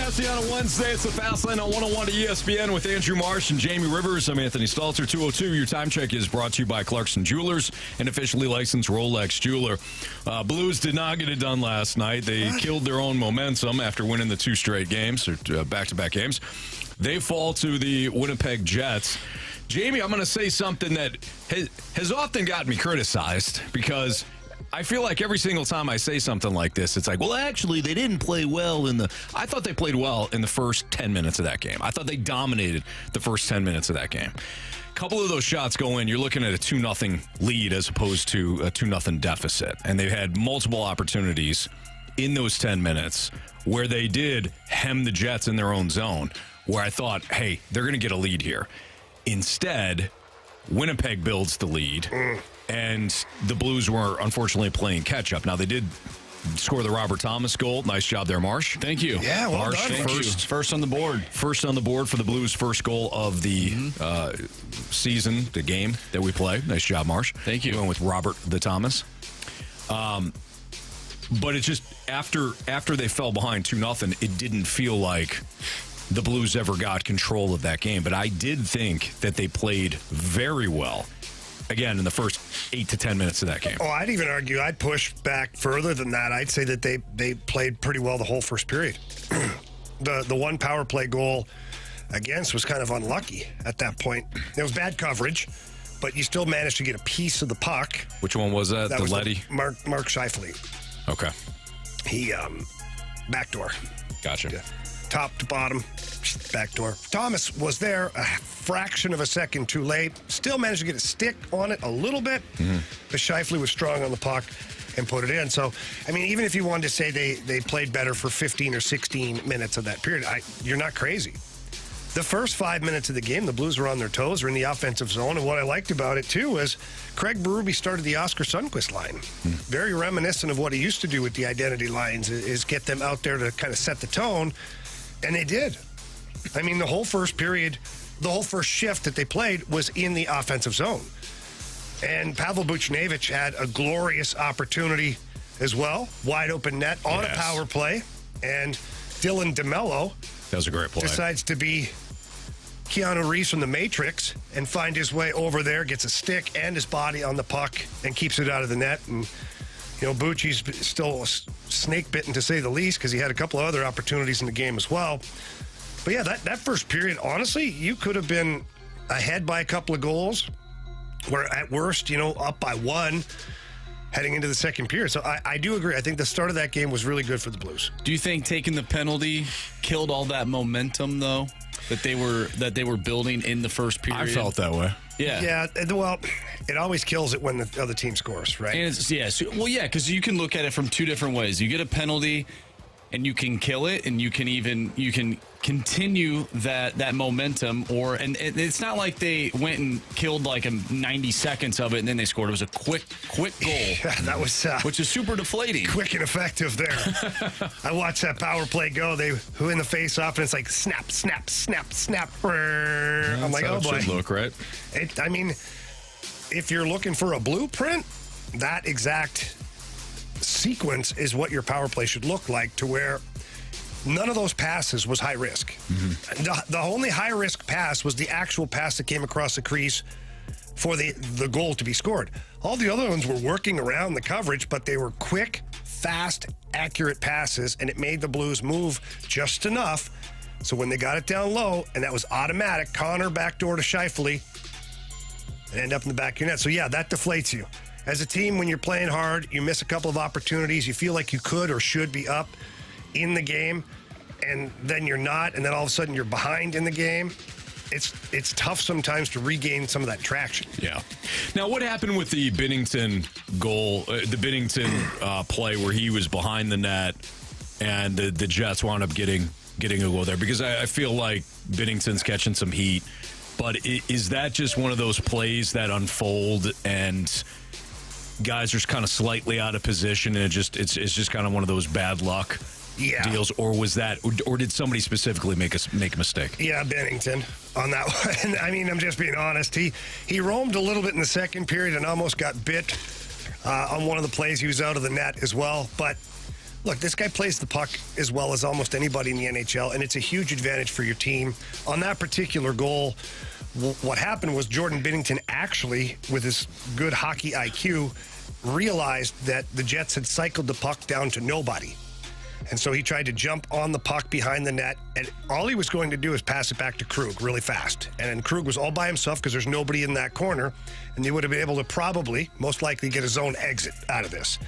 Jesse on a Wednesday. It's the Fast Lane on 101 to ESPN with Andrew Marsh and Jamie Rivers. I'm Anthony Stalter. 202, your time check is brought to you by Clarkson Jewelers, an officially licensed Rolex jeweler. Blues did not get it done last night. They killed their own momentum after winning the two straight games, or back-to-back games. They fall to the Winnipeg Jets. Jamie, I'm going to say something that has often gotten me criticized because I feel like every single time I say something like this, it's like, well, actually, they didn't play well I thought they played well in the first 10 minutes of that game. I thought they dominated the first 10 minutes of that game. A couple of those shots go in, you're looking at a 2-0 lead as opposed to a 2-0 deficit. And they've had multiple opportunities in those 10 minutes where they did hem the Jets in their own zone, where I thought, hey, they're going to get a lead here. Instead, Winnipeg builds the lead. And the Blues were unfortunately playing catch-up. Now, they did score the Robert Thomas goal. Nice job there, Marsh. Thank you. Yeah, well Marsh, done. First on the board. First on the board for the Blues' first goal of the season, the game that we play. Nice job, Marsh. Thank you. Going with Robert the Thomas. But it just, after they fell behind 2-0, it didn't feel like the Blues ever got control of that game. But I did think that they played very well, again, in the first 8 to 10 minutes of that game. Oh, I'd even argue, I'd push back further than that. I'd say that they played pretty well the whole first period. The one power play goal against was kind of unlucky at that point. There was bad coverage, but you still managed to get a piece of the puck. Which one was that? The Letty? Mark Scheifele. Okay. He, backdoor. Gotcha. Yeah. Top to bottom, backdoor. Thomas was there a fraction of a second too late. Still managed to get a stick on it a little bit. But Scheifele was strong on the puck and put it in. So, I mean, even if you wanted to say they played better for 15 or 16 minutes of that period, you're not crazy. The first 5 minutes of the game, the Blues were on their toes, were in the offensive zone. And what I liked about it, too, was Craig Berube started the Oscar Sundqvist line. Very reminiscent of what he used to do with the identity lines, is get them out there to kind of set the tone. And they did. I mean, the whole first period, the whole first shift that they played was in the offensive zone. And Pavel Buchnevich had a glorious opportunity as well. Wide open net on a power play. And Dylan DeMello, that was a great play, decides to be Keanu Reeves from The Matrix and find his way over there, gets a stick and his body on the puck and keeps it out of the net. And you know, Bucci's still snake-bitten, to say the least, because he had a couple of other opportunities in the game as well. But, yeah, that first period, honestly, you could have been ahead by a couple of goals, or at worst, you know, up by one heading into the second period. So I do agree. I think the start of that game was really good for the Blues. Do you think taking the penalty killed all that momentum, though, that they were building in the first period? I felt that way. Yeah. Yeah, well, it always kills it when the other team scores, right? And because you can look at it from two different ways. You get a penalty, and you can kill it, and you can continue that momentum, and it's not like they went and killed like 90 seconds of it, and then they scored. It was a quick goal. Yeah, that was which is super deflating. Quick and effective there. I watched that power play go. They win the face-off, and it's like snap, snap, snap, snap. I'm like, oh boy. Should look, right? I mean, if you're looking for a blueprint, that exact sequence is what your power play should look like, to where none of those passes was high risk. The only high risk pass was the actual pass that came across the crease for the goal to be scored. All the other ones were working around the coverage, but they were quick, fast, accurate passes, and it made the Blues move just enough. So when they got it down low, and that was automatic, Connor backdoor to Scheifele, and end up in the back of your net. So yeah, that deflates you. As a team, when you're playing hard, you miss a couple of opportunities, you feel like you could or should be up in the game, and then you're not, and then all of a sudden you're behind in the game. It's tough sometimes to regain some of that traction. Yeah. Now, what happened with the Binnington goal, the Binnington play where he was behind the net and the Jets wound up getting a goal there? Because I feel like Binnington's catching some heat, but is that just one of those plays that unfold and guys are just kind of slightly out of position, and it's just kind of one of those bad luck deals, or did somebody specifically make a mistake? Yeah, Binnington on that one. I mean, I'm just being honest. He roamed a little bit in the second period and almost got bit on one of the plays. He was out of the net as well, but Look, this guy plays the puck as well as almost anybody in the NHL, and it's a huge advantage for your team. On that particular goal, what happened was Jordan Binnington actually, with his good hockey IQ, realized that the Jets had cycled the puck down to nobody. And so he tried to jump on the puck behind the net, and all he was going to do is pass it back to Krug really fast. And then Krug was all by himself because there's nobody in that corner, and he would have been able to probably, most likely, get his own exit out of this.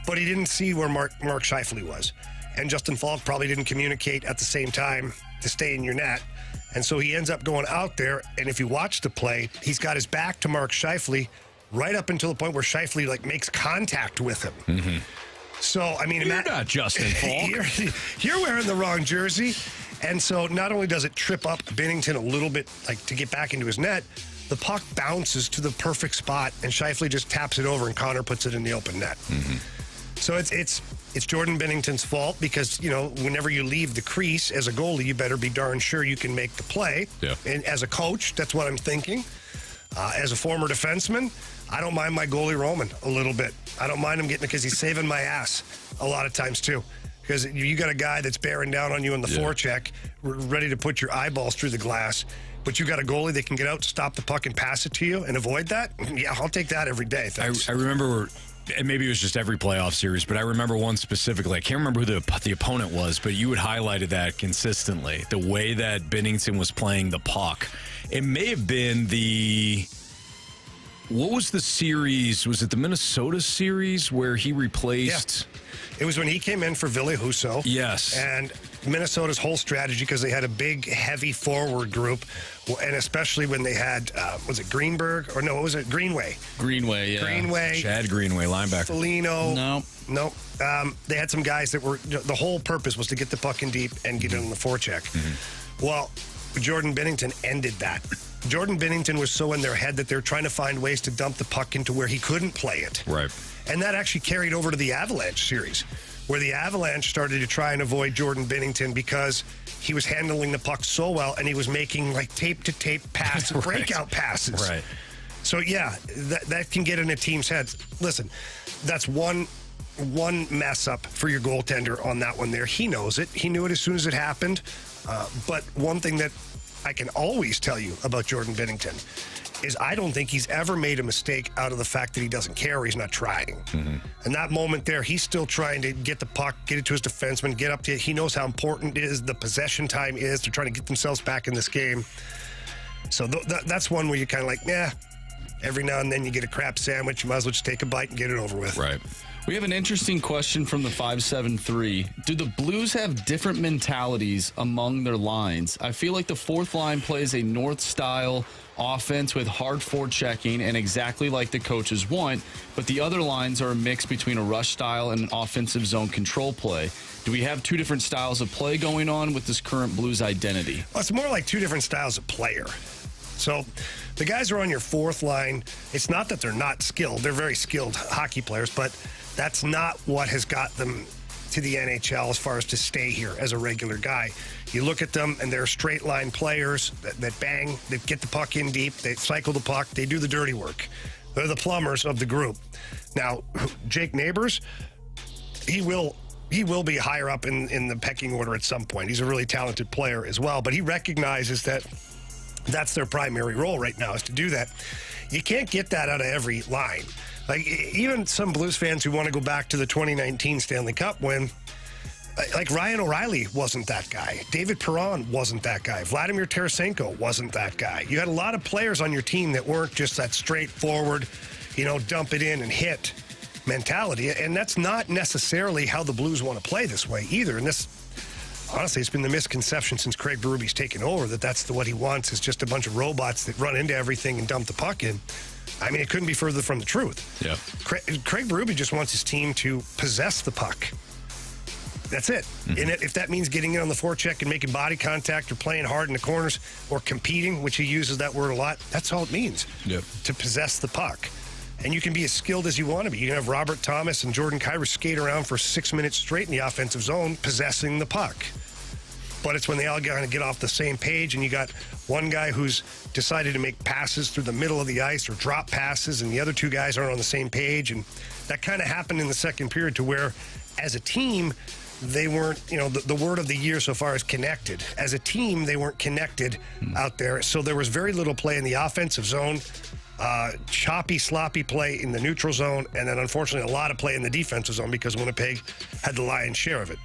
But he didn't see where Mark Scheifele was. And Justin Falk probably didn't communicate at the same time to stay in your net. And so he ends up going out there, and if you watch the play, he's got his back to Mark Scheifele right up until the point where Scheifele makes contact with him. Mm-hmm. So, I mean... You're not Justin Falk. You're wearing the wrong jersey. And so not only does it trip up Binnington a little bit, to get back into his net, the puck bounces to the perfect spot, and Scheifele just taps it over, and Connor puts it in the open net. Mm-hmm. So it's Jordan Binnington's fault because, whenever you leave the crease as a goalie, you better be darn sure you can make the play. Yeah. And as a coach, that's what I'm thinking. As a former defenseman, I don't mind my goalie roaming a little bit. I don't mind him getting it because he's saving my ass a lot of times too. Because you got a guy that's bearing down on you in the forecheck, ready to put your eyeballs through the glass. But you got a goalie that can get out, stop the puck, and pass it to you and avoid that. Yeah, I'll take that every day. Thanks. I remember, and maybe it was just every playoff series, but I remember one specifically. I can't remember who the opponent was, but you had highlighted that consistently. The way that Binnington was playing the puck. It may have been what was the series? Was it the Minnesota series where he replaced? Yeah. It was when he came in for Ville Husso. Yes. And Minnesota's whole strategy, because they had a big, heavy forward group, and especially when they had, was it Greenberg? Or no, what was it? Greenway. Greenway, yeah. Greenway. Chad Greenway, linebacker. Foligno. No. They had some guys that were, the whole purpose was to get the puck in deep and get it on the forecheck. Mm-hmm. Well, Jordan Binnington ended that. Jordan Binnington was so in their head that they're trying to find ways to dump the puck into where he couldn't play it. Right. And that actually carried over to the Avalanche series, where the Avalanche started to try and avoid Jordan Binnington because he was handling the puck so well, and he was making tape-to-tape passes, right. breakout passes. Right. So, yeah, that can get in a team's heads. Listen, that's one mess up for your goaltender on that one there. He knows it. He knew it as soon as it happened. But one thing that I can always tell you about Jordan Binnington is I don't think he's ever made a mistake out of the fact that he doesn't care or he's not trying. Mm-hmm. And that moment there, he's still trying to get the puck, get it to his defenseman, get up to it. He knows how important it is, the possession time is. They're trying to get themselves back in this game. So that's one where you're kind of every now and then you get a crap sandwich. You might as well just take a bite and get it over with. Right. We have an interesting question from the 573. Do the Blues have different mentalities among their lines? I feel like the fourth line plays a North-style offense with hard forechecking and exactly like the coaches want, but the other lines are a mix between a rush style and an offensive zone control play. Do we have two different styles of play going on with this current Blues identity? Well, it's more like two different styles of player. So the guys who are on your fourth line, it's not that they're not skilled. They're very skilled hockey players, but that's not what has got them to the NHL as far as to stay here as a regular guy. You look at them, and they're straight line players that bang, that get the puck in deep, they cycle the puck, they do the dirty work. They're the plumbers of the group. Now, Jake Neighbors, he will be higher up in the pecking order at some point. He's a really talented player as well, but he recognizes that that's their primary role right now, is to do that. You can't get that out of every line. Like, even some Blues fans who want to go back to the 2019 Stanley Cup win, like Ryan O'Reilly wasn't that guy. David Perron wasn't that guy. Vladimir Tarasenko wasn't that guy. You had a lot of players on your team that weren't just that straightforward, dump it in and hit mentality. And that's not necessarily how the Blues want to play this way either. And this, honestly, it's been the misconception since Craig Berube's taken over that that's what he wants, is just a bunch of robots that run into everything and dump the puck in. I mean, it couldn't be further from the truth. Yeah. Craig Berube just wants his team to possess the puck. That's it. Mm-hmm. And if that means getting in on the forecheck and making body contact or playing hard in the corners or competing, which he uses that word a lot, that's all it means. Yep. To possess the puck. And you can be as skilled as you want to be. You can have Robert Thomas and Jordan Kyrou skate around for 6 minutes straight in the offensive zone possessing the puck. but it's when they all kind of get off the same page and you got one guy who's decided to make passes through the middle of the ice or drop passes and the other two guys aren't on the same page. And that kind of happened in the second period to where, as a team, they weren't, the word of the year so far is connected. As a team, they weren't connected out there. So there was very little play in the offensive zone, choppy, sloppy play in the neutral zone, and then unfortunately a lot of play in the defensive zone because Winnipeg had the lion's share of it.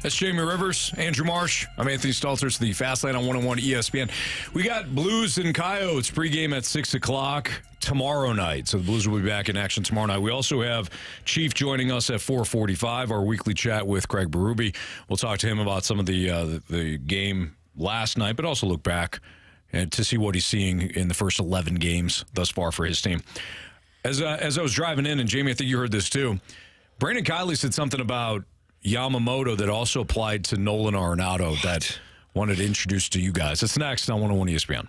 That's Jamie Rivers, Andrew Marsh. I'm Anthony Stalter. It's the Fast Lane on 101 ESPN. We got Blues and Coyotes pregame at 6 o'clock tomorrow night. So the Blues will be back in action tomorrow night. We also have Chief joining us at 4:45, our weekly chat with Craig Berube. We'll talk to him about some of the game last night, but also look back and to see what he's seeing in the first 11 games thus far for his team. As I was driving in, and Jamie, I think you heard this too, Brandon Kiley said something about Yamamoto that also applied to Nolan Arenado that wanted to introduce to you guys. It's next on 101 ESPN.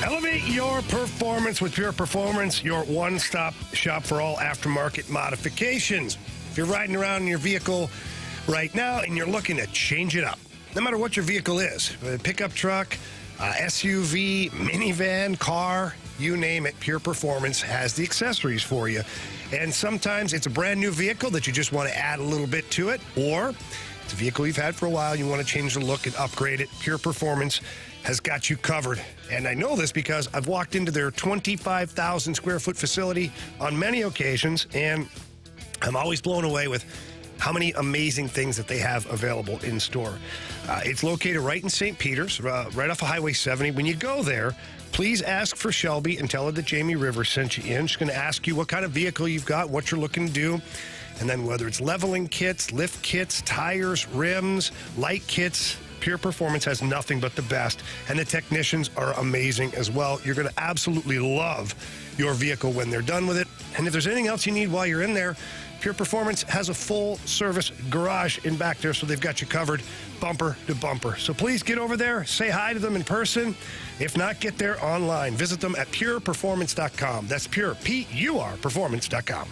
Elevate your performance with Pure Performance, your one-stop shop for all aftermarket modifications. If you're riding around in your vehicle right now and you're looking to change it up, no matter what your vehicle is, a pickup truck, SUV, minivan, car, you name it, Pure Performance has the accessories for you. And sometimes it's a brand new vehicle that you just want to add a little bit to it, or it's a vehicle you've had for a while, you want to change the look and upgrade it. Pure Performance has got you covered. And I know this because I've walked into their 25,000 square foot facility on many occasions, and I'm always blown away with how many amazing things that they have available in store. It's located right in St. Peter's, right off of Highway 70. When you go there, please ask for Shelby and tell her that Jamie Rivers sent you in. She's going to ask you what kind of vehicle you've got, what you're looking to do, and then whether it's leveling kits, lift kits, tires, rims, light kits. Pure Performance has nothing but the best, and the technicians are amazing as well. You're going to absolutely love your vehicle when they're done with it. And if there's anything else you need while you're in there, Pure Performance has a full-service garage in back there, so they've got you covered bumper to bumper. So please get over there, say hi to them in person. If not, get there online. Visit them at pureperformance.com. That's pure, P-U-R, performance.com.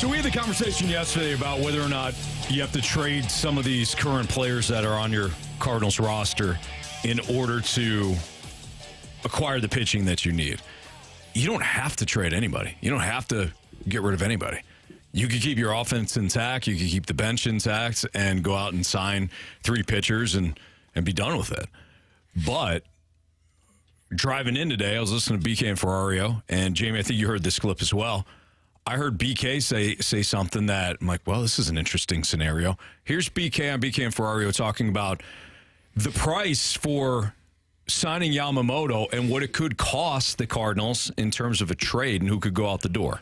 So we had the conversation yesterday about whether or not you have to trade some of these current players that are on your Cardinals roster in order to acquire the pitching that you need. You don't have to trade anybody. You don't have to get rid of anybody. You could keep your offense intact. You could keep the bench intact and go out and sign 3 pitchers and be done with it. But driving in today, I was listening to BK and Ferrario, and Jamie, I think you heard this clip as well. I heard BK say something that I'm like, well, this is an interesting scenario. Here's BK on BK and Ferrario talking about the price for signing Yamamoto and what it could cost the Cardinals in terms of a trade and who could go out the door.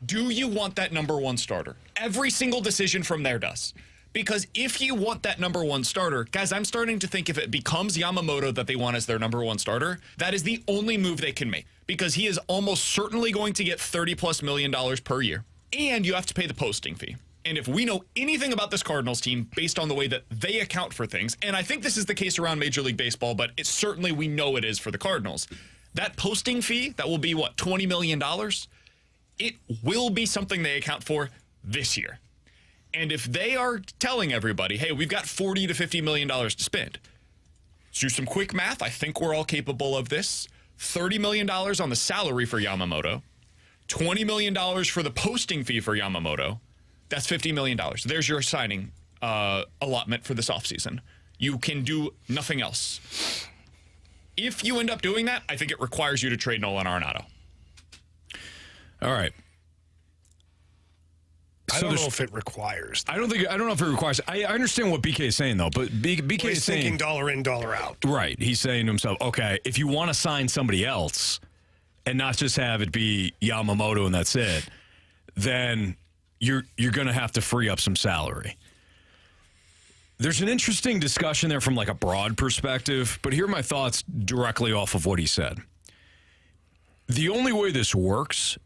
Do you want that number 1 starter? Every single decision from there does. Because if you want that number 1 starter, guys, I'm starting to think if it becomes Yamamoto that they want as their number 1 starter, that is the only move they can make. Because he is almost certainly going to get $30+ million per year. And you have to pay the posting fee. And if we know anything about this Cardinals team based on the way that they account for things, and I think this is the case around Major League Baseball, but it's certainly we know it is for the Cardinals, that posting fee, that will be, what, $20 million? It will be something they account for this year. And if they are telling everybody, hey, we've got $40 to $50 million to spend, let's do some quick math. I think we're all capable of this. $30 million on the salary for Yamamoto, $20 million for the posting fee for Yamamoto. That's $50 million. There's your signing allotment for this offseason. You can do nothing else. If you end up doing that, I think it requires you to trade Nolan Arenado. All right. I don't know if it requires. I don't know if it requires. I understand what BK is saying, though, but BK is saying thinking dollar in, dollar out. Right. He's saying to himself, okay, if you want to sign somebody else and not just have it be Yamamoto and that's it, then you're going to have to free up some salary. There's an interesting discussion there from like a broad perspective, but here are my thoughts directly off of what he said. The only way this works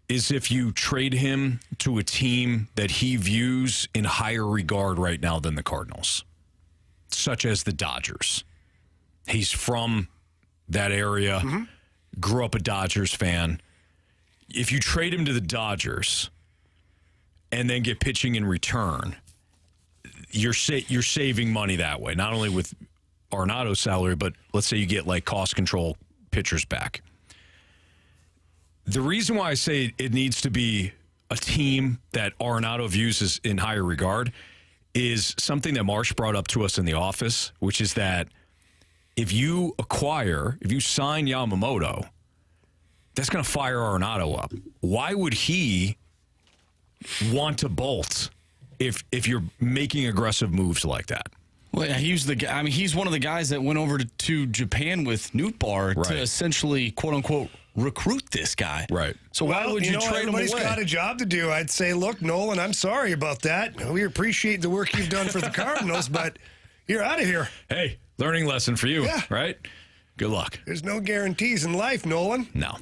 is if you trade him to a team that he views in higher regard right now than the Cardinals, such as the Dodgers. He's from that area, grew up a Dodgers fan. If you trade him to the Dodgers and then get pitching in return, you're saving money that way, not only with Arenado's salary, but let's say you get like cost control pitchers back. The reason why I say it needs to be a team that Arenado views as in higher regard is something that Marsh brought up to us in the office, which is that if you sign Yamamoto, that's going to fire Arenado up. Why would he want to bolt if you're making aggressive moves like that? Well, yeah, he's one of the guys that went over to Japan with Nootbaar to essentially, quote unquote, recruit this guy. Right. So why would you trade him away? Everybody's got a job to do. I'd say, look, Nolan, I'm sorry about that. We appreciate the work you've done for the Cardinals, but you're out of here. Hey, learning lesson for you, right? Good luck. There's no guarantees in life, Nolan. No.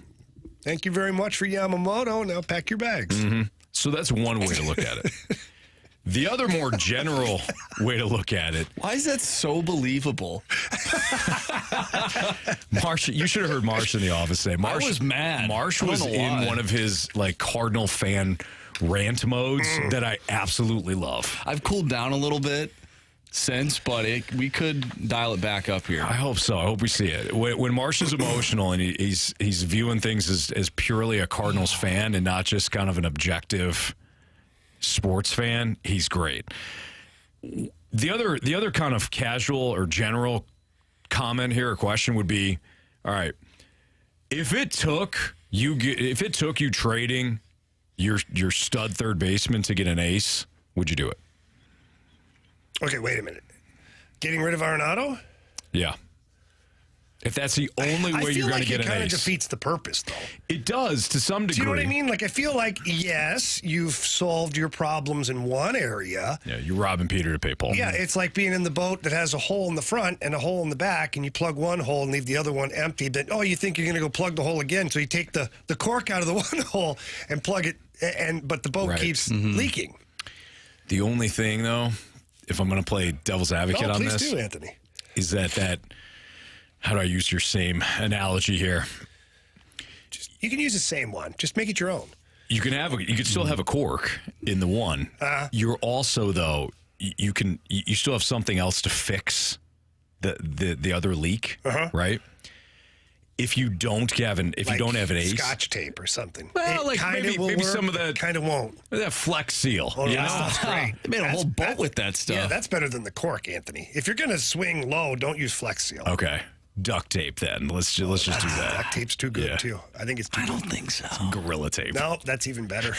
Thank you very much for Yamamoto. Now pack your bags. Mm-hmm. So that's one way to look at it. The other more general way to look at it. Why is that so believable? Marsh, you should have heard Marsh in the office today. Marsh I was mad. Marsh was in one of his like Cardinal fan rant modes that I absolutely love. I've cooled down a little bit since, but we could dial it back up here. I hope so. I hope we see it. When Marsh is emotional and he's viewing things as purely a Cardinals fan and not just kind of an objective sports fan, he's great. The other kind of casual or general comment here or question would be, all right, if it took you trading your stud third baseman to get an ace, would you do it? Okay, wait a minute. Getting rid of Arenado? Yeah. If that's the only way you're going to get an ace. I feel like it kind of defeats the purpose, though. It does, to some degree. Do you know what I mean? Like, I feel like, yes, you've solved your problems in one area. Yeah, you're robbing Peter to pay Paul. Yeah, it's like being in the boat that has a hole in the front and a hole in the back, and you plug one hole and leave the other one empty. But, you think you're going to go plug the hole again, so you take the cork out of the one hole and plug it, but the boat keeps leaking. The only thing, though, if I'm going to play devil's advocate on this, please do, Anthony, is that how do I use your same analogy here? You can use the same one. Just make it your own. You can still have a cork in the one. You're also though you still have something else to fix the other leak, right? If you don't have an ace, Scotch tape or something. Well, like maybe some of that kind of won't. That Flex Seal. Oh, that's great. They made a whole boat with that stuff. Yeah, that's better than the cork, Anthony. If you're gonna swing low, don't use Flex Seal. Okay. Duct tape then. Let's just do that. Duct tape's too good too. I think it's too good. I don't think so. Gorilla tape. No, that's even better.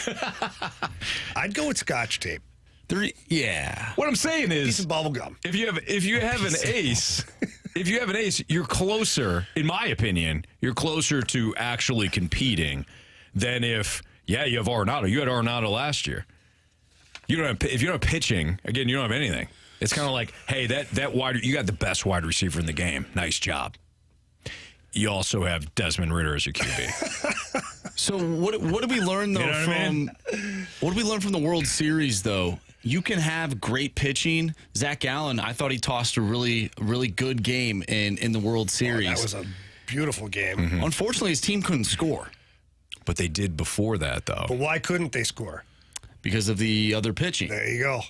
I'd go with Scotch tape. What I'm saying is Piece of bubble gum. if you have an ace, you're closer, in my opinion, you're closer to actually competing than if you have Arenado. You had Arenado last year. If you don't have pitching, again, you don't have anything. It's kind of like, hey, you got the best wide receiver in the game. Nice job. You also have Desmond Ridder as your QB. So what did we learn though what did we learn from the World Series though? You can have great pitching. Zach Allen, I thought he tossed a really, really good game in the World Series. That was a beautiful game. Mm-hmm. Unfortunately, his team couldn't score But they did before that, though. But why couldn't they score? because of the other pitching. There you go.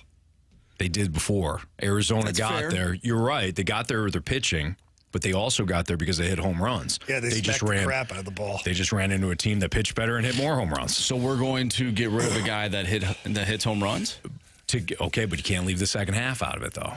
They did before. Arizona That's got fair. there. You're right. They got there with their pitching, but they also got there because they hit home runs. Yeah, they just smacked ran the crap out of the ball. They just ran into a team that pitched better and hit more home runs. So we're going to get rid of a guy that hits home runs? Okay, but you can't leave the second half out of it, though.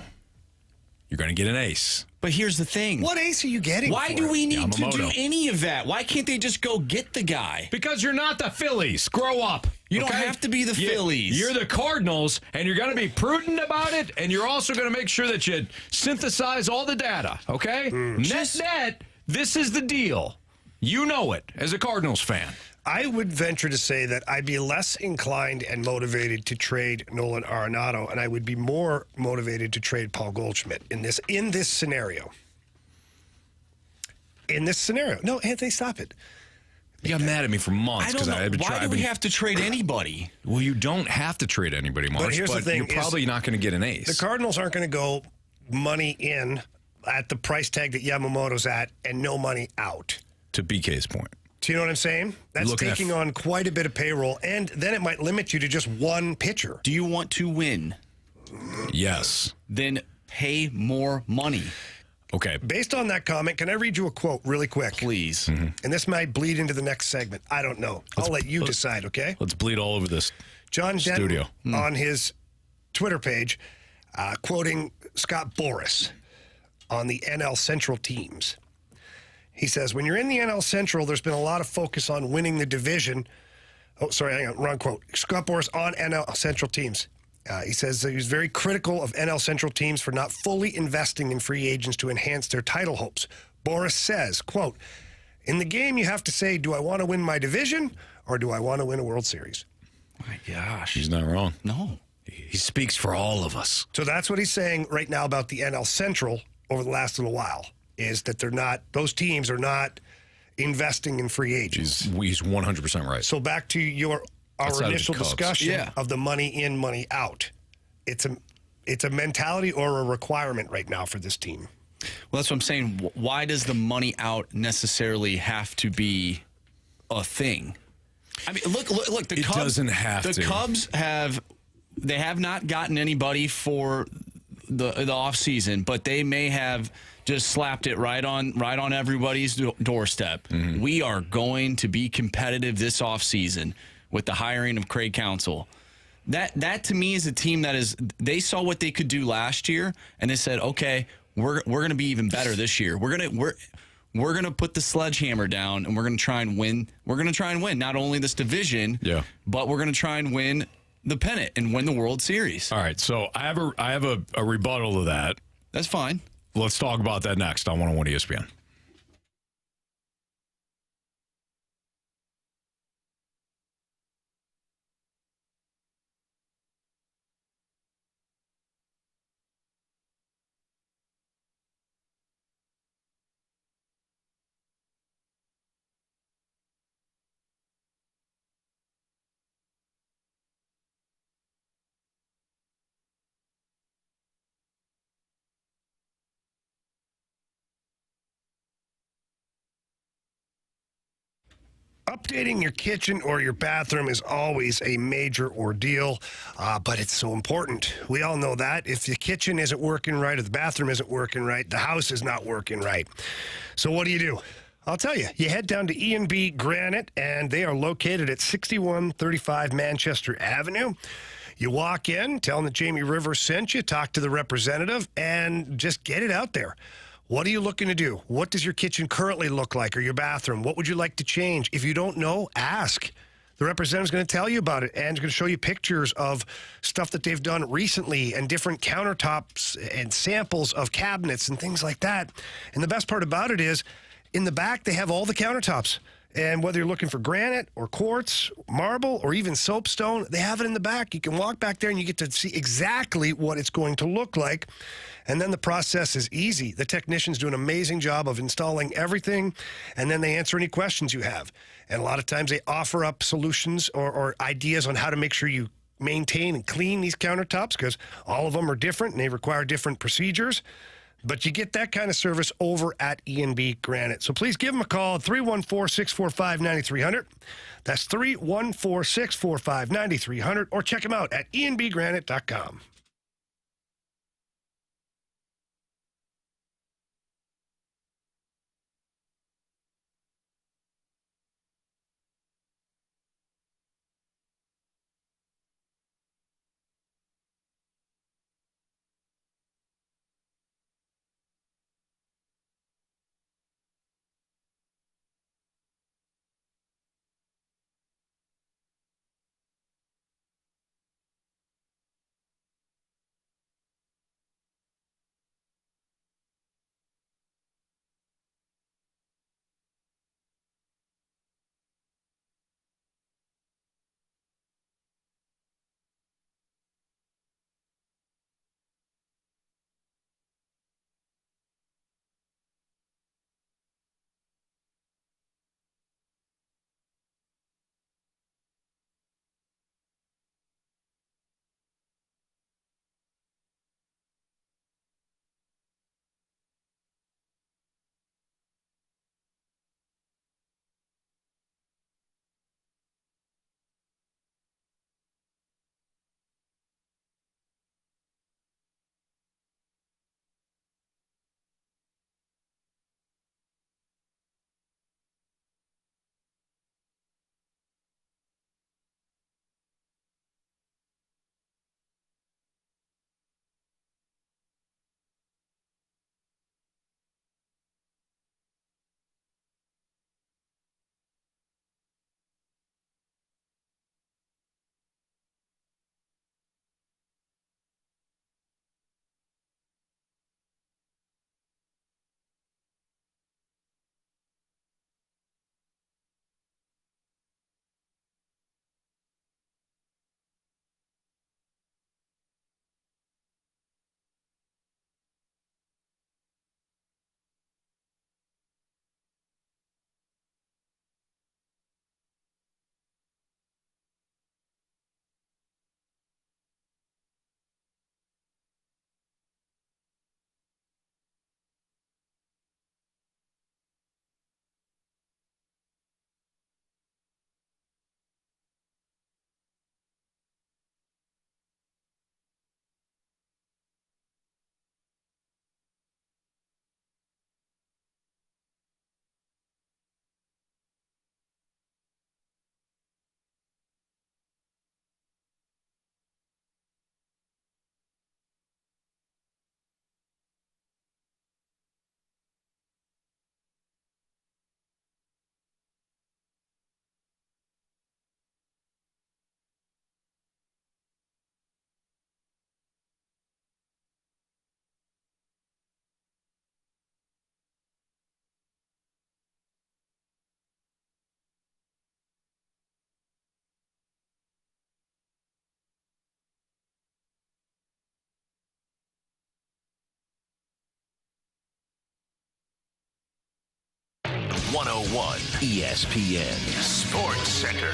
You're going to get an ace. But here's the thing. What ace are you getting? Why for do it? we need to do Yamamoto. any of that? Why can't they just go get the guy? Because you're not the Phillies. Grow up. You don't have to be the Phillies. You're the Cardinals, and you're going to be prudent about it, and you're also going to make sure that you synthesize all the data, okay? Net, this is the deal. You know it as a Cardinals fan. I would venture to say that I'd be less inclined and motivated to trade Nolan Arenado, and I would be more motivated to trade Paul Goldschmidt in this scenario. In this scenario. No, Anthony, stop it. You got mad at me for months I don't because know. I've been Why trying. do we have to trade anybody? Well, you don't have to trade anybody, Marsh, here's the thing you're probably not going to get an ace. The Cardinals aren't going to go money in at the price tag that Yamamoto's at and no money out. To BK's point. Do you know what I'm saying? That's Looking at- taking on quite a bit of payroll, and then it might limit you to just one pitcher. Do you want to win? Yes. Then pay more money, Okay. Based on that comment, can I read you a quote really quick? please. And this might bleed into the next segment. I don't know. I'll let you decide, okay? Let's bleed all over this. John Denton Studio. on his Twitter page, quoting Scott Boras on the NL Central teams. He says, when you're in the NL Central, there's been a lot of focus on winning the division. Oh, sorry, hang on, wrong quote. Scott Boras on NL Central teams. He says that he was very critical of NL Central teams for not fully investing in free agents to enhance their title hopes. Boras says, quote, in the game, you have to say, do I want to win my division or do I want to win a World Series? My gosh. He's not wrong. No. He speaks for all of us. So that's what he's saying right now about the NL Central over the last little while, is that those teams are not investing in free agents. He's 100% right. So back to our Outside of the initial Cubs. discussion Yeah. of the money in, money out. It's a mentality or a requirement right now for this team. Well, that's what I'm saying. Why does the money out necessarily have to be a thing? I mean, look. The It Cubs doesn't have the to. Cubs have not gotten anybody for the offseason, but they may have just slapped it right on everybody's doorstep. Mm-hmm. We are going to be competitive this offseason with the hiring of Craig Counsell. That to me is a team that they saw what they could do last year and they said, okay, we're going to be even better this year. We're going to put the sledgehammer down and we're going to try and win. We're going to try and win not only this division, but we're going to try and win the pennant and win the World Series. All right, so I have a rebuttal to that. That's fine. Let's talk about that next on 101 ESPN. Updating your kitchen or your bathroom is always a major ordeal, but it's so important. We all know that. If the kitchen isn't working right or the bathroom isn't working right, the house is not working right. So what do? I'll tell you. You head down to ENB Granite, and they are located at 6135 Manchester Avenue. You walk in, tell them that Jamie Rivers sent you, talk to the representative, and just get it out there. What are you looking to do? What does your kitchen currently look like, or your bathroom? What would you like to change? If you don't know, ask. The representative's going to tell you about it, and is going to show you pictures of stuff that they've done recently and different countertops and samples of cabinets and things like that. And the best part about it is, in the back, they have all the countertops. And whether you're looking for granite or quartz, marble, or even soapstone, they have it in the back. You can walk back there and you get to see exactly what it's going to look like. And then the process is easy. The technicians do an amazing job of installing everything, and then they answer any questions you have. And a lot of times they offer up solutions or ideas on how to make sure you maintain and clean these countertops, because all of them are different and they require different procedures. But you get that kind of service over at ENB Granite. So please give them a call at 314-645-9300. That's 314-645-9300. Or check them out at enbgranite.com. ESPN Sports Center.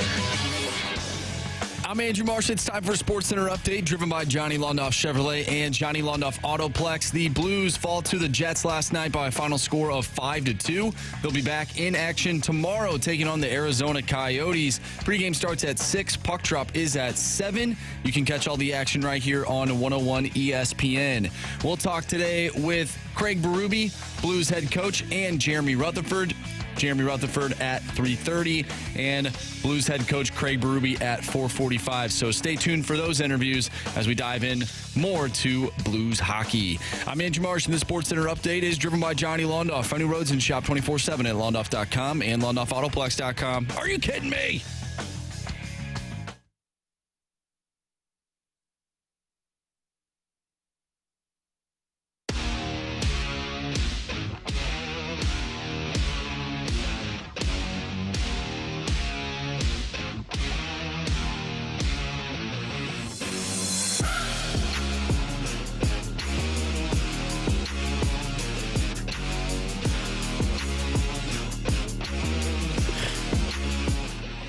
I'm Andrew Marsh. It's time for a SportsCenter update driven by Johnny Londoff Chevrolet and Johnny Londoff Autoplex. The Blues fall to the Jets last night by a final score of 5-2. They'll be back in action tomorrow taking on the Arizona Coyotes. Pregame starts at 6. Puck drop is at 7. You can catch all the action right here on 101 ESPN. We'll talk today with Craig Berube, Blues head coach, and Jeremy Rutherford. Jeremy Rutherford at 3:30 and Blues head coach Craig Berube at 4:45. So stay tuned for those interviews as we dive in more to Blues hockey. I'm Andrew Marsh, and the SportsCenter update is driven by Johnny Londoff. Find new roads and shop 24/7 at londoff.com and londoffautoplex.com. Are you kidding me?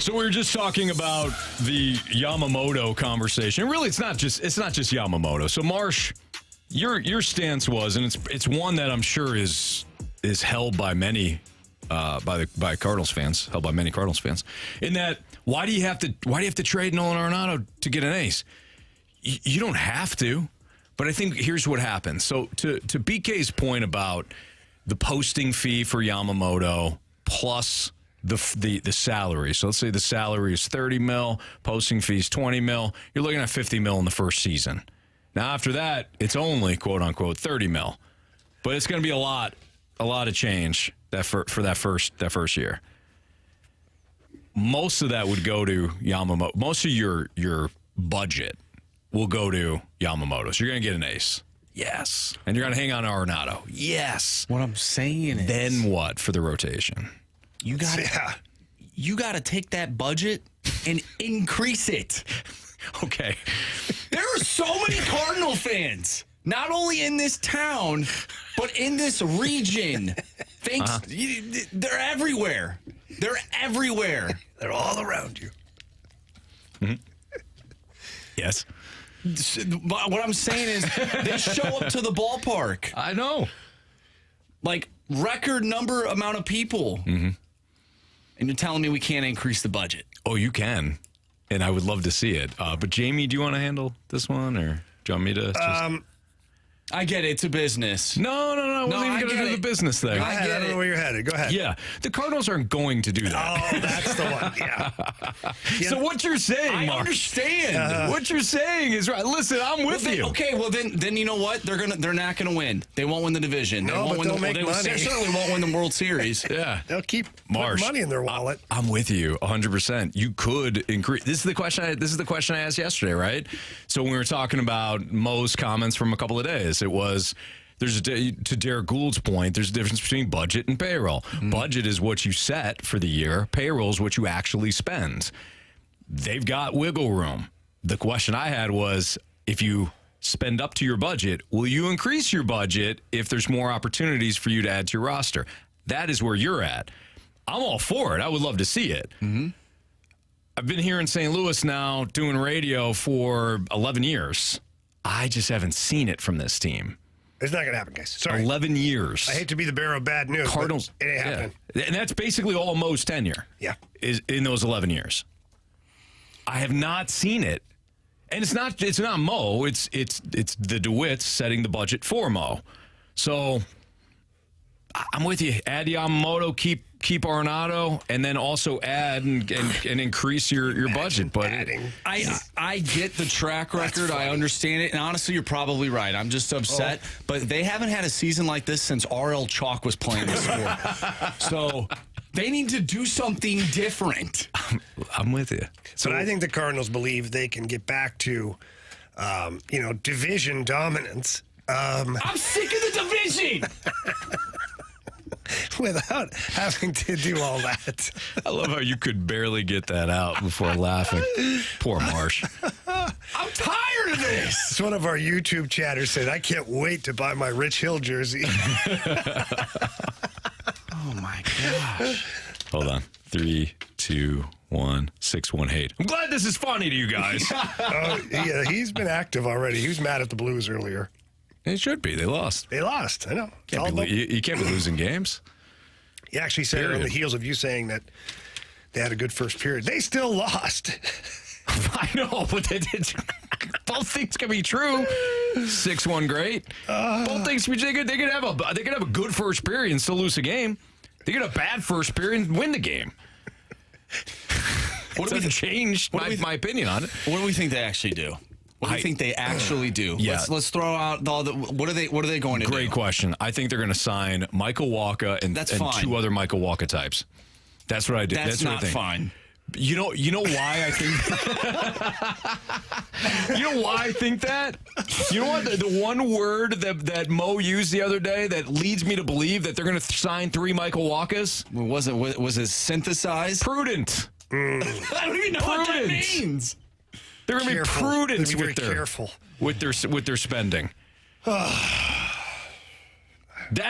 So we were just talking about the Yamamoto conversation. Really, it's not just Yamamoto. So Marsh, your stance was, and it's one that I'm sure is held by many by Cardinals fans, held by many Cardinals fans, in that why do you have to trade Nolan Arenado to get an ace? You don't have to, but I think here's what happens. So to BK's point about the posting fee for Yamamoto plus the salary. So let's say the salary is $30 million, posting fees $20 million. You're looking at $50 million in the first season. Now after that, it's only quote unquote $30 million, but it's going to be a lot of change for that first year. Most of that would go to Yamamoto. Most of your budget will go to Yamamoto. So you're going to get an ace. Yes. And you're going to hang on to Arenado. Yes. What I'm saying is, then what for the rotation? You got to take that budget and increase it. Okay. There are so many Cardinal fans, not only in this town, but in this region. They're everywhere. They're everywhere. They're all around you. Mm-hmm. Yes. What I'm saying is they show up to the ballpark. I know. Like record amount of people. Mm-hmm. And you're telling me we can't increase the budget? Oh, you can. And I would love to see it. But Jamie, do you want to handle this one, or do you want me to just... I get it. It's a business. No. I wasn't even going to do the business thing. Go ahead. I don't know where you're headed. Go ahead. Yeah. The Cardinals aren't going to do that. Oh, that's the one. Yeah. So what you're saying, I Mark, understand. what you're saying is right. Listen, I'm with you. Okay, well then you know what? They're not gonna win. They won't win the division. No, but they'll make money. They certainly won't win the World Series. Yeah. They'll keep Marsh, putting money in their wallet. I'm with you 100%. You could increase. This is the question I asked yesterday, right? So when we were talking about Mo's comments from a couple of days, it was, to Derek Gould's point, there's a difference between budget and payroll. Mm-hmm. Budget is what you set for the year. Payroll is what you actually spend. They've got wiggle room. The question I had was, if you spend up to your budget, will you increase your budget if there's more opportunities for you to add to your roster? That is where you're at. I'm all for it. I would love to see it. Mm-hmm. I've been here in St. Louis now doing radio for 11 years. I just haven't seen it from this team. It's not going to happen, guys. Sorry. 11 years. I hate to be the bearer of bad news, Cardinals, but it ain't happening. Yeah. And that's basically all Mo's tenure. Yeah. Is in those 11 years. I have not seen it. And it's not Mo, it's the DeWitts setting the budget for Mo. So I'm with you. Add Yamamoto, keep Arenado, and then also add and increase your budget. But I get the track record. I understand it. And honestly, you're probably right. I'm just upset. But they haven't had a season like this since R.L. Chalk was playing the sport. So they need to do something different. I'm with you. So I think the Cardinals believe they can get back to, division dominance. I'm sick of the division. Without having to do all that. I love how you could barely get that out before laughing. Poor Marsh. I'm tired of this. It's one of our YouTube chatters said, I can't wait to buy my Rich Hill jersey. Oh, my gosh. Hold on. 3, 2, 618. I'm glad this is funny to you guys. Yeah, he's been active already. He was mad at the Blues earlier. It should be. They lost. They lost. I know. You can't be losing games. He actually said on the heels of you saying that they had a good first period. They still lost. I know, but both things can be true. 6-1, great. Both things can be good. They could have a good first period and still lose a game. They could have a bad first period and win the game. What doesn't change my opinion on it. What do we think they actually do? What do you think they actually do? Yeah. Let's throw out all the. What are they going to do? Great question. I think they're going to sign Michael Walker and two other Michael Walker types. That's what I do. That's what not I think. fine. You know why I think You know why I think that? You know what? The one word that Mo used the other day that leads me to believe that they're going to sign 3 Michael Walkers? Was it synthesized? Prudent. I don't even know what that means. They're going to be prudent They're very careful with their spending. That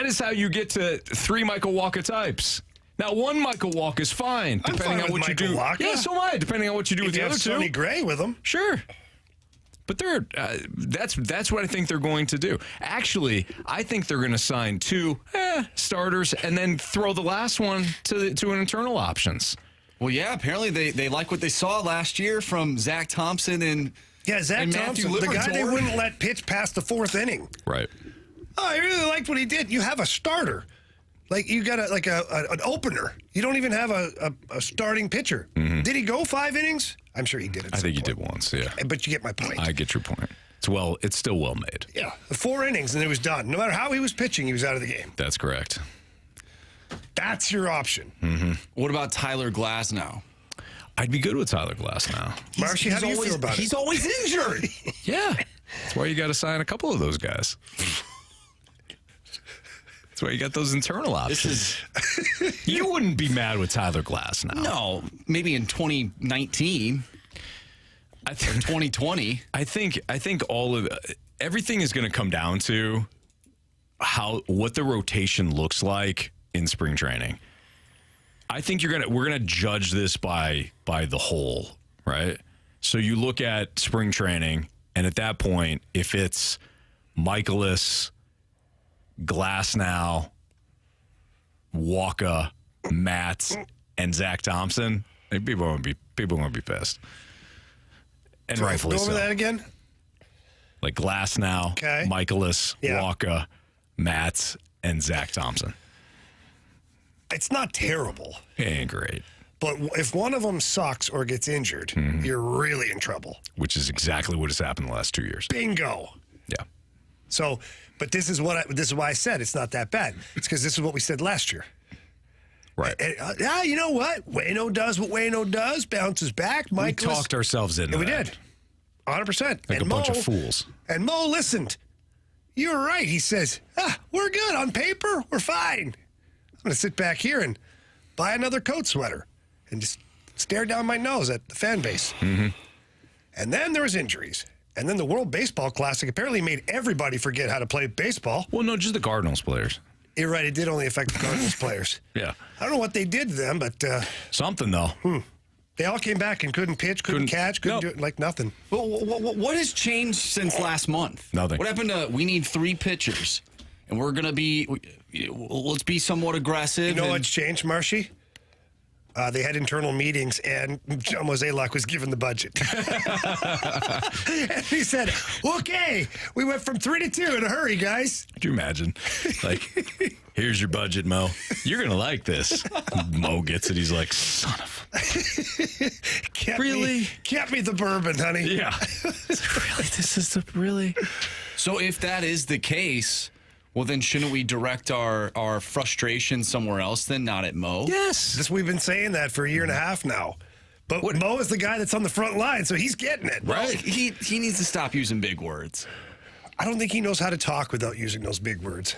is how you get to 3 Michael Walker types. Now, 1 Michael Walker is fine, depending on what you do. Walker. Yeah, so am I, depending on what you do with the other 2. Sonny Gray with them. Sure. But that's what I think they're going to do. Actually, I think they're going to sign 2 starters and then throw the last one to an internal options. Well, yeah, apparently they like what they saw last year from Zach Thompson and Zach Thompson, the guy they wouldn't let pitch past the 4th inning. Right. Oh, I really liked what he did. You have a starter. Like, you got an opener. You don't even have a starting pitcher. Mm-hmm. Did he go 5 innings? I'm sure he did. I think he did once, yeah. But you get my point. I get your point. It's still well made. Yeah, 4 innings and it was done. No matter how he was pitching, he was out of the game. That's correct. That's your option. Mm-hmm. What about Tyler Glasnow? I'd be good with Tyler Glasnow. Marshy, how do you feel about it? He's always injured. Yeah. That's why you got to sign a couple of those guys. That's why you got those internal options. You wouldn't be mad with Tyler Glasnow. No, maybe in 2019. I think 2020. I think all of everything is going to come down to what the rotation looks like in spring training. I think we're gonna judge this by the whole, right? So you look at spring training, and at that point, if it's Michaelis, Glasnow, Walker, Matz, and Zach Thompson, people won't be pissed, and rightfully so. Go over that again. Like Glasnow, okay. Michaelis, Walker, Matz, and Zach Thompson. It's not terrible. It ain't great. But if one of them sucks or gets injured, you're really in trouble. Which is exactly what has happened the last 2 years. Bingo. Yeah. So, but this is why I said it's not that bad. It's because this is what we said last year. Right. You know what? Wayno does what Wayno does, bounces back. We talked ourselves into we that. did. 100%. Like a bunch of fools. And Mo listened. You were right. He says, we're good. On paper, we're fine. I'm going to sit back here and buy another coat sweater and just stare down my nose at the fan base. Mm-hmm. And then there was injuries. And then the World Baseball Classic apparently made everybody forget how to play baseball. Well, no, just the Cardinals players. You're right. It did only affect the Cardinals players. Yeah. I don't know what they did to them, but... something, though. They all came back and couldn't pitch, couldn't catch, couldn't do it, like nothing. Well, what has changed since last month? Nothing. What happened to we need 3 pitchers, and we're going to be... Let's be somewhat aggressive. You know what's changed, Marshy? They had internal meetings, and John Mozeliak was given the budget. And he said, okay, we went from 3 to 2 in a hurry, guys. Could you imagine? Like, here's your budget, Mo. You're going to like this. Mo gets it. He's like, son of a... Really? Get me the bourbon, honey. Yeah. Really? This is really... So if that is the case... Well, then shouldn't we direct our frustration somewhere else then, not at Mo? Yes. We've been saying that for a year and a half now. But Mo is the guy that's on the front line, so he's getting it. Right. Well, he needs to stop using big words. I don't think he knows how to talk without using those big words.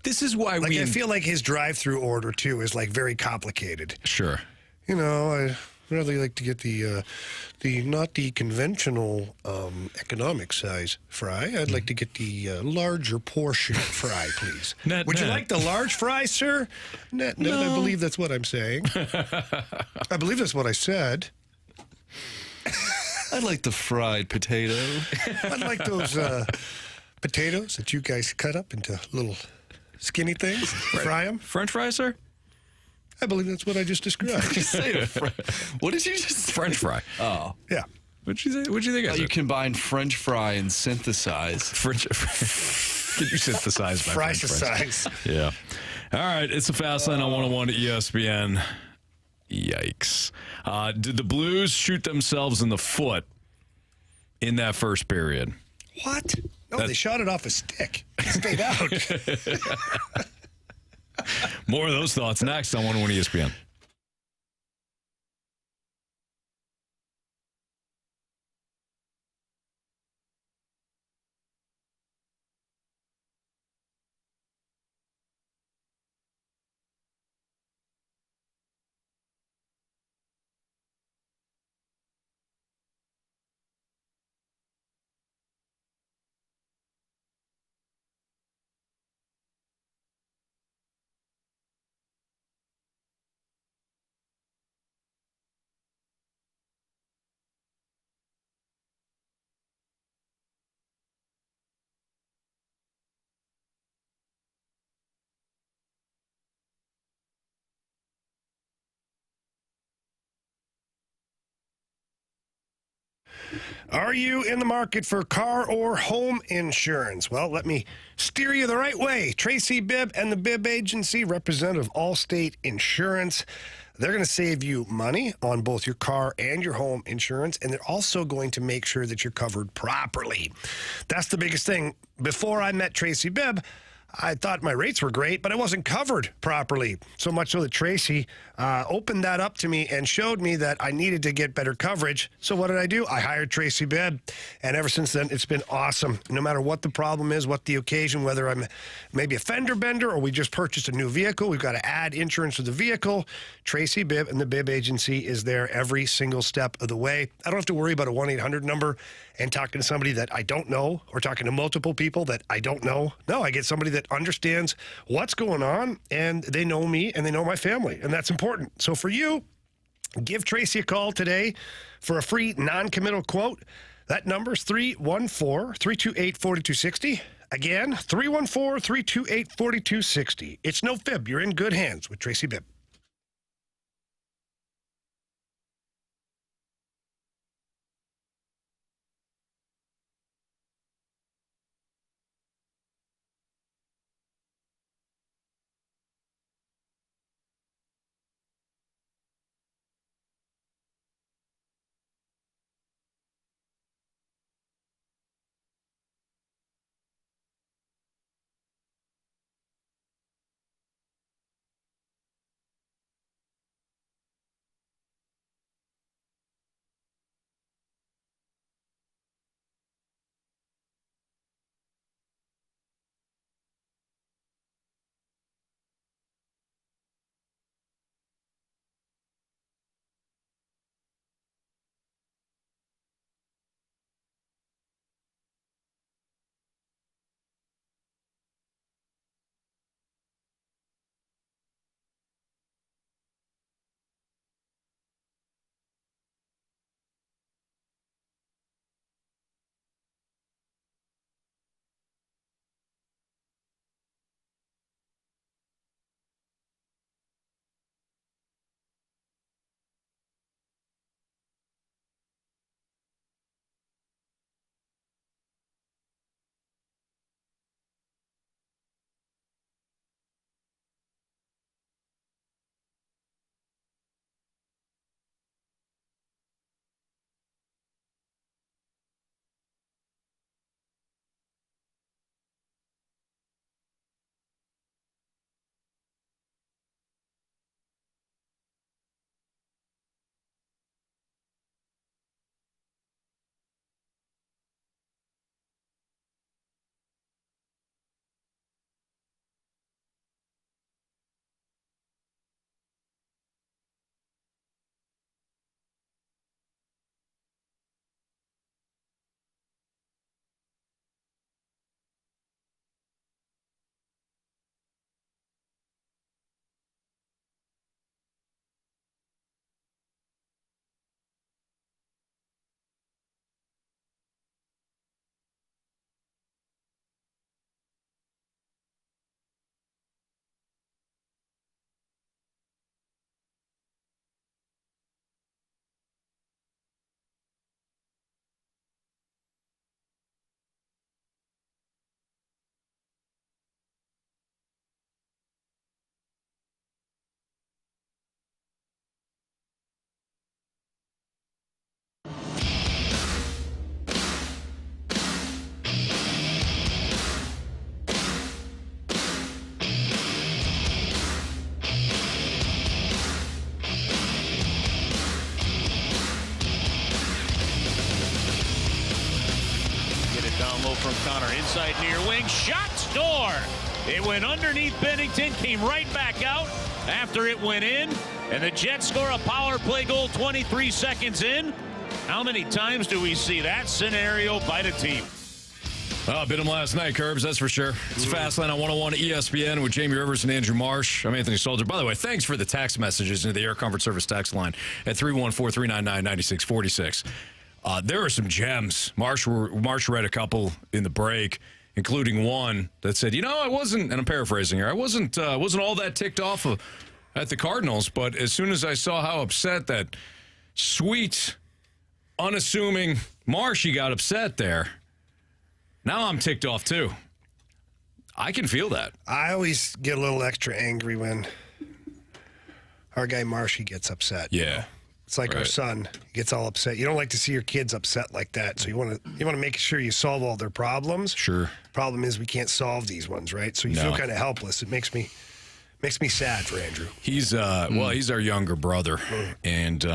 This is why I feel like his drive-through order, too, is, like, very complicated. Sure. You know, Rather like to get the not the conventional economic size fry. I'd like to get the larger portion fry, please. Would you like the large fry, sir? Net, No. I believe that's what I'm saying. I believe that's what I said. I like the fried potato. I'd like those potatoes that you guys cut up into little skinny things. Fry them. French fries, sir? I believe that's what I just described. What did you just say? French fry. Oh. Yeah. What'd you think? What'd you think? I You said? combine French fry and synthesize. French. Can you synthesize my Fry French fries? size. Yeah. All right. It's a fast line on 101 at ESPN. Yikes. Did the Blues shoot themselves in the foot in that first period? What? No, they shot it off a stick. It stayed out. More of those thoughts next on 101 ESPN. Are you in the market for car or home insurance? Well, let me steer you the right way. Tracy Bib and the Bib Agency, representative of Allstate Insurance. They're going to save you money on both your car and your home insurance, and they're also going to make sure that you're covered properly. That's the biggest thing. Before I met Tracy Bib, I thought my rates were great, but I wasn't covered properly. So much so that Tracy opened that up to me and showed me that I needed to get better coverage. So what did I do? I hired Tracy Bibb. And ever since then, it's been awesome. No matter what the problem is, what the occasion, whether I'm maybe a fender bender or we just purchased a new vehicle, we've got to add insurance to the vehicle. Tracy Bibb and the Bib Agency is there every single step of the way. I don't have to worry about a 1-800 number and talking to somebody that I don't know or talking to multiple people that I don't know. No, I get somebody that understands what's going on, and they know me and they know my family, and that's important. So for you, give Tracy a call today for a free non-committal quote. That number is 314-328-4260. Again, 314-328-4260. It's no fib. You're in good hands with Tracy Bibb. Down low from Connor. Inside near wing. Shot. Score. It went underneath Bennington. Came right back out after it went in. And the Jets score a power play goal 23 seconds in. How many times do we see that scenario by the team? Bit him last night, Curbs, that's for sure. It's Fastline on 101 ESPN with Jamie Rivers and Andrew Marsh. I'm Anthony Stalter. By the way, thanks for the text messages into the Air Comfort Service text line at 314-399-9646. There are some gems. Marsh read a couple in the break, including one that said, I wasn't, and I'm paraphrasing here, I wasn't all that ticked off at the Cardinals, but as soon as I saw how upset that sweet, unassuming Marshy got upset there, now I'm ticked off, too. I can feel that. I always get a little extra angry when our guy Marshy gets upset. Yeah. It's like our son gets all upset. You don't like to see your kids upset like that, so you want to make sure you solve all their problems. Sure. Problem is we can't solve these ones, right? So you feel kind of helpless. It makes me sad for Andrew. He's he's our younger brother, and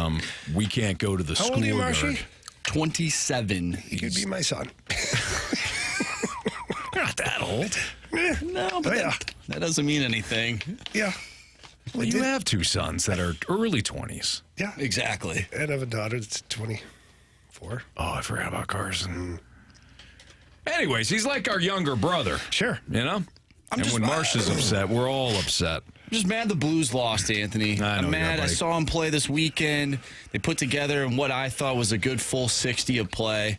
we can't go to the How schoolyard. old are you, Marshy? 27. He could be my son. Not that old. No, but that doesn't mean anything. Yeah. Well, you have two sons that are early 20s. Yeah. Exactly. And I have a daughter that's 24. Oh, I forgot about Carson. Anyways, he's like our younger brother. Sure. And when Marsh is upset, we're all upset. I'm just mad the Blues lost, Anthony. I know, I'm mad. yeah, I buddy. saw him play this weekend. They put together what I thought was a good full 60 of play,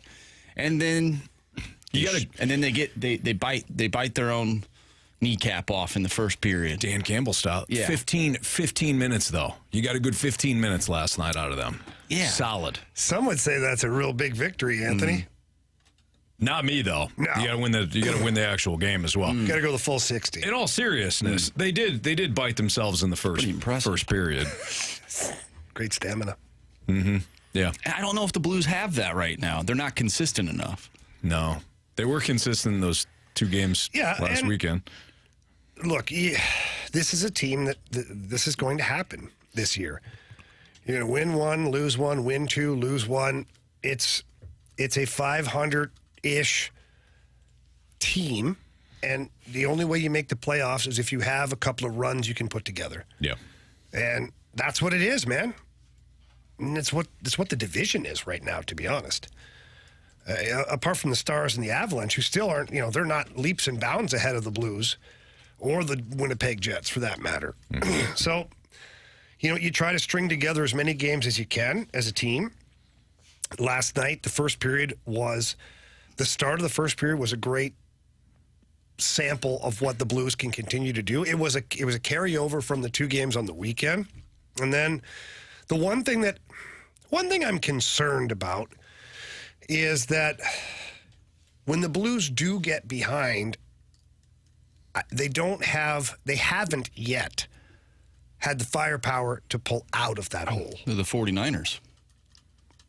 and then they bite their own kneecap off in the first period. Dan Campbell style. Yeah. 15 minutes, though. You got a good 15 minutes last night out of them. Yeah. Solid. Some would say that's a real big victory, Anthony. Not me, though. No. You got to win the actual game as well. Got to go the full 60. In all seriousness, they did bite themselves in the first period. Great stamina. Yeah. I don't know if the Blues have that right now. They're not consistent enough. No. They were consistent in those two games last weekend. Look, this is a team that this is going to happen this year. You're going to win one, lose one, win two, lose one. It's a 500-ish team, and the only way you make the playoffs is if you have a couple of runs you can put together. Yeah. And that's what it is, man. And that's what the division is right now, to be honest. Apart from the Stars and the Avalanche, who still aren't, they're not leaps and bounds ahead of the Blues or the Winnipeg Jets, for that matter. So, you try to string together as many games as you can as a team. Last night, the start of the first period was a great sample of what the Blues can continue to do. It was a carryover from the two games on the weekend. And then the one thing I'm concerned about is that when the Blues do get behind, they haven't yet had the firepower to pull out of that hole. They're the 49ers.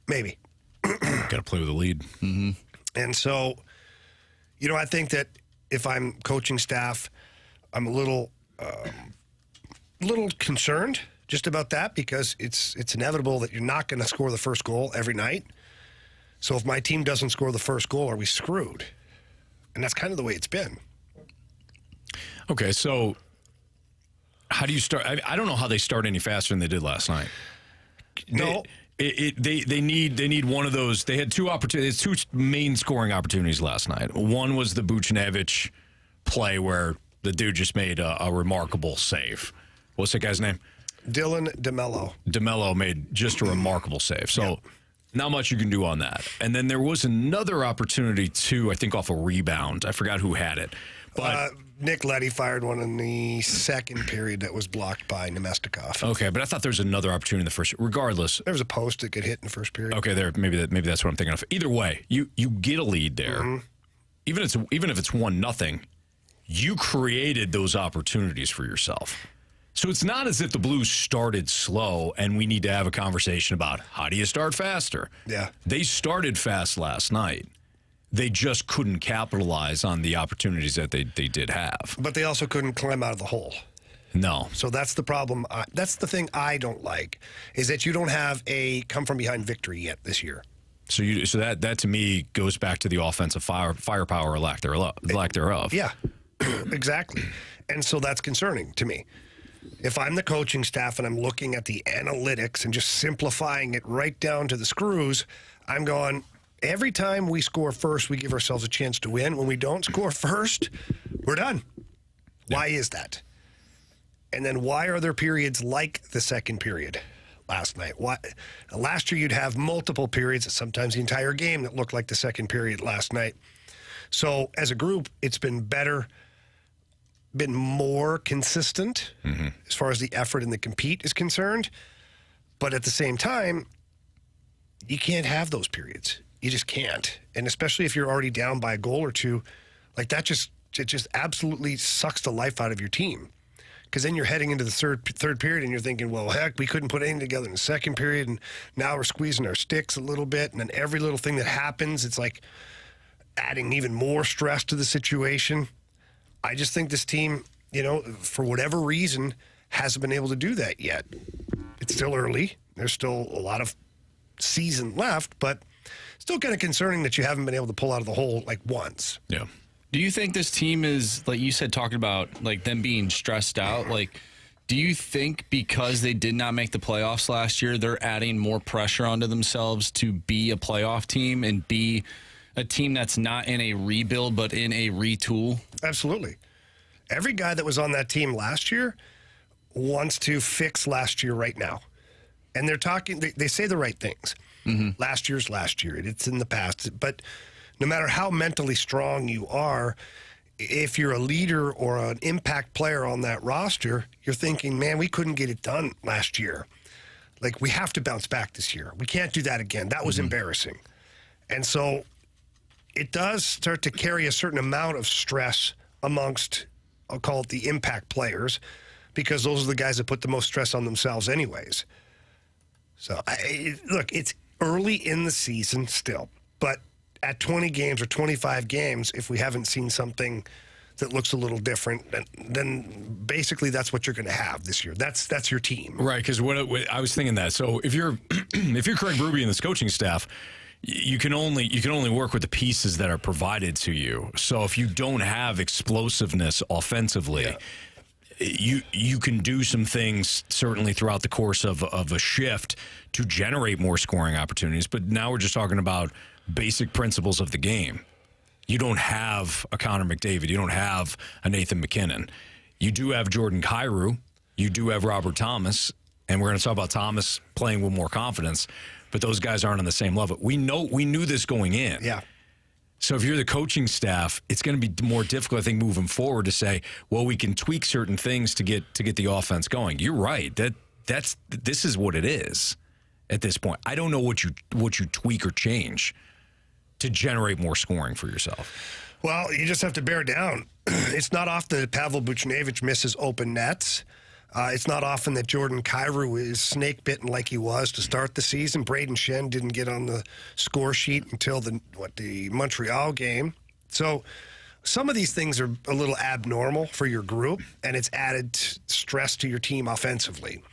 Maybe. Got to play with a lead. Mm-hmm. And so, I think that if I'm coaching staff, I'm a little concerned just about that, because it's inevitable that you're not going to score the first goal every night. So if my team doesn't score the first goal, are we screwed? And that's kind of the way it's been. Okay, so how do you start? I don't know how they start any faster than they did last night. No. They need one of those. They had two opportunities, two main scoring opportunities last night. One was the Buchnevich play where the dude just made a remarkable save. What's that guy's name? Dylan DeMello. DeMello made just a remarkable save. So not much you can do on that. And then there was another opportunity too, I think off a rebound. I forgot who had it. But Nick Leddy fired one in the second period that was blocked by Nemestikov. okay, but I thought there was another opportunity in the first. Regardless, There was a post that could hit in the first period. okay, maybe that's what I'm thinking of. Either way, you get a lead there. Mm-hmm. Even if it's 1-0, you created those opportunities for yourself. So it's not as if the Blues started slow and we need to have a conversation about how do you start faster. Yeah. They started fast last night. They just couldn't capitalize on the opportunities that they did have. But they also couldn't climb out of the hole. No. So that's the problem. That's the thing I don't like, is that you don't have a come-from-behind victory yet this year. So that to me goes back to the offensive firepower or lack thereof. Yeah, exactly. And so that's concerning to me. If I'm the coaching staff and I'm looking at the analytics and just simplifying it right down to the screws, I'm going, every time we score first, we give ourselves a chance to win. When we don't score first, we're done. Yeah. Why is that? And then why are there periods like the second period last night? Why? Last year, you'd have multiple periods, sometimes the entire game, that looked like the second period last night. So as a group, it's been better, been more consistent as far as the effort and the compete is concerned. But at the same time, you can't have those periods. You just can't. And especially if you're already down by a goal or two, like that it just absolutely sucks the life out of your team. Because then you're heading into the third period and you're thinking, well, heck, we couldn't put anything together in the second period, and now we're squeezing our sticks a little bit, and then every little thing that happens, it's like adding even more stress to the situation. I just think this team, for whatever reason, hasn't been able to do that yet. It's still early. There's still a lot of season left, but still kind of concerning that you haven't been able to pull out of the hole like once. Yeah. Do you think this team is, like you said, talking about like them being stressed out? Like, do you think because they did not make the playoffs last year, they're adding more pressure onto themselves to be a playoff team and be a team that's not in a rebuild but in a retool? Absolutely. Every guy that was on that team last year wants to fix last year right now. And they're talking, they say the right things. Last year's last year. It's in the past. But no matter how mentally strong you are, if you're a leader or an impact player on that roster, you're thinking, man, we couldn't get it done last year. Like, we have to bounce back this year. We can't do that again. That was embarrassing. And so it does start to carry a certain amount of stress amongst, I'll call it the impact players, because those are the guys that put the most stress on themselves anyways. So, look, it's early in the season still, but at 20 games or 25 games, if we haven't seen something that looks a little different, then basically that's what you're going to have this year. That's your team. Right, because what I was thinking that. So if you're Craig Berube and this coaching staff, you can only work with the pieces that are provided to you. So if you don't have explosiveness offensively, you can do some things certainly throughout the course of a shift to generate more scoring opportunities. But now we're just talking about basic principles of the game. You don't have a Connor McDavid. You don't have a Nathan McKinnon. You do have Jordan Kyrou. You do have Robert Thomas. And we're going to talk about Thomas playing with more confidence. But those guys aren't on the same level. We knew this going in. Yeah. So if you're the coaching staff, it's going to be more difficult, I think, moving forward to say, well, we can tweak certain things to get the offense going. You're right. This is what it is at this point. I don't know what you tweak or change to generate more scoring for yourself. Well, you just have to bear down. It's not often that Pavel Buchnevich misses open nets. It's not often that Jordan Kyrou is snake-bitten like he was to start the season. Braden Shen didn't get on the score sheet until the Montreal game. So some of these things are a little abnormal for your group, and it's added stress to your team offensively.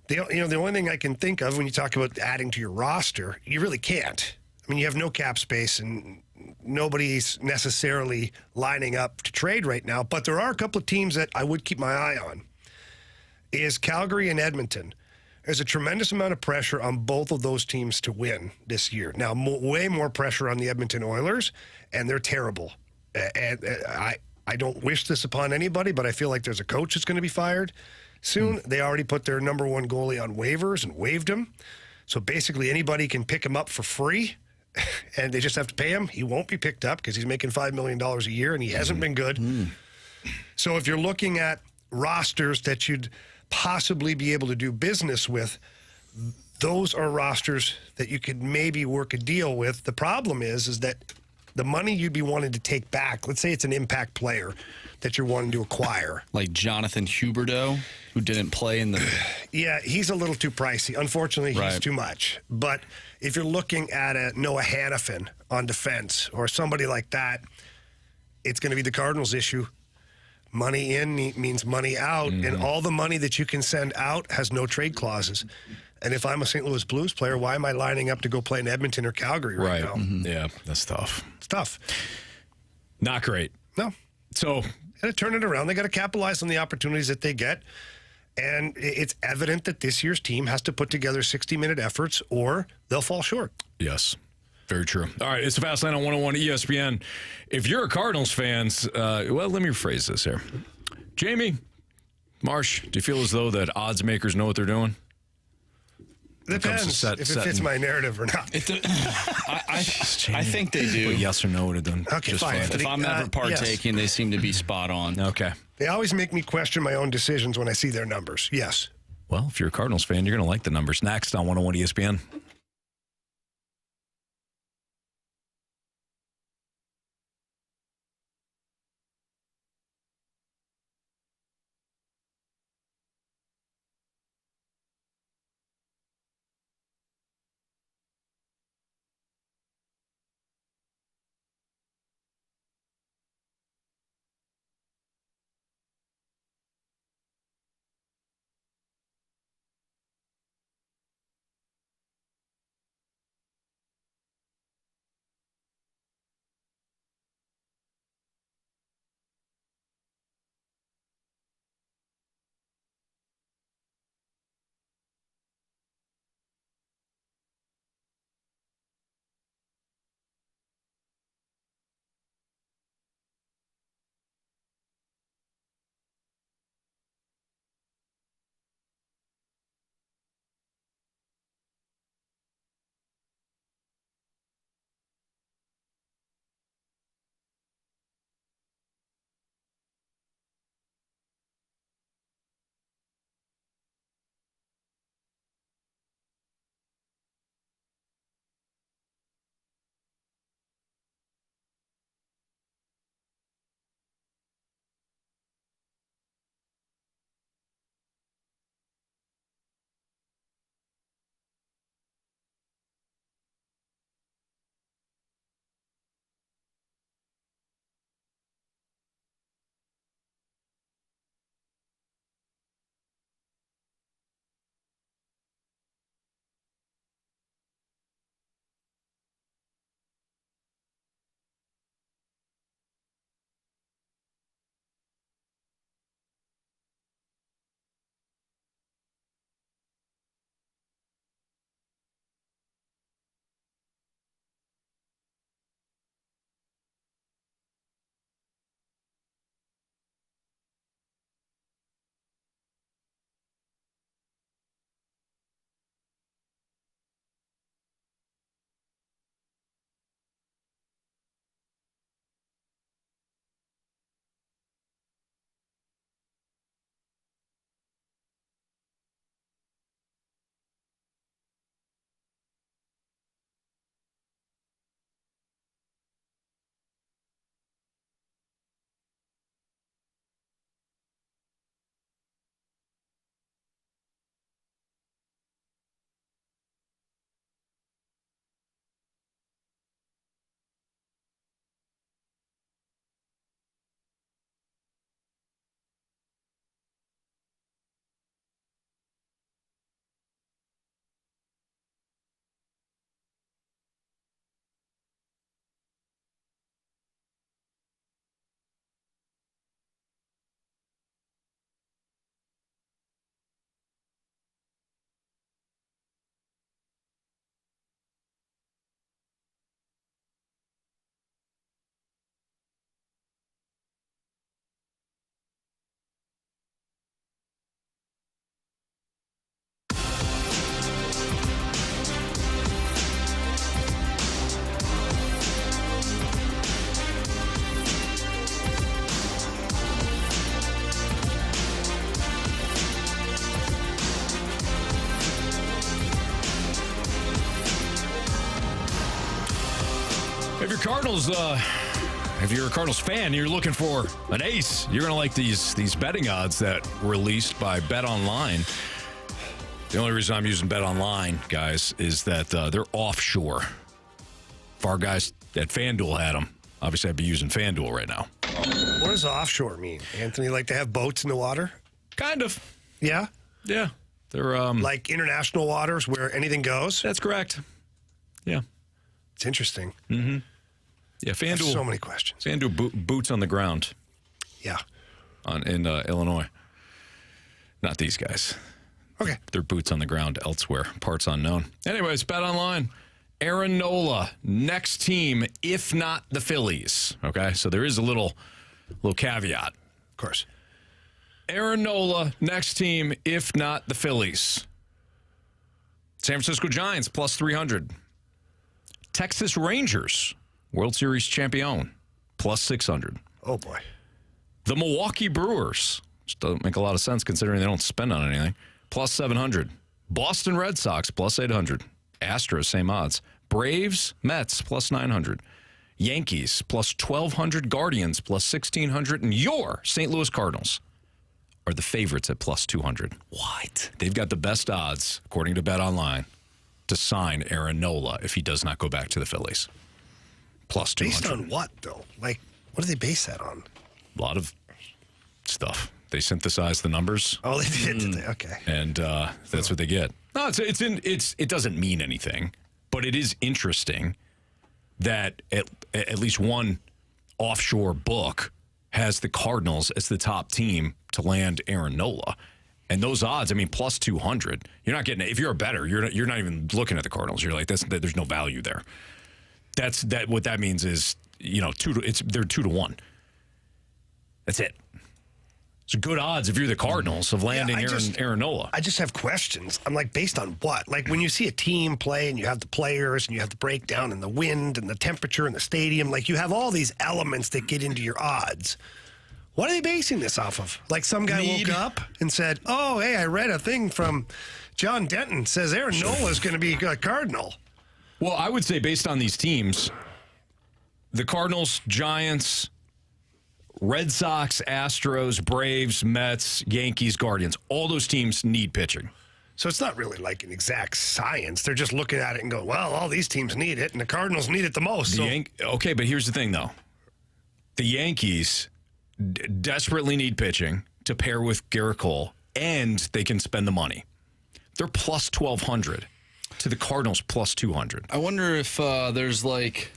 The only thing I can think of when you talk about adding to your roster, you really can't. I mean, you have no cap space, and nobody's necessarily lining up to trade right now. But there are a couple of teams that I would keep my eye on. Is Calgary and Edmonton. There's a tremendous amount of pressure on both of those teams to win this year. Now, way more pressure on the Edmonton Oilers, and they're terrible. And I don't wish this upon anybody, but I feel like there's a coach that's going to be fired soon. They already put their number one goalie on waivers and waived him. So basically anybody can pick him up for free, and they just have to pay him. He won't be picked up because he's making $5 million a year, and he hasn't been good. So if you're looking at rosters that you'd possibly be able to do business with, those are rosters that you could maybe work a deal with. The problem is that the money you'd be wanting to take back, let's say it's an impact player that you're wanting to acquire. Like Jonathan Huberdeau, who didn't play in the... Yeah, he's a little too pricey. Unfortunately, he's too much. But if you're looking at a Noah Hannafin on defense or somebody like that, it's going to be the Cardinals' issue. Money in means money out, and all the money that you can send out has no trade clauses. And if I'm a St. Louis Blues player, why am I lining up to go play in Edmonton or Calgary right now? Yeah, that's tough. It's tough. Not great. No. So, got to turn it around. They got to capitalize on the opportunities that they get. And it's evident that this year's team has to put together 60-minute efforts or they'll fall short. yes. Very true. All right, it's the Fast Lane on 101 ESPN. If you're a Cardinals fan, well, let me rephrase this here. Jamie, Marsh, do you feel as though that odds makers know what they're doing? Depends if it fits my narrative or not. I think they do. Put yes or no would have done. Okay, just fine. If I'm ever partaking, they seem to be spot on. Okay. They always make me question my own decisions when I see their numbers. Yes. Well, if you're a Cardinals fan, you're going to like the numbers. Next on 101 ESPN. If you're a Cardinals fan, you're looking for an ace. You're going to like these betting odds that were released by Bet Online. The only reason I'm using Bet Online, guys, is that they're offshore. If our guys at FanDuel had them, obviously I'd be using FanDuel right now. What does offshore mean, Anthony? Like to have boats in the water? Kind of. Yeah? Yeah. They're Like international waters where anything goes? That's correct. Yeah. It's interesting. Yeah, I have FanDuel. so many questions. FanDuel boots on the ground Yeah. in Illinois. Not these guys. Okay. They're boots on the ground elsewhere. Parts unknown. Anyways, bet online. Aaron Nola, next team, if not the Phillies. Okay, so there is a little caveat. Of course. Aaron Nola, next team, if not the Phillies. San Francisco Giants, plus 300. Texas Rangers, World Series champion, plus 600. Oh, boy. The Milwaukee Brewers, which doesn't make a lot of sense considering they don't spend on anything, plus 700. Boston Red Sox, plus 800. Astros, same odds. Braves, Mets, plus 900. Yankees, plus 1,200. Guardians, plus 1,600. And your St. Louis Cardinals are the favorites at plus 200. What? They've got the best odds, according to Bet Online, to sign Aaron Nola if he does not go back to the Phillies. Plus 200. Based on what, though? Like, what do they base that on? A lot of stuff. They synthesize the numbers. Oh, they did today. Okay. And that's what they get. No, it doesn't mean anything, but it is interesting that at least one offshore book has the Cardinals as the top team to land Aaron Nola. And those odds, I mean, plus 200. You're not getting it. If you're a bettor, you're not even looking at the Cardinals. You're like, there's no value there. What that means is, they're 2 to 1. That's it. It's good odds if you're the Cardinals of landing Aaron Nola. I just have questions. I'm like, based on what? Like when you see a team play and you have the players and you have the breakdown and the wind and the temperature in the stadium, like you have all these elements that get into your odds. What are they basing this off of? Like some guy woke up and said, oh, hey, I read a thing from John Denton. Says Aaron Nola is going to be a Cardinal. Well, I would say based on these teams, the Cardinals, Giants, Red Sox, Astros, Braves, Mets, Yankees, Guardians, all those teams need pitching. So it's not really like an exact science. They're just looking at it and go, well, all these teams need it, and the Cardinals need it the most. Okay, but here's the thing, though. The Yankees desperately need pitching to pair with Garrett Cole, and they can spend the money. They're plus 1,200 to the Cardinals plus 200. I wonder if there's like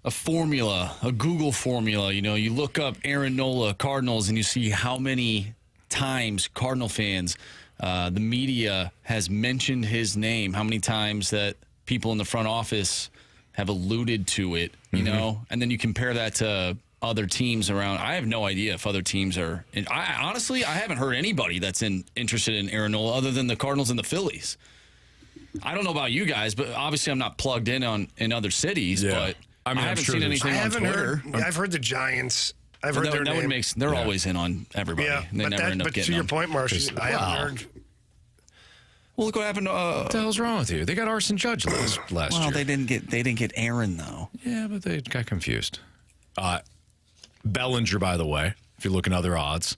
a formula, a Google formula. You look up Aaron Nola, Cardinals, and you see how many times Cardinal fans, the media has mentioned his name, how many times that people in the front office have alluded to it, and then you compare that to other teams around. I have no idea if other teams are. Honestly, I haven't heard anybody that's interested in Aaron Nola other than the Cardinals and the Phillies. I don't know about you guys, but obviously I'm not plugged in other cities, but I haven't seen anything on Twitter. I've heard the Giants. I've heard their name. They're always in on everybody. Yeah, they never end up but getting to your them. point, Marsh, I haven't heard. Well, look what happened. What the hell's wrong with you? They got Arson Judge last year. They didn't get Aaron though. Yeah, but they got confused. Bellinger, by the way, if you're looking at other odds.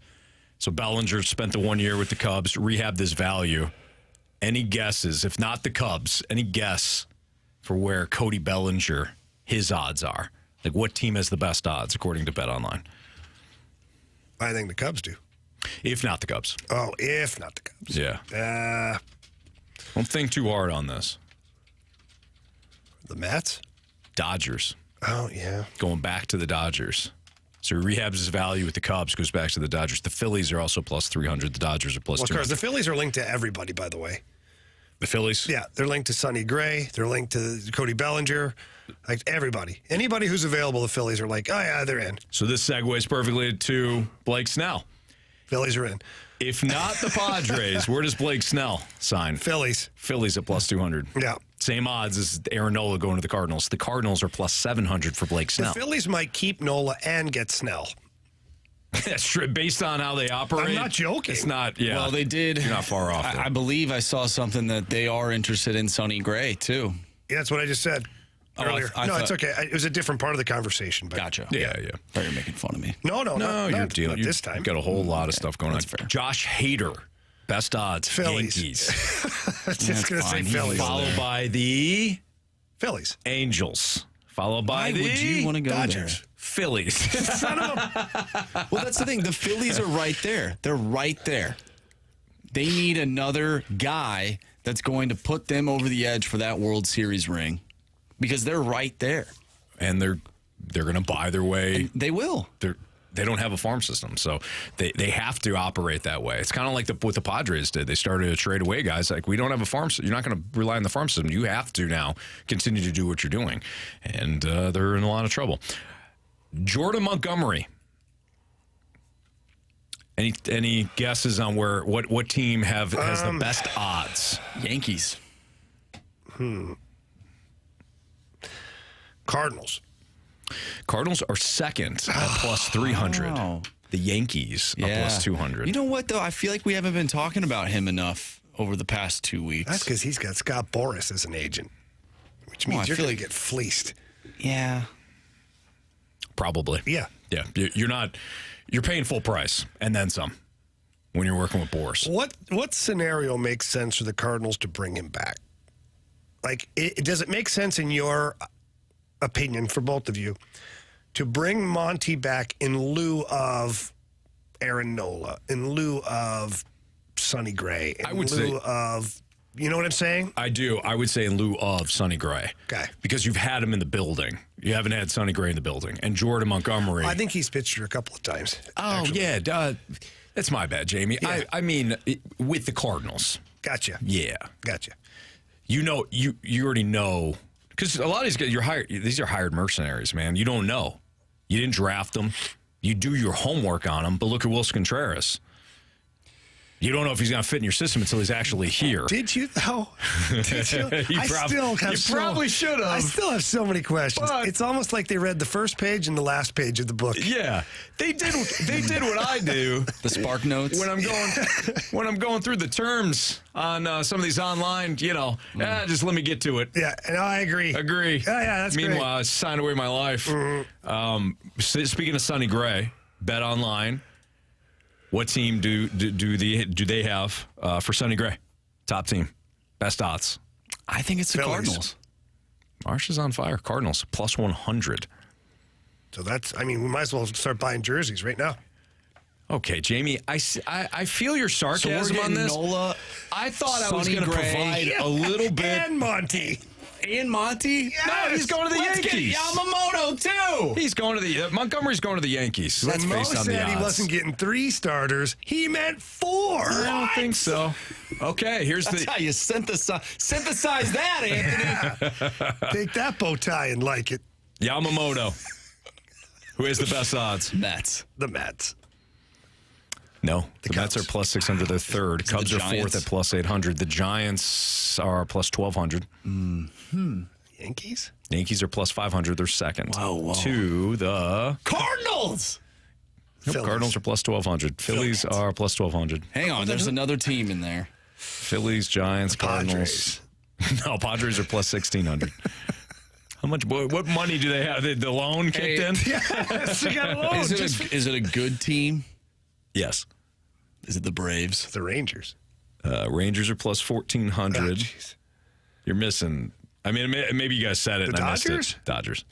So Bellinger spent the 1 year with the Cubs, rehabbed his value. Any guesses, if not the Cubs, any guess for where Cody Bellinger, his odds are? Like what team has the best odds, according to Bet Online? I think the Cubs do. If not the Cubs. Oh, if not the Cubs. Yeah. Don't think too hard on this. The Mets? Dodgers. Oh, yeah. Going back to the Dodgers. So he rehabs his value with the Cubs, goes back to the Dodgers. The Phillies are also plus 300. The Dodgers are plus 200. The Phillies are linked to everybody, by the way. The Phillies? Yeah, they're linked to Sonny Gray. They're linked to Cody Bellinger. Like everybody. Anybody who's available, the Phillies are like, oh, yeah, they're in. So this segues perfectly to Blake Snell. Phillies are in. If not the Padres, where does Blake Snell sign? Phillies. Phillies at plus 200. Yeah. Same odds as Aaron Nola going to the Cardinals. The Cardinals are plus 700 for Blake Snell. The Phillies might keep Nola and get Snell. That's true. Based on how they operate. I'm not joking. It's not, yeah. Well, they did. You're not far off. I believe I saw something that they are interested in Sonny Gray, too. Yeah, that's what I just said earlier. It's okay. It was a different part of the conversation. But Gotcha. Yeah. I thought you were making fun of me. No, you're dealing. This time. You've got a whole lot of stuff going on. Fair. Josh Hader, best odds. Phillies. Yankees. I was just going to say Phillies. Followed by the Phillies. Angels. followed by Why would you want to go Dodgers. Phillies. Son of a... there? Well, that's the thing. The Phillies are right there. They're right there. They need another guy that's going to put them over the edge for that World Series ring because they're right there. And they're going to buy their way. And they will. They don't have a farm system, so they have to operate that way. It's kind of like what the Padres did. They started to trade away guys. Like, we don't have a farm system. You're not going to rely on the farm system. You have to now continue to do what you're doing. And they're in a lot of trouble. Jordan Montgomery. Any guesses on what team has the best odds? Yankees. Cardinals. Cardinals are second at plus 300. Wow. The Yankees are plus 200. You know what, though? I feel like we haven't been talking about him enough over the past 2 weeks. That's because he's got Scott Boras as an agent, which means I you're feel going to like- get fleeced. Yeah. Probably. Yeah. Yeah. You're paying full price and then some when you're working with Boris. What scenario makes sense for the Cardinals to bring him back? Like, does it make sense in your opinion, for both of you, to bring Monty back in lieu of Aaron Nola, in lieu of Sonny Gray, in lieu of, you know what I'm saying? I do. I would say in lieu of Sonny Gray. Okay. Because you've had him in the building. You haven't had Sonny Gray in the building. And Jordan Montgomery. I think he's pitched her a couple of times. Oh, actually. yeah. That's my bad, Jamie. Yeah. I mean, with the Cardinals. Gotcha. Yeah. Gotcha. You know, you already know. Because a lot of these guys, these are hired mercenaries, man. You don't know. You didn't draft them. You do your homework on them. But look at Wilson Contreras. You don't know if he's going to fit in your system until he's actually here. Did you, though? Did you? Probably should have. I still have so many questions. But- It's almost like they read the first page and the last page of the book. Yeah, they did what I do The Spark Notes. when I'm going through the terms on some of these online. Just let me get to it. Yeah, and I agree. Agree. Yeah, that's great. Meanwhile, I signed away my life. Speaking of Sonny Gray, Bet Online. What team do they have for Sonny Gray? Top team, best odds. I think it's the Phillies. Cardinals. Marsh is on fire. Cardinals plus 100. So we might as well start buying jerseys right now. Okay, Jamie, I feel your sarcasm on this. Nola, I thought I was Sonny going to Gray. provide a little bit. And Monty. and Monty. No, he's going to the Let's Yankees. get Yamamoto too. He's going to the Montgomery's going to the Yankees. That's When Mo based on the said odds. he wasn't getting 3 starters, he meant 4. I don't think so. Okay, here's That's the. how you synthesize that, Anthony. Take that bow tie and like it. Yamamoto. Who has the best odds? Mets. The Mets. No, the Mets Cubs. are plus 600. They're third. Is it Cubs the are fourth Giants? at plus 800. The Giants are plus 1,200. Yankees? Yankees are plus 500. They're second. Whoa. To the Cardinals. Nope, Phillies. Cardinals are plus 1,200. Phillies are plus 1,200. Hang on, there's another team in there. Phillies, Giants, Cardinals. No, Padres are plus 1,600. How much? What money do they have? The loan kicked in? Yes, you got a loan. Is it a good team? Yes. Is it the Braves? The Rangers. Rangers are plus 1,400. Oh, jeez. You're missing. I mean, maybe you guys said it. The and I missed Dodgers? it. Dodgers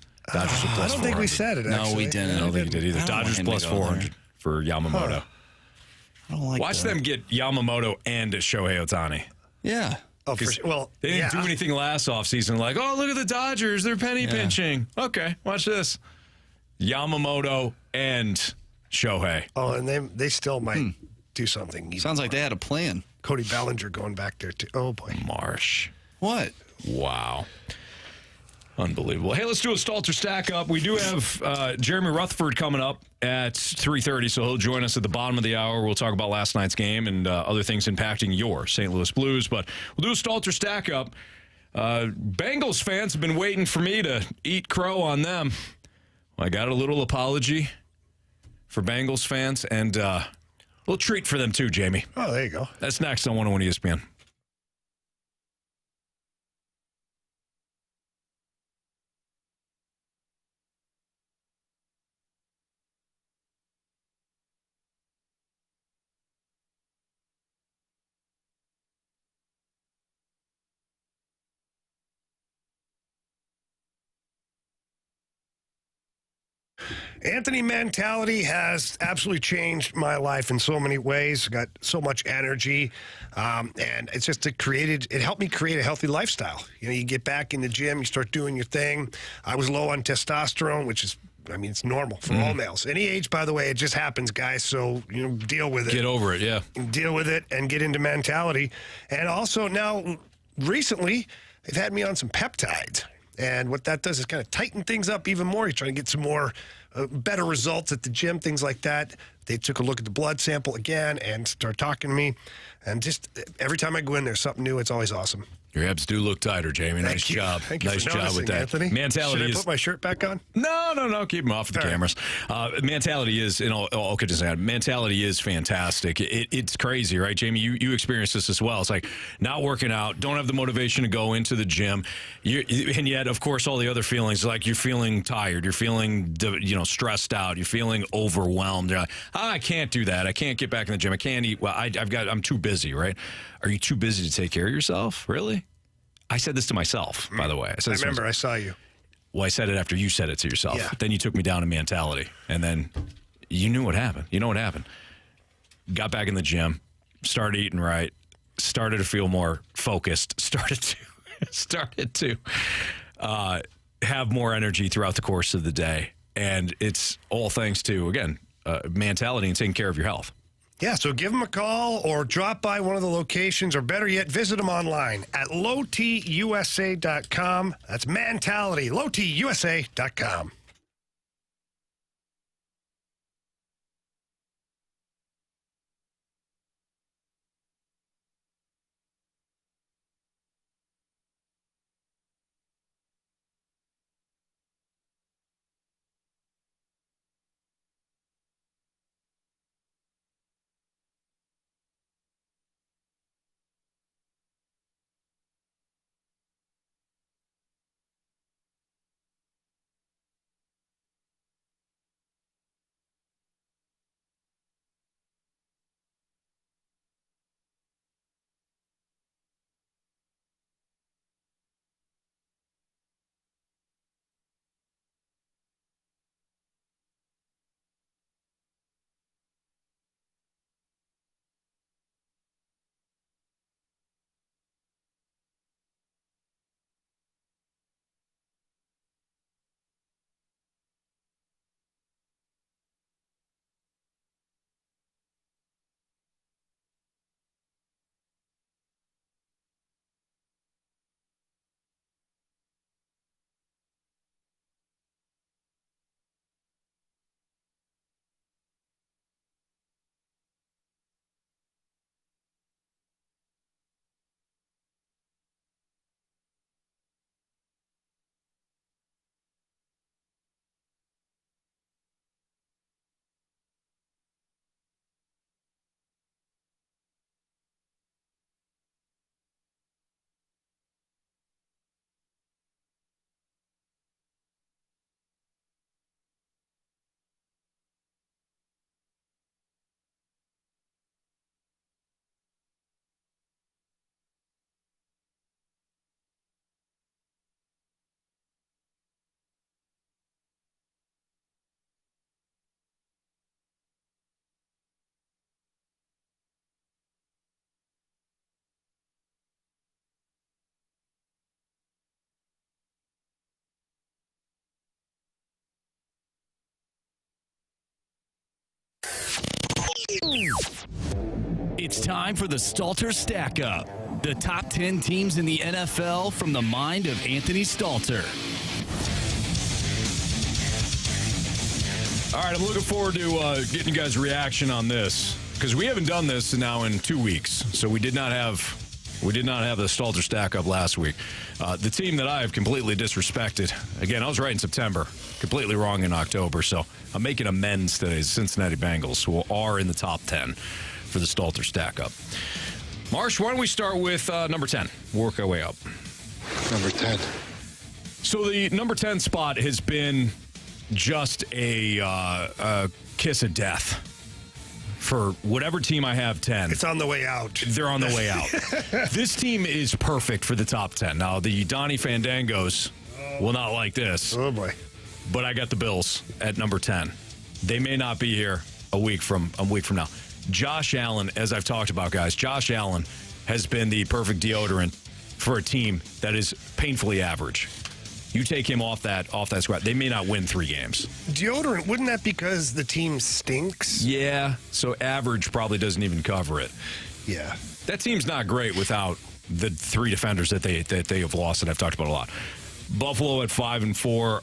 are plus 400. I don't think we said it, No, actually. we didn't. I don't think you did either. I don't want Dodgers him to plus go there. 400 for Yamamoto. I don't like Watch that. them get Yamamoto and Shohei Ohtani. Yeah. Oh, for sure. Well, They didn't yeah. do anything last offseason. Like, oh, look at the Dodgers. They're penny pinching. Okay, watch this. Yamamoto and Shohei. Oh, and they still might do something. Even Sounds like more. they had a plan. Cody Bellinger going back there, too. Oh, boy. Marsh. What? Wow. Unbelievable. Hey, let's do a Stalter stack up. We do have Jeremy Rutherford coming up at 3:30, so he'll join us at the bottom of the hour. We'll talk about last night's game and other things impacting your St. Louis Blues. But we'll do a Stalter stack up. Bengals fans have been waiting for me to eat crow on them. I got a little apology for Bengals fans and a little treat for them too, Jamie. Oh, there you go. That's next on 101 ESPN. Anthony, mentality has absolutely changed my life in so many ways. Got so much energy, and it's just it helped me create a healthy lifestyle. You know, you get back in the gym, you start doing your thing. I was low on testosterone, which is, I mean, it's normal for all males. Any age, by the way, it just happens, guys. So, you know, deal with it. Get over it, yeah. Deal with it and get into mentality. And also now, recently, they've had me on some peptides. And what that does is kind of tighten things up even more. You're trying to get some more better results at the gym, things like that. They took a look at the blood sample again and started talking to me. And just every time I go in there, something new. It's always awesome. Your abs do look tighter, Jamie. Nice job. Thank you nice for job noticing, with that. Anthony. Mentality Should I is. put my shirt back on? No. Keep them off of the cameras. Mentality is, mentality is fantastic. It's crazy, right, Jamie? You experienced this as well. It's like not working out, don't have the motivation to go into the gym, and yet, of course, all the other feelings, like you're feeling tired, you're feeling, stressed out, you're feeling overwhelmed. You're like, I can't do that. I can't get back in the gym. I can't eat. Well, I'm too busy, right? Are you too busy to take care of yourself? Really? I said this to myself, by the way. I remember I saw you. Well, I said it after you said it to yourself. Yeah. Then you took me down to mentality. And then you knew what happened. You know what happened. Got back in the gym, started eating right, started to feel more focused, started to have more energy throughout the course of the day. And it's all thanks to, again, mentality and taking care of your health. Yeah, so give them a call or drop by one of the locations, or better yet, visit them online at lowtusa.com. That's mentality, lowtusa.com. It's time for the Stalter Stackup. The top 10 teams in the NFL from the mind of Anthony Stalter. All right, I'm looking forward to getting you guys' reaction on this, because we haven't done this now in 2 weeks. So we did not have the Stalter Stackup last week. The team that I have completely disrespected. Again, I was right in September, completely wrong in October. So I'm making amends today. The Cincinnati Bengals, who are in the top 10 for the Stalter Stackup. Marsh, why don't we start with number 10? Work our way up. Number 10. So the number 10 spot has been just a kiss of death for whatever team I have 10. It's on the way out. They're on the way out. This team is perfect for the top 10. Now, the Donnie Fandangos will not like this. Oh, boy. but I got the Bills at number 10. They may not be here a week from now. Josh Allen, as I've talked about, guys, Josh Allen has been the perfect deodorant for a team that is painfully average. You take him off that squad, they may not win 3 games. Deodorant, wouldn't that because the team stinks? Yeah, so average probably doesn't even cover it. Yeah. That team's not great without the 3 defenders that they have lost that I've talked about a lot. Buffalo at 5-4.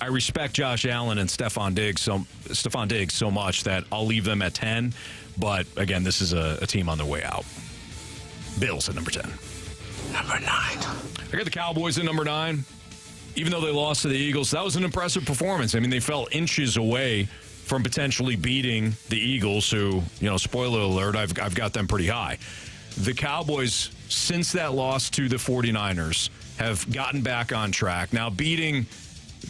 I respect Josh Allen and Stephon Diggs so much that I'll leave them at 10. But again, this is a team on their way out. Bills at number 10. Number 9. I got the Cowboys at number 9. Even though they lost to the Eagles, that was an impressive performance. I mean, they fell inches away from potentially beating the Eagles, who, spoiler alert, I've got them pretty high. The Cowboys, since that loss to the 49ers, have gotten back on track. Now, beating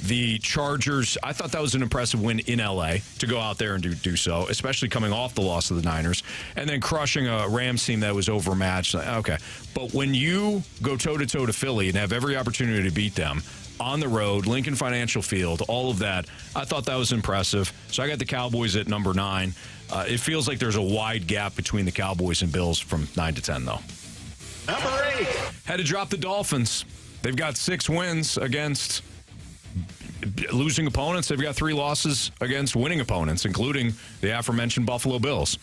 the Chargers, I thought that was an impressive win in L.A. to go out there and do so, especially coming off the loss of the Niners, and then crushing a Rams team that was overmatched. Okay. But when you go toe-to-toe to Philly and have every opportunity to beat them, on the road, Lincoln Financial Field, all of that, I thought that was impressive. So I got the Cowboys at number 9. It feels like there's a wide gap between the Cowboys and Bills from 9 to 10, though. Number 8. Had to drop the Dolphins. They've got 6 wins against losing opponents. They've got 3 losses against winning opponents, including the aforementioned Buffalo Bills.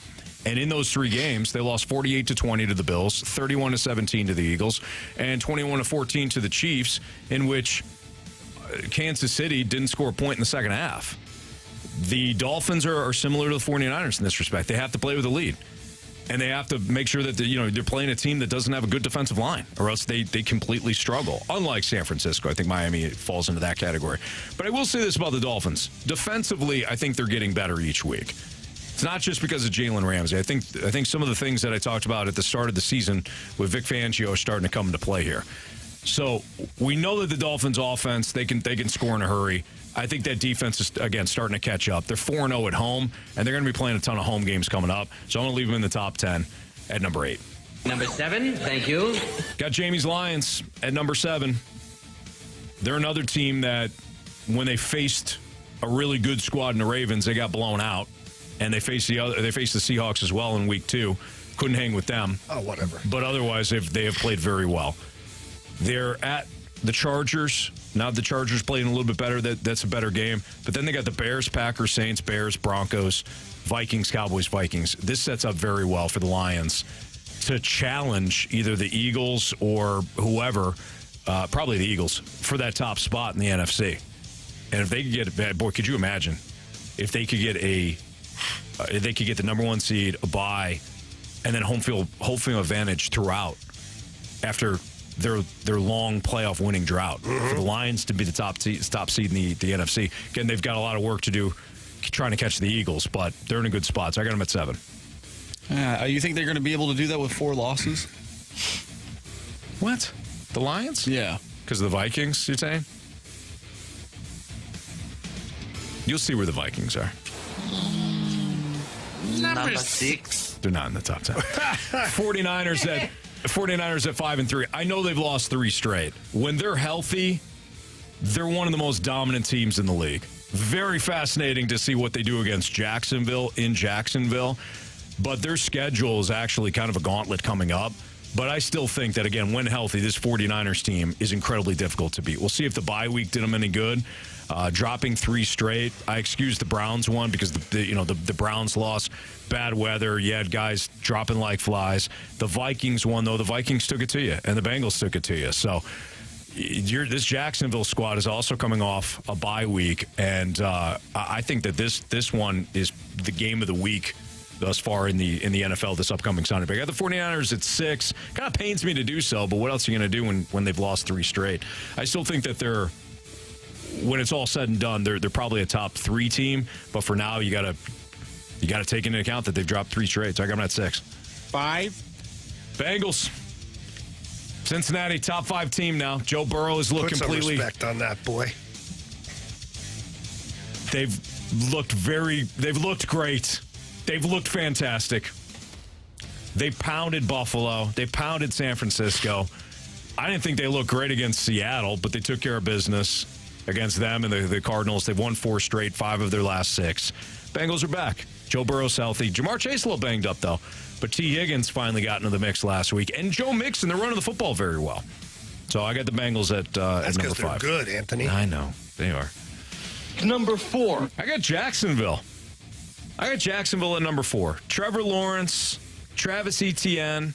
And in those 3 games, they lost 48-20 to the Bills, 31-17 to the Eagles, and 21-14 to the Chiefs, in which Kansas City didn't score a point in the second half. The Dolphins are similar to the 49ers in this respect. They have to play with a lead. And they have to make sure that they're playing a team that doesn't have a good defensive line, or else they completely struggle. Unlike San Francisco, I think Miami falls into that category. But I will say this about the Dolphins. Defensively, I think they're getting better each week. It's not just because of Jalen Ramsey. I think some of the things that I talked about at the start of the season with Vic Fangio are starting to come into play here. So we know that the Dolphins' offense, they can score in a hurry. I think that defense is, again, starting to catch up. They're 4-0 at home, and they're going to be playing a ton of home games coming up. So I'm going to leave them in the top 10 at number 8. Number 7, thank you. Got Jamie's Lions at number 7. They're another team that when they faced a really good squad in the Ravens, they got blown out. And they faced the Seahawks as well in week 2. Couldn't hang with them. Oh, whatever. But otherwise, they have played very well. They're at the Chargers. Now the Chargers playing a little bit better. That's a better game. But then they got the Bears, Packers, Saints, Bears, Broncos, Vikings, Cowboys, Vikings. This sets up very well for the Lions to challenge either the Eagles or whoever, probably the Eagles, for that top spot in the NFC. And if they could get, boy, could you imagine if they could get the number 1 seed, a bye, and then home field advantage throughout after their long playoff winning drought. For the Lions to be the top seed in the NFC. Again, they've got a lot of work to do trying to catch the Eagles, but they're in a good spot. So I got them at 7. You think they're going to be able to do that with 4 losses? What? The Lions? Yeah. Because of the Vikings, you're saying? You'll see where the Vikings are. Number 6. They're not in the top 10. 49ers at 5-3. I know they've lost 3 straight. When they're healthy, they're one of the most dominant teams in the league. Very fascinating to see what they do against Jacksonville in Jacksonville. But their schedule is actually kind of a gauntlet coming up. But I still think that, again, when healthy, this 49ers team is incredibly difficult to beat. We'll see if the bye week did them any good. Dropping 3 straight. I excuse the Browns one because the Browns lost. Bad weather. You had guys dropping like flies. The Vikings one, though, the Vikings took it to you, and the Bengals took it to you. So this Jacksonville squad is also coming off a bye week, and I think that this one is the game of the week thus far in the NFL this upcoming Sunday. But I got the 49ers at 6. Kind of pains me to do so, but what else are you going to do when they've lost 3 straight? I still think that they're, when it's all said and done, they're probably a top 3 team. But for now, you got to take into account that they've dropped 3 straight. So I got them at 6. 5. Bengals. Cincinnati, top 5 team now. Joe Burrow has looked completely. Put some respect on that, boy. They've looked great. They've looked fantastic. They pounded Buffalo. They pounded San Francisco. I didn't think they looked great against Seattle, but they took care of business. against them and the Cardinals. They've won 4 straight, 5 of their last 6. Bengals are back. Joe Burrow's healthy. Jamar Chase a little banged up, though. But T. Higgins finally got into the mix last week. And Joe Mixon, they're running the football very well. So I got the Bengals at number 5. They're good, Anthony. I know. They are. Number 4. I got Jacksonville. At number 4. Trevor Lawrence, Travis Etienne,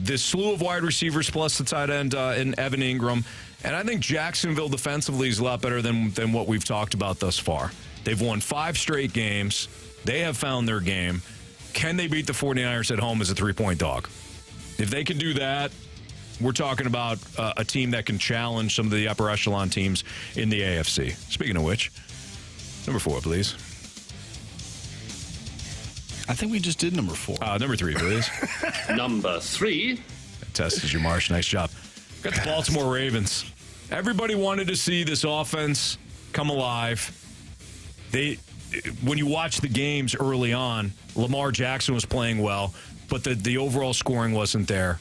the slew of wide receivers plus the tight end in Evan Ingram. And I think Jacksonville defensively is a lot better than what we've talked about thus far. They've won 5 straight games. They have found their game. Can they beat the 49ers at home as a 3-point dog? If they can do that, we're talking about a team that can challenge some of the upper echelon teams in the AFC. Speaking of which, number 4, please. I think we just did number 4. Number 3, please. Number 3. Tested you, Marsh. Nice job. Got the Baltimore Ravens. Everybody wanted to see this offense come alive. When you watch the games early on, Lamar Jackson was playing well, but the overall scoring wasn't there.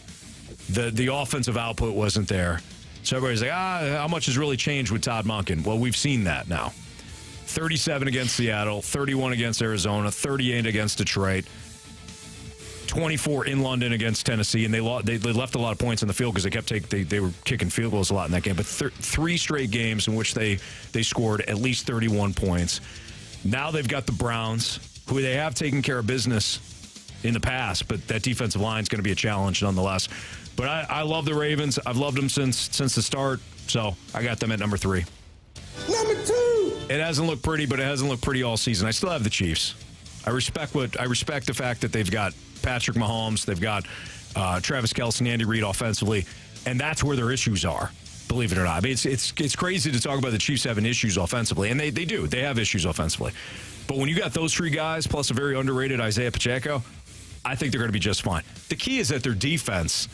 The offensive output wasn't there. So everybody's like, how much has really changed with Todd Monken? Well, we've seen that now. 37 against Seattle, 31 against Arizona, 38 against Detroit, 24 in London against Tennessee, and they left a lot of points on the field because they were kicking field goals a lot in that game. But 3 straight games in which they scored at least 31 points. Now they've got the Browns, who they have taken care of business in the past, but that defensive line is going to be a challenge nonetheless. But I love the Ravens. I've loved them since the start, so I got them at number 3. Number 2. It hasn't looked pretty, but it hasn't looked pretty all season. I still have the Chiefs. I respect the fact that they've got Patrick Mahomes, they've got Travis Kelce and Andy Reid offensively, and that's where their issues are. Believe it or not, I mean, it's crazy to talk about the Chiefs having issues offensively, and they do. They have issues offensively, but when you got those 3 guys plus a very underrated Isaiah Pacheco, I think they're going to be just fine. The key is that their defense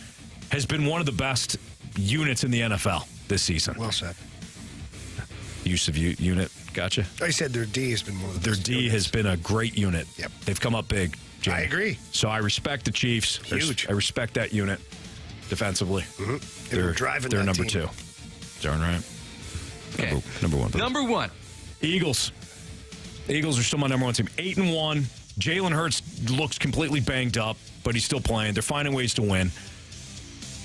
has been one of the best units in the NFL this season. Well said. Use of unit, gotcha. I said their D has been one of the best Their D units. has been a great unit. Yep. They've come up big, Jamie. I agree. So I respect the Chiefs. Huge. I respect that unit defensively. Mm-hmm. They're driving They're that number team. 2. Darn right. Okay. Number 1. Number 1. Eagles. The Eagles are still my number 1 team. 8-1. Jalen Hurts looks completely banged up, but he's still playing. They're finding ways to win.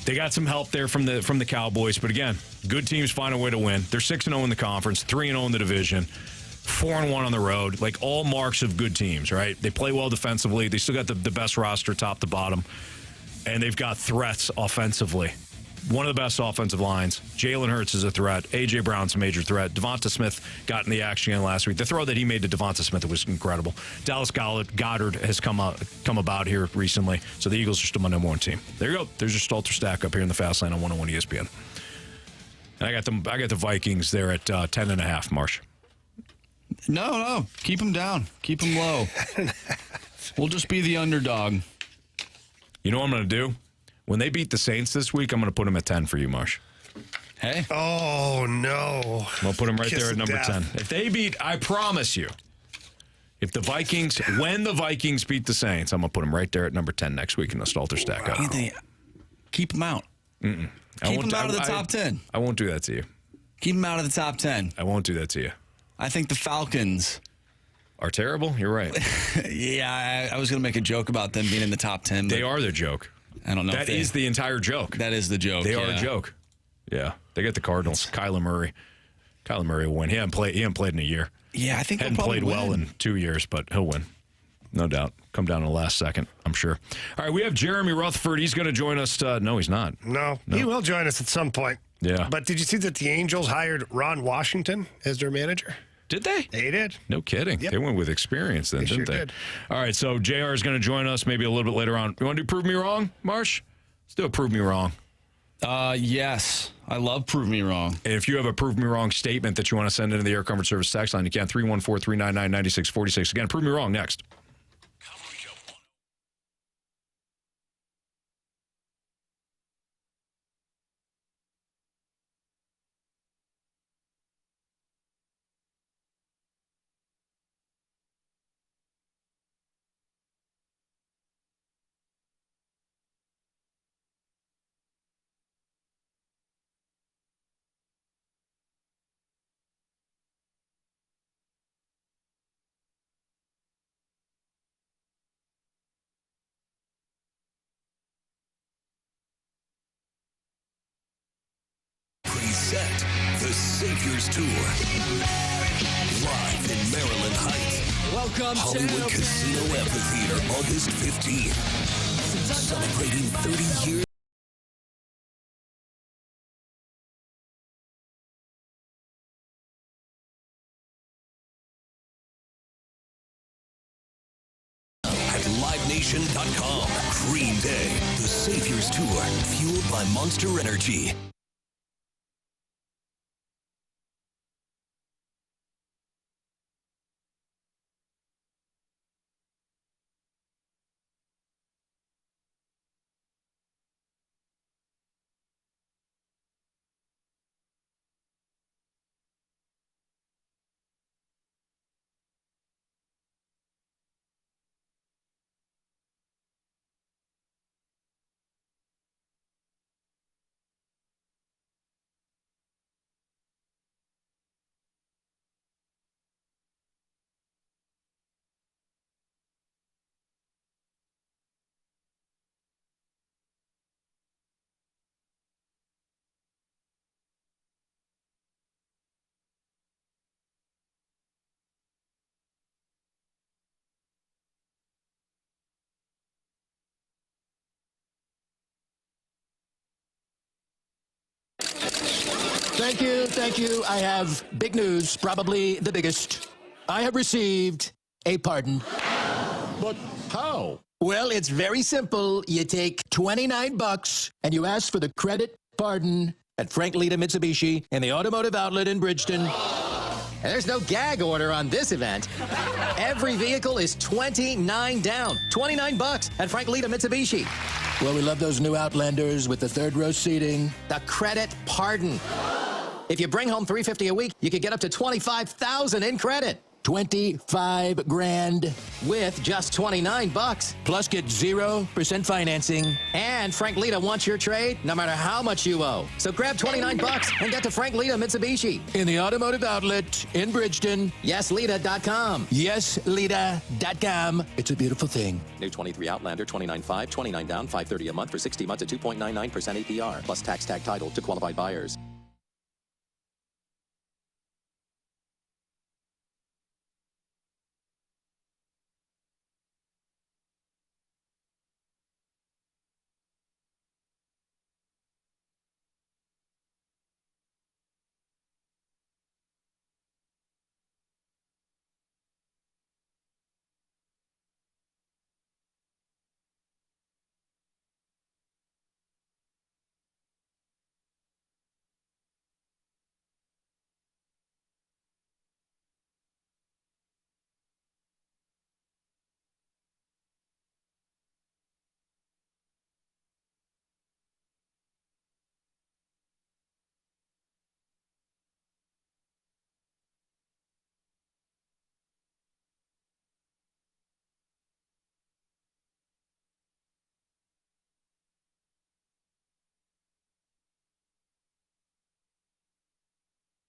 They got some help there from the Cowboys, but again, good teams find a way to win. They're 6-0 in the conference, 3-0 in the division, 4-1 on the road. Like all marks of good teams, right? They play well defensively. They still got the best roster top to bottom, and they've got threats offensively. One of the best offensive lines. Jalen Hurts is a threat. A.J. Brown's a major threat. Devonta Smith got in the action again last week. The throw that he made to Devonta Smith was incredible. Dallas Goedert has come about here recently. So the Eagles are still my number 1 team. There you go. There's your Stalter stack up here in the Fast Lane on 101 ESPN. And I got the Vikings there at 10.5, Marsh. No. Keep them down. Keep them low. We'll just be the underdog. You know what I'm going to do? When they beat the Saints this week, I'm going to put them at 10 for you, Marsh. Hey. Oh, no. I'll put them right Kiss there at of number death. 10. If they beat, I promise you, when the Vikings beat the Saints, I'm going to put them right there at number 10 next week in the Stalter Stackup. Anthony, keep them out. Keep them out of the top 10. I won't do that to you. Keep them out of the top 10. I won't do that to you. I think the Falcons Are terrible? You're right. Yeah, I was going to make a joke about them being in the top 10. They are the joke. I don't know. That is the entire joke. That is the joke. They are a joke. Yeah. They got the Cardinals. Kyler Murray. Kyler Murray will win. He hasn't played in a year. Yeah, I think Hadn't they'll played probably well win. in 2 years, but he'll win. No doubt. Come down in the last second, I'm sure. All right, we have Jeremy Rutherford. He's going to join us. No, he's not. No, he will join us at some point. Yeah. But did you see that the Angels hired Ron Washington as their manager? Did they? They did. No kidding. Yep. They went with experience then, They didn't sure they? did. All right, so JR is going to join us maybe a little bit later on. You want to do Prove Me Wrong, Marsh? Let's do a Prove Me Wrong. Yes. I love Prove Me Wrong. And if you have a Prove Me Wrong statement that you want to send into the Air Comfort Service text line, you can. 314-399-9646. Again, Prove Me Wrong next. event, the Saviors Tour. Live in Maryland Heights. Welcome Hollywood to Casino Amphitheater, August 15th. Celebrating 30 years. At LiveNation.com. Green Day, the Saviors Tour, fueled by Monster Energy. Thank you. I have big news, probably the biggest. I have received a pardon. But how? Well, it's very simple. You take $29 and you ask for the credit pardon at Frank Lita Mitsubishi in the automotive outlet in Bridgeton. And there's no gag order on this event. Every vehicle is $29 down. $29 at Frank Lita Mitsubishi. Well, we love those new Outlanders with the third row seating. The credit pardon. If you bring home $350 a week, you could get up to $25,000 in credit. 25 grand with just $29. Plus get 0% financing. And Frank Lita wants your trade no matter how much you owe. So grab $29 and get to Frank Lita Mitsubishi in the automotive outlet in Bridgeton. YesLita.com. YesLita.com. It's a beautiful thing. New 23 Outlander, $29.5, $29 down, $530 a month for 60 months at 2.99% APR. Plus tax tag title to qualified buyers.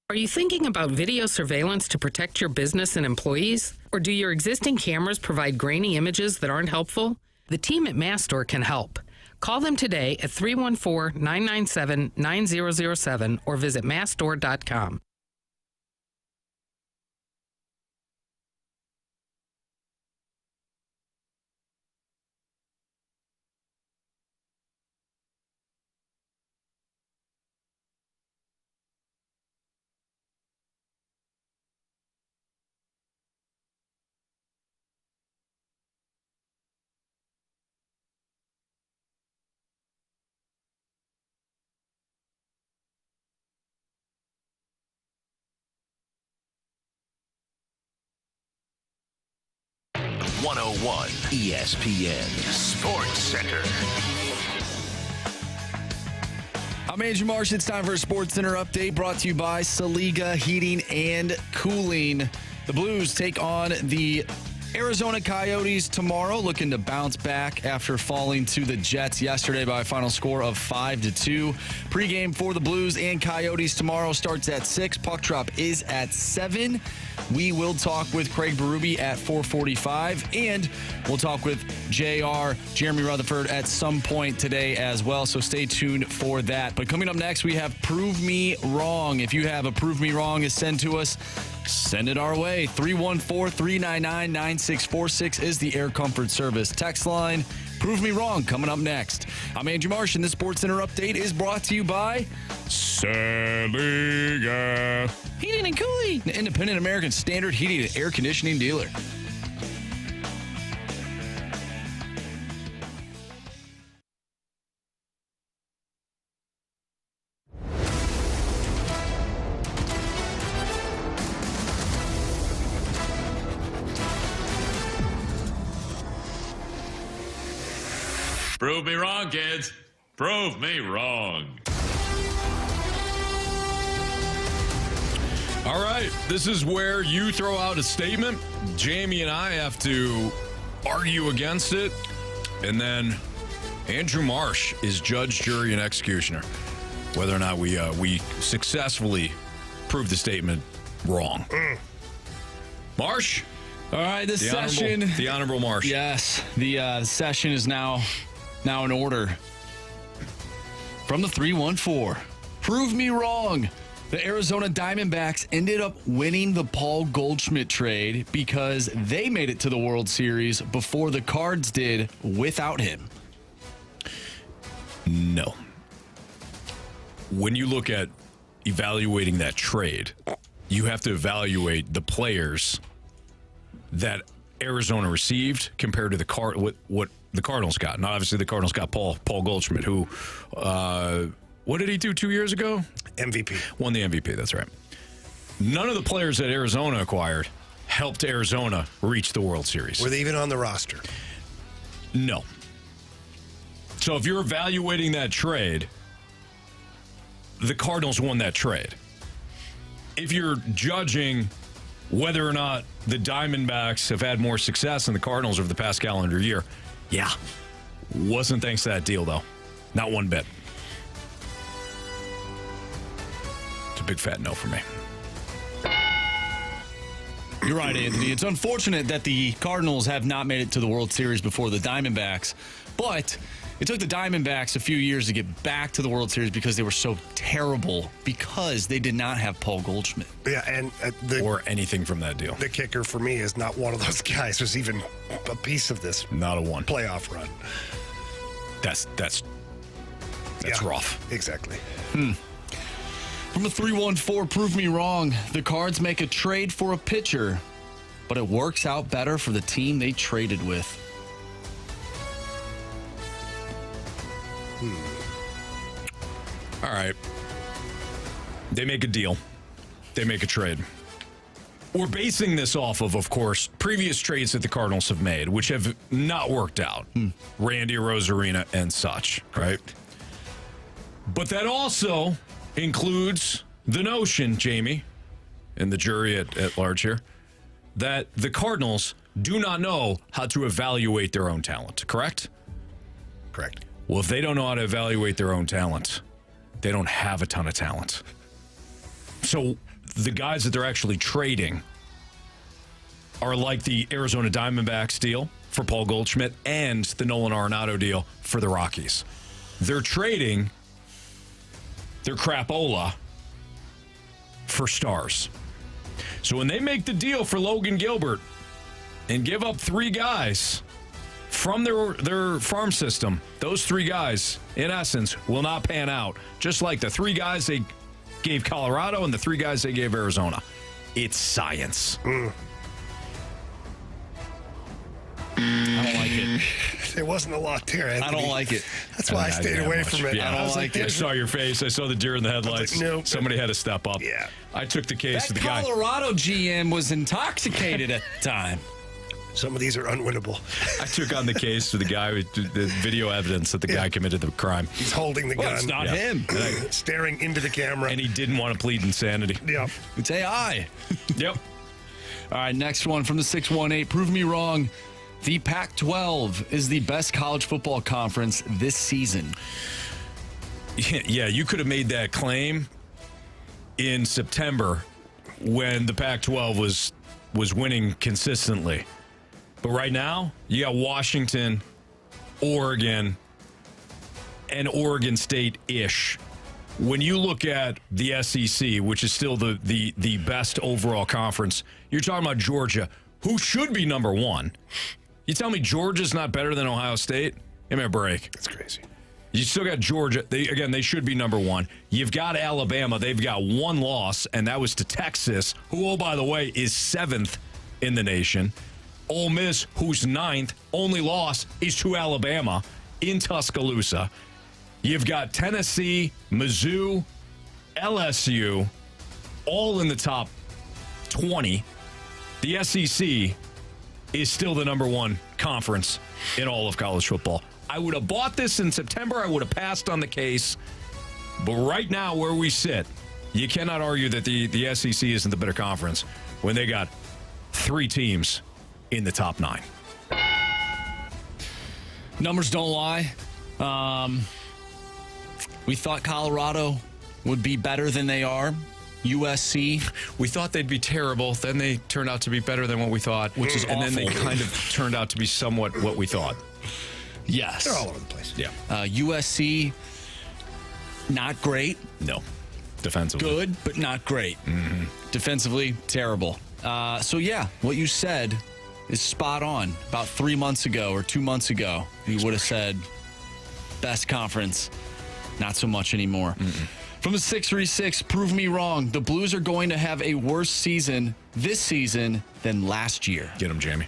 Are you thinking about video surveillance to protect your business and employees? Or do your existing cameras provide grainy images that aren't helpful? The team at Mastor can help. Call them today at 314-997-9007 or visit mastor.com. ESPN Sports Center. I'm Andrew Marsh. It's time for a Sports Center update brought to you by Saliga Heating and Cooling. The Blues take on the Arizona Coyotes tomorrow looking to bounce back after falling to the Jets yesterday by a final score of 5-2. Pregame for the Blues and Coyotes tomorrow starts at 6. Puck drop is at 7. We will talk with Craig Berube at 4:45, and we'll talk with Jeremy Rutherford at some point today as well, so stay tuned for that. But coming up next, we have Prove Me Wrong. If you have a Prove Me Wrong to send to us, send it our way. 314-399-9646 is the Air Comfort Service text line. Prove Me Wrong coming up next. I'm Andrew Marsh, and the Sports Center update is brought to you by Saliga Heating and Cooling, an independent American Standard heating and air conditioning dealer. Prove me wrong, kids. Prove me wrong. All right, this is where you throw out a statement. Jamie and I have to argue against it. And then Andrew Marsh is judge, jury, and executioner. Whether or not we successfully prove the statement wrong. Marsh? All right, the session. The Honorable Marsh. Yes, the session is now in order. From the 314, prove me wrong. The Arizona Diamondbacks ended up winning the Paul Goldschmidt trade because they made it to the World Series before the Cards did without him. No. When you look at evaluating that trade, you have to evaluate the players that Arizona received compared to what the Cardinals got. Now, obviously, the Cardinals got Paul Goldschmidt, who, what did he do 2 years ago? MVP. Won the MVP, that's right. None of the players that Arizona acquired helped Arizona reach the World Series. Were they even on the roster? No. So if you're evaluating that trade, the Cardinals won that trade. If you're judging whether or not the Diamondbacks have had more success than the Cardinals over the past calendar year, yeah. Wasn't thanks to that deal, though. Not one bit. It's a big fat no for me. You're right, Anthony. It's unfortunate that the Cardinals have not made it to the World Series before the Diamondbacks, but it took the Diamondbacks a few years to get back to the World Series because they were so terrible because they did not have Paul Goldschmidt. Yeah, and or anything from that deal. The kicker for me is not one of those guys who's even a piece of this. Not a one. Playoff run. That's rough. Exactly. From the 314, prove me wrong. The Cards make a trade for a pitcher, but it works out better for the team they traded with. All right. They make a deal. They make a trade. We're basing this off of course, previous trades that the Cardinals have made, which have not worked out. Randy Arozarena and such, right? But that also includes the notion, Jamie, and the jury at large here, that the Cardinals do not know how to evaluate their own talent, correct? Correct. Well, if they don't know how to evaluate their own talent, they don't have a ton of talent. So the guys that they're actually trading are like the Arizona Diamondbacks deal for Paul Goldschmidt and the Nolan Arenado deal for the Rockies. They're trading their crapola for stars. So when they make the deal for Logan Gilbert and give up 3 guys from their farm system, those 3 guys, in essence, will not pan out. Just like the 3 guys they gave Colorado and the 3 guys they gave Arizona. It's science. I don't like it. There wasn't a lot there, Anthony. I don't like it. That's why I stayed away from it. Yeah, I don't like it. I saw your face. I saw the deer in the headlights. like, nope. Somebody had to step up. Yeah. I took the case That of the guy. Colorado GM was intoxicated at the time. Some of these are unwinnable. I took on the case of the guy with the video evidence that the guy committed the crime. He's holding the Well, gun. it's not him. Staring into the camera. And he didn't want to plead insanity. Yeah. It's AI. Yep. All right, next one from the 618. Prove me wrong. The Pac-12 is the best college football conference this season. Yeah, you could have made that claim in September when the Pac-12 was winning consistently. But right now, you got Washington, Oregon, and Oregon State-ish. When you look at the SEC, which is still the best overall conference, you're talking about Georgia, who should be number one. You tell me Georgia's not better than Ohio State? Give me a break. That's crazy. You still got Georgia. They should be number one. You've got Alabama. They've got one loss, and that was to Texas, who, oh, by the way, is 7th in the nation. Ole Miss, who's 9th, only loss is to Alabama in Tuscaloosa. You've got Tennessee, Mizzou, LSU, all in the top 20. The SEC is still the number one conference in all of college football. I would have bought this in September. I would have passed on the case. But right now, where we sit, you cannot argue that the SEC isn't the better conference when they got 3 teams in the top 9. Numbers don't lie. We thought Colorado would be better than they are. USC. We thought they'd be terrible. Then they turned out to be better than what we thought. Which is and awful. then they kind of turned out to be somewhat what we thought. Yes. They're all over the place. Yeah. USC, not great. No. Defensively. Good, but not great. Mm-hmm. Defensively, terrible. So, yeah, what you said is spot on. About 3 months ago or 2 months ago, you would have said best conference. Not so much anymore. Mm-mm. From the 636, prove me wrong. The Blues are going to have a worse season this season than last year. Get them, Jamie.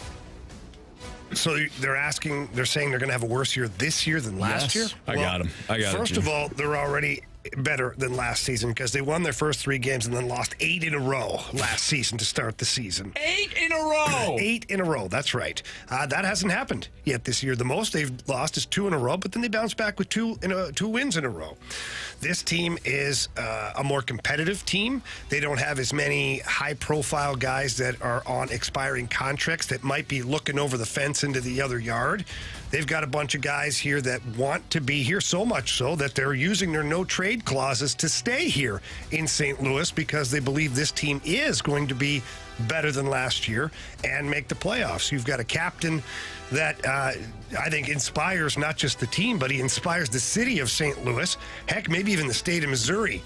So they're saying they're going to have a worse year this year than last year? I got them. First of all, they're already better than last season because they won their first 3 games and then lost 8 in a row last season to start the season. 8 in a row! 8 in a row, that's right. That hasn't happened yet this year. The most they've lost is 2 in a row, but then they bounce back with 2 wins in a row. This team is a more competitive team. They don't have as many high-profile guys that are on expiring contracts that might be looking over the fence into the other yard. They've got a bunch of guys here that want to be here, so much so that they're using their no-trade clauses to stay here in St. Louis because they believe this team is going to be better than last year and make the playoffs. You've got a captain that I think inspires not just the team, but he inspires the city of St. Louis, heck, maybe even the state of Missouri.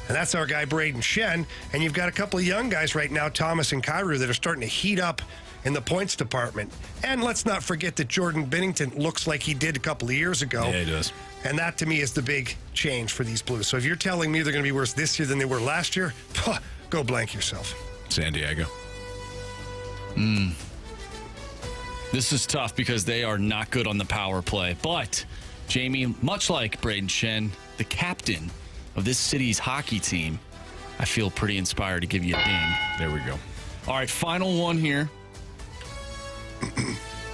And that's our guy, Braden Shen. And you've got a couple of young guys right now, Thomas and Kyrou, that are starting to heat up in the points department. And let's not forget that Jordan Binnington looks like he did a couple of years ago. Yeah, he does. And that, to me, is the big change for these Blues. So if you're telling me they're going to be worse this year than they were last year, go blank yourself. San Diego. This is tough because they are not good on the power play. But, Jamie, much like Braden Shen, the captain of this city's hockey team, I feel pretty inspired to give you a ding. There we go. All right, final one here.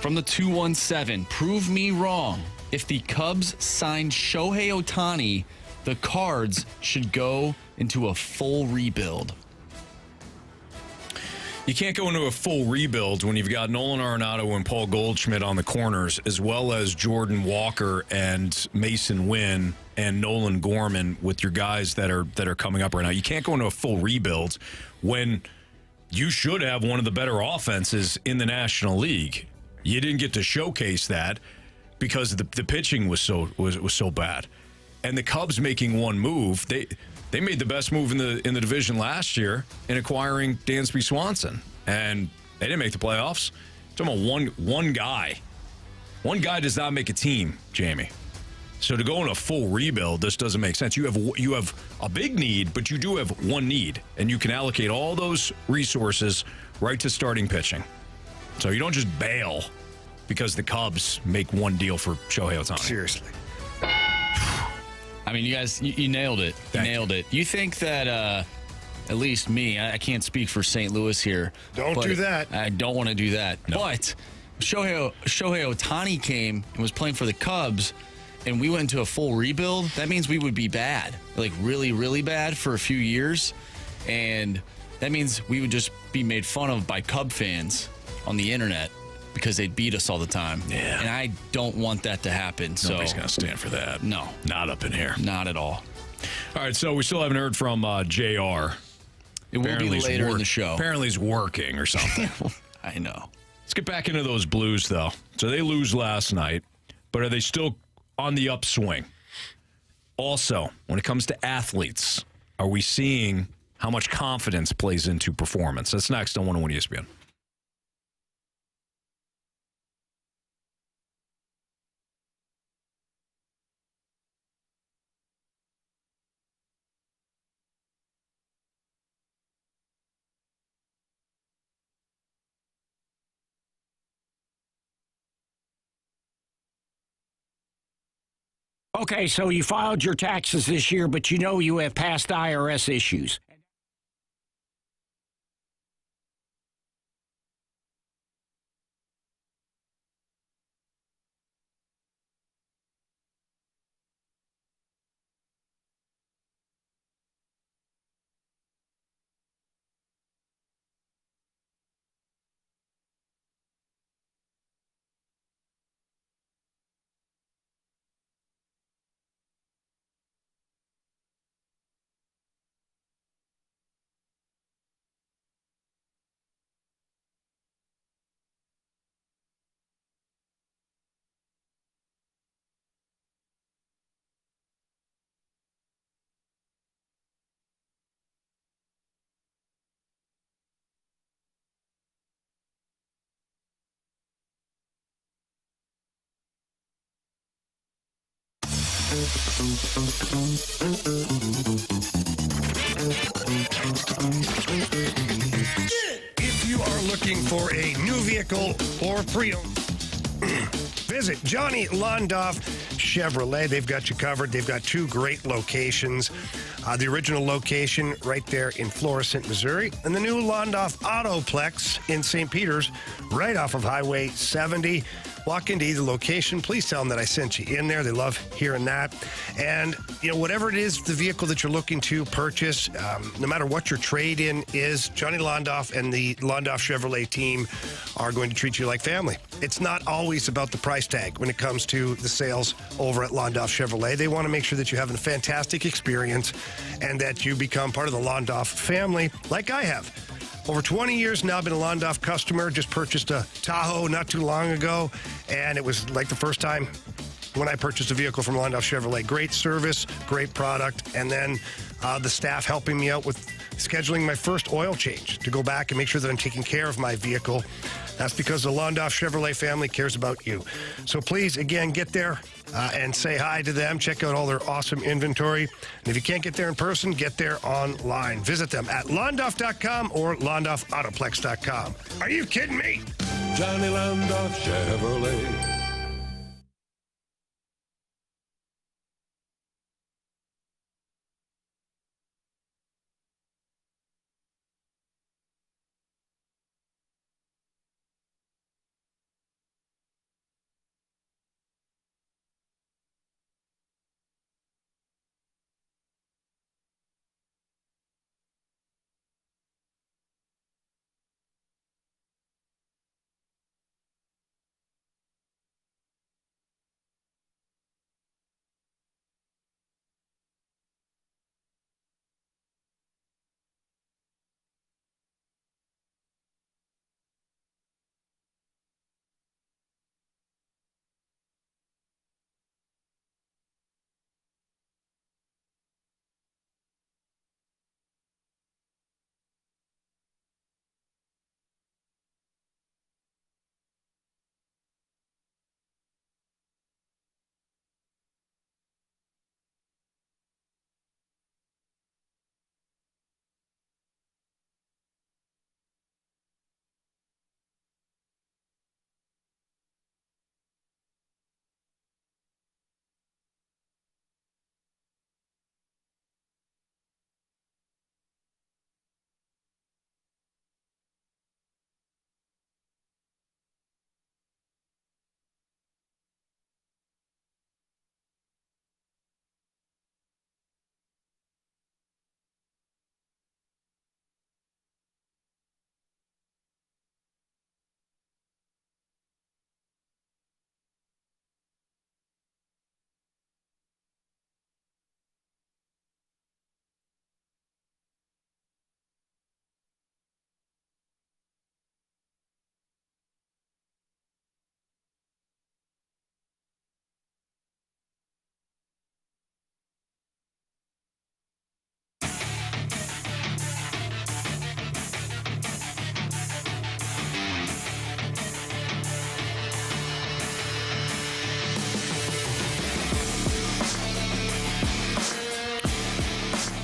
From the 217, prove me wrong. If the Cubs sign Shohei Ohtani, the Cards should go into a full rebuild. You can't go into a full rebuild when you've got Nolan Arenado and Paul Goldschmidt on the corners, as well as Jordan Walker and Mason Wynn and Nolan Gorman with your guys that are coming up right now. You can't go into a full rebuild when you should have one of the better offenses in the National League. You didn't get to showcase that because the pitching was so bad. And the Cubs making one move, they made the best move in the division last year in acquiring Dansby Swanson, and they didn't make the playoffs. Talking about one guy. One guy does not make a team, Jamie. So to go in a full rebuild, this doesn't make sense. You have a big need, but you do have one need, and you can allocate all those resources right to starting pitching. So you don't just bail because the Cubs make one deal for Shohei Ohtani. Seriously. I mean, you guys, you nailed it. Nailed it. You think that, at least me, I can't speak for St. Louis here. Don't do that. I don't want to do that. No. But Shohei Ohtani came and was playing for the Cubs, and we went into a full rebuild. That means we would be bad, like really, really bad for a few years. And that means we would just be made fun of by Cub fans on the internet because they'd beat us all the time. Yeah. And I don't want that to happen. Nobody's going to stand for that. No. Not up in here. Not at all. All right, so we still haven't heard from JR. It will be later in the show. Apparently he's working or something. I know. Let's get back into those Blues, though. So they lose last night, but are they still on the upswing? Also, when it comes to athletes, are we seeing how much confidence plays into performance? That's next on 101 ESPN. Okay, so you filed your taxes this year, but you know you have past IRS issues. If you are looking for a new vehicle or pre-owned, visit Johnny Londoff Chevrolet. They've got you covered. They've got two great locations. The original location right there in Florissant, Missouri, and the new Londoff Autoplex in St. Peters, right off of Highway 70. Walk into either location. Please tell them that I sent you in there. They love hearing that. And, you know, whatever it is, the vehicle that you're looking to purchase, no matter what your trade-in is, Johnny Londoff and the Londoff Chevrolet team are going to treat you like family. It's not always about the price tag when it comes to the sales over at Londoff Chevrolet. They want to make sure that you have a fantastic experience and that you become part of the Londoff family like I have. Over 20 years now, I've been a Londoff customer. Just purchased a Tahoe not too long ago, and it was like the first time when I purchased a vehicle from Londoff Chevrolet. Great service, great product, and then the staff helping me out with scheduling my first oil change to go back and make sure that I'm taking care of my vehicle. That's because the Londoff Chevrolet family cares about you. So please, again, get there and say hi to them. Check out all their awesome inventory. And if you can't get there in person, get there online. Visit them at londoff.com or londoffautoplex.com. Are you kidding me? Johnny Londoff Chevrolet.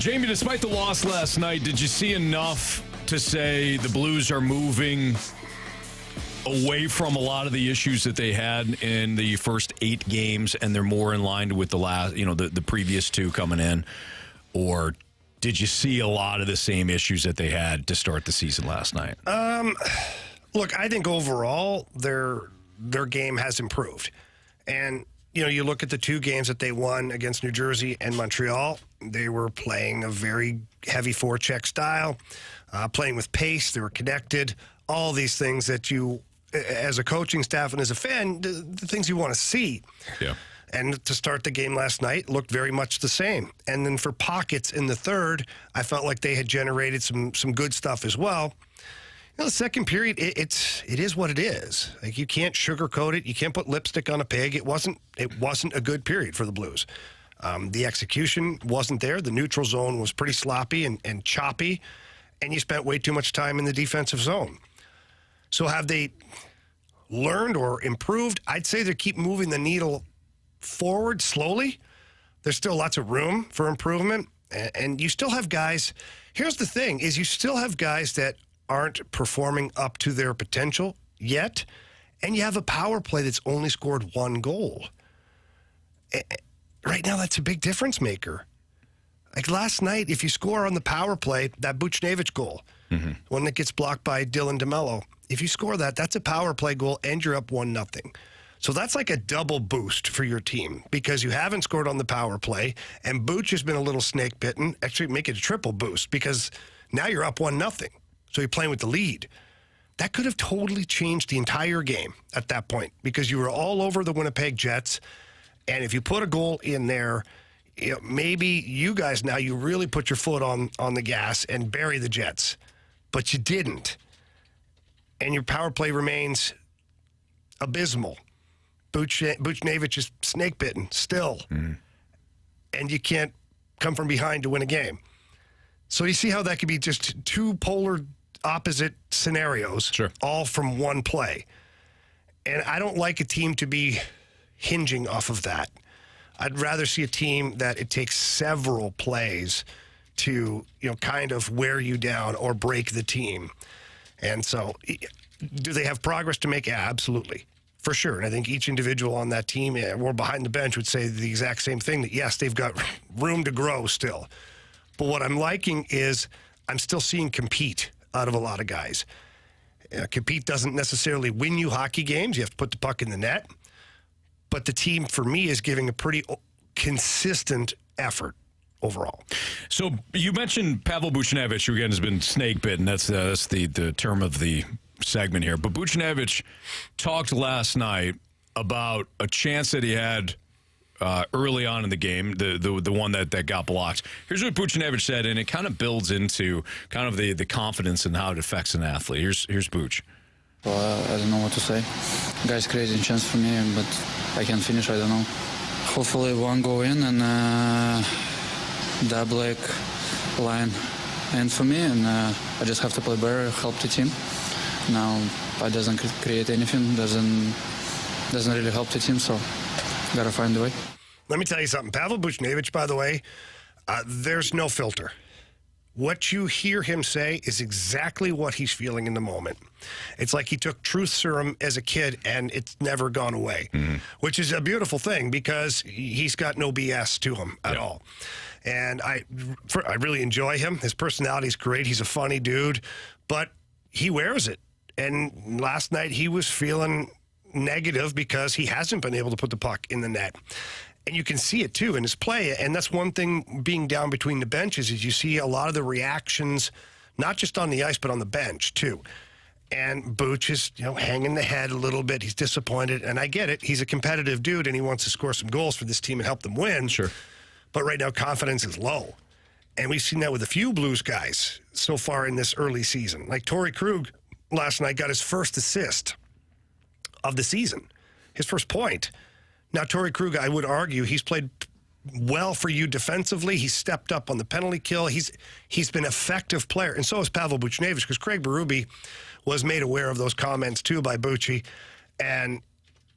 Jamie, despite the loss last night, did you see enough to say the Blues are moving away from a lot of the issues that they had in the first 8 games, and they're more in line with the last, the previous 2 coming in? Or did you see a lot of the same issues that they had to start the season last night? Look, I think overall their game has improved. And, you look at the 2 games that they won against New Jersey and Montreal, they were playing a very heavy forecheck style, playing with pace, they were connected, all these things that you, as a coaching staff and as a fan, the things you want to see. Yeah. And to start the game last night looked very much the same. And then for pockets in the third, I felt like they had generated some good stuff as well. The second period, it is what it is. Like, you can't sugarcoat it. You can't put lipstick on a pig. It wasn't a good period for the Blues. The execution wasn't there. The neutral zone was pretty sloppy and choppy, and you spent way too much time in the defensive zone. So have they learned or improved? I'd say they keep moving the needle forward slowly. There's still lots of room for improvement, and you still have guys. Here's the thing, is you still have guys that aren't performing up to their potential yet, and you have a power play that's only scored 1 goal. Right now, that's a big difference maker. Like last night, if you score on the power play, that Buchnevich goal, one that gets blocked by Dylan DeMello, if you score that, that's a power play goal, and you're up 1-0. So that's like a double boost for your team because you haven't scored on the power play, and Booch has been a little snake bitten. Actually, make it a triple boost because now you're up 1-0. So you're playing with the lead. That could have totally changed the entire game at that point because you were all over the Winnipeg Jets. And if you put a goal in there, maybe you guys now, you really put your foot on the gas and bury the Jets. But you didn't. And your power play remains abysmal. Buchnevich is snake bitten still. And you can't come from behind to win a game. So you see how that could be just 2 polar opposite scenarios, all from one play. And I don't like a team to be hinging off of that. I'd rather see a team that it takes several plays to, kind of wear you down or break the team. And so do they have progress to make? Yeah, absolutely. For sure. And I think each individual on that team or behind the bench would say the exact same thing, that yes, they've got room to grow still. But what I'm liking is I'm still seeing compete out of a lot of guys. Compete doesn't necessarily win you hockey games. You have to put the puck in the net. But the team, for me, is giving a pretty consistent effort overall. So you mentioned Pavel Buchnevich, who again has been snake bitten. That's the term of the segment here. But Buchnevich talked last night about a chance that he had early on in the game, the one that got blocked. Here's what Buchnevich said, and it kind of builds into kind of the confidence and how it affects an athlete. Here's Buch. Well, I don't know what to say. Guy's creating chance for me, but I can't finish. I don't know. Hopefully one go in and that black line and for me, and I just have to play better, help the team. Now I doesn't create anything, doesn't really help the team, so gotta find a way. Let me tell you something. Pavel Buchnevich, by the way, there's no filter. What you hear him say is exactly what he's feeling in the moment. It's like he took truth serum as a kid and it's never gone away, which is a beautiful thing because he's got no BS to him at all. And I really enjoy him. His personality's great. He's a funny dude, but he wears it. And last night he was feeling negative because he hasn't been able to put the puck in the net. And you can see it, too, in his play. And that's one thing being down between the benches is you see a lot of the reactions, not just on the ice, but on the bench, too. And Buch is, hanging the head a little bit. He's disappointed. And I get it. He's a competitive dude, and he wants to score some goals for this team and help them win. Sure. But right now, confidence is low. And we've seen that with a few Blues guys so far in this early season. Like Torrey Krug last night got his first assist of the season, his first point. Now, Torrey Krug, I would argue, he's played well for you defensively. He's stepped up on the penalty kill. He's been an effective player, and so has Pavel Buchnevich, because Craig Berube was made aware of those comments, too, by Bucci. And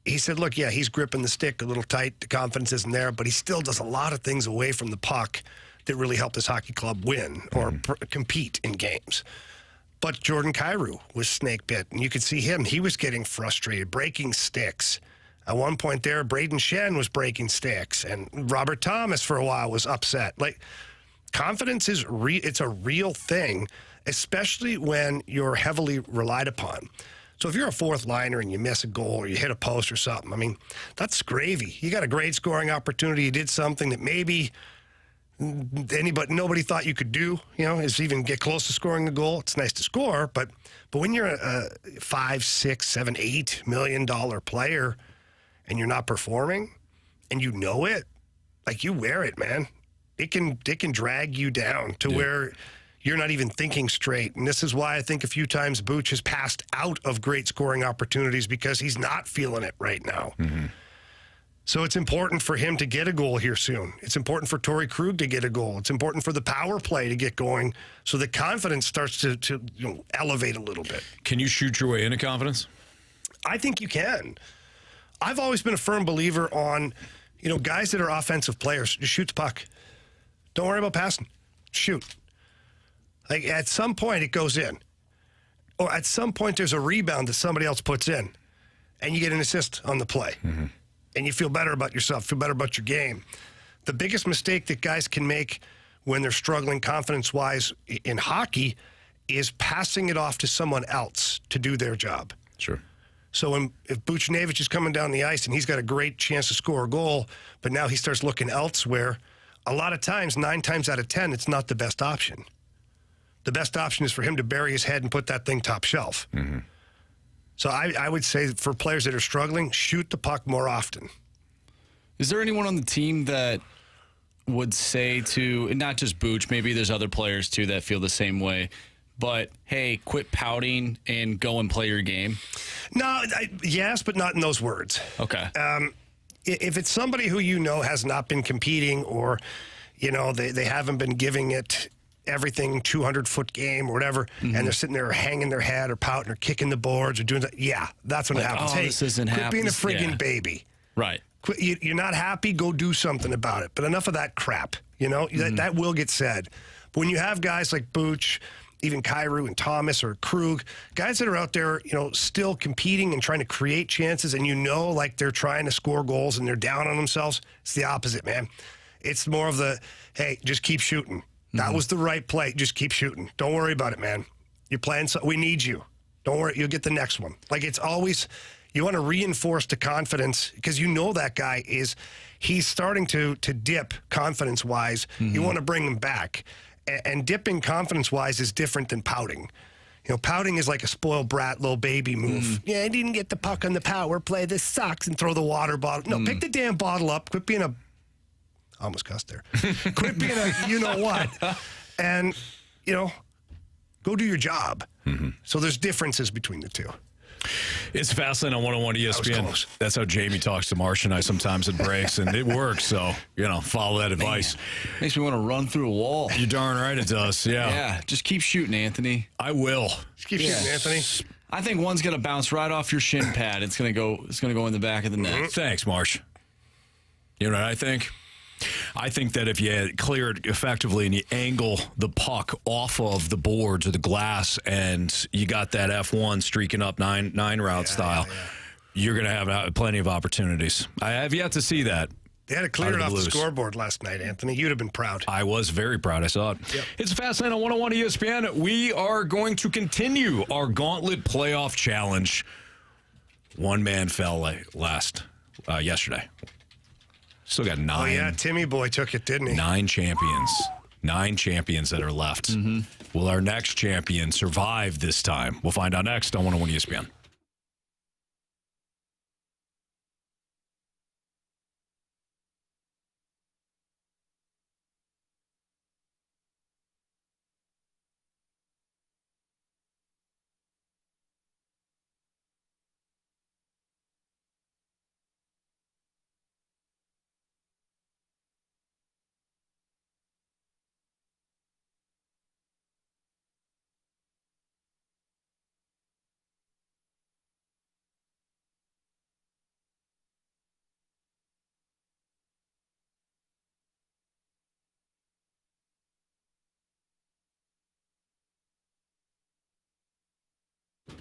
he said, look, yeah, he's gripping the stick a little tight. The confidence isn't there, but he still does a lot of things away from the puck that really helped this hockey club win or compete in games. But Jordan Kyrou was snake bit, and you could see him. He was getting frustrated, breaking sticks. At one point there, Braden Shen was breaking sticks, and Robert Thomas for a while was upset. Like, confidence is it's a real thing, especially when you're heavily relied upon. So if you're a fourth liner and you miss a goal or you hit a post or something, I mean, that's gravy. You got a great scoring opportunity. You did something that maybe nobody thought you could do, is even get close to scoring a goal. It's nice to score, but when you're a $5, $6, $7, $8 million player and you're not performing and you know it, like, you wear it, man. It can drag you down to where you're not even thinking straight. And this is why I think a few times Booch has passed out of great scoring opportunities, because he's not feeling it right now. So it's important for him to get a goal here soon. It's important for Torrey Krug to get a goal. It's important for the power play to get going so the confidence starts to elevate a little bit. Can you shoot your way into confidence? I think you can. I've always been a firm believer on, guys that are offensive players, just shoot the puck. Don't worry about passing. Shoot. Like, at some point it goes in. Or at some point there's a rebound that somebody else puts in, and you get an assist on the play. And you feel better about yourself, feel better about your game. The biggest mistake that guys can make when they're struggling confidence-wise in hockey is passing it off to someone else to do their job. Sure. So if Buchnevich is coming down the ice and he's got a great chance to score a goal, but now he starts looking elsewhere, a lot of times, 9 times out of 10, it's not the best option. The best option is for him to bury his head and put that thing top shelf. So I would say for players that are struggling, shoot the puck more often. Is there anyone on the team that would say to, and not just Booch, maybe there's other players too that feel the same way, but hey, quit pouting and go and play your game? No, yes, but not in those words. Okay. If it's somebody who has not been competing, or they haven't been giving it everything, 200-foot game or whatever, and they're sitting there hanging their head or pouting or kicking the boards or doing that, that's when it happens. Oh, this isn't quit happening. being a friggin' baby. Right. You're not happy, go do something about it. But enough of that crap, that will get said. But when you have guys like Booch, even Kyrou and Thomas or Krug, guys that are out there, still competing and trying to create chances, and like they're trying to score goals and they're down on themselves, it's the opposite, man. It's more of the, hey, just keep shooting. That was the right play. Just keep shooting. Don't worry about it, man. You're playing, we need you. Don't worry, you'll get the next one. Like, it's always, you want to reinforce the confidence, because that guy he's starting to dip confidence-wise. You want to bring him back. And dipping confidence-wise is different than pouting. Pouting is like a spoiled brat, little baby move. Yeah, I didn't get the puck on the power play. This sucks, and throw the water bottle. No, pick the damn bottle up. Quit being I almost cussed there. Quit being a and, go do your job. So there's differences between the two. It's Fastlane on 101 ESPN. That's how Jamie talks to Marsh and I sometimes at breaks, and it works. So, follow that advice. Makes me want to run through a wall. You're darn right it does. Yeah. Yeah. Just keep shooting, Anthony. I will. Just keep shooting, Anthony. I think one's gonna bounce right off your shin pad. It's gonna go in the back of the net. Thanks, Marsh. You know what I think? I think that if you clear it effectively and you angle the puck off of the boards or the glass, and you got that F1 streaking up nine route style, you're going to have plenty of opportunities. I have yet to see that. They had to clear it off the scoreboard last night, Anthony. You'd have been proud. I was very proud. I saw it. Yep. It's Fastlane on 101 ESPN. We are going to continue our Gauntlet Playoff Challenge. One man fell yesterday. Still got 9. Oh, yeah, Timmy boy took it, didn't he? 9 champions. 9 champions that are left. Will our next champion survive this time? We'll find out next on 101 ESPN.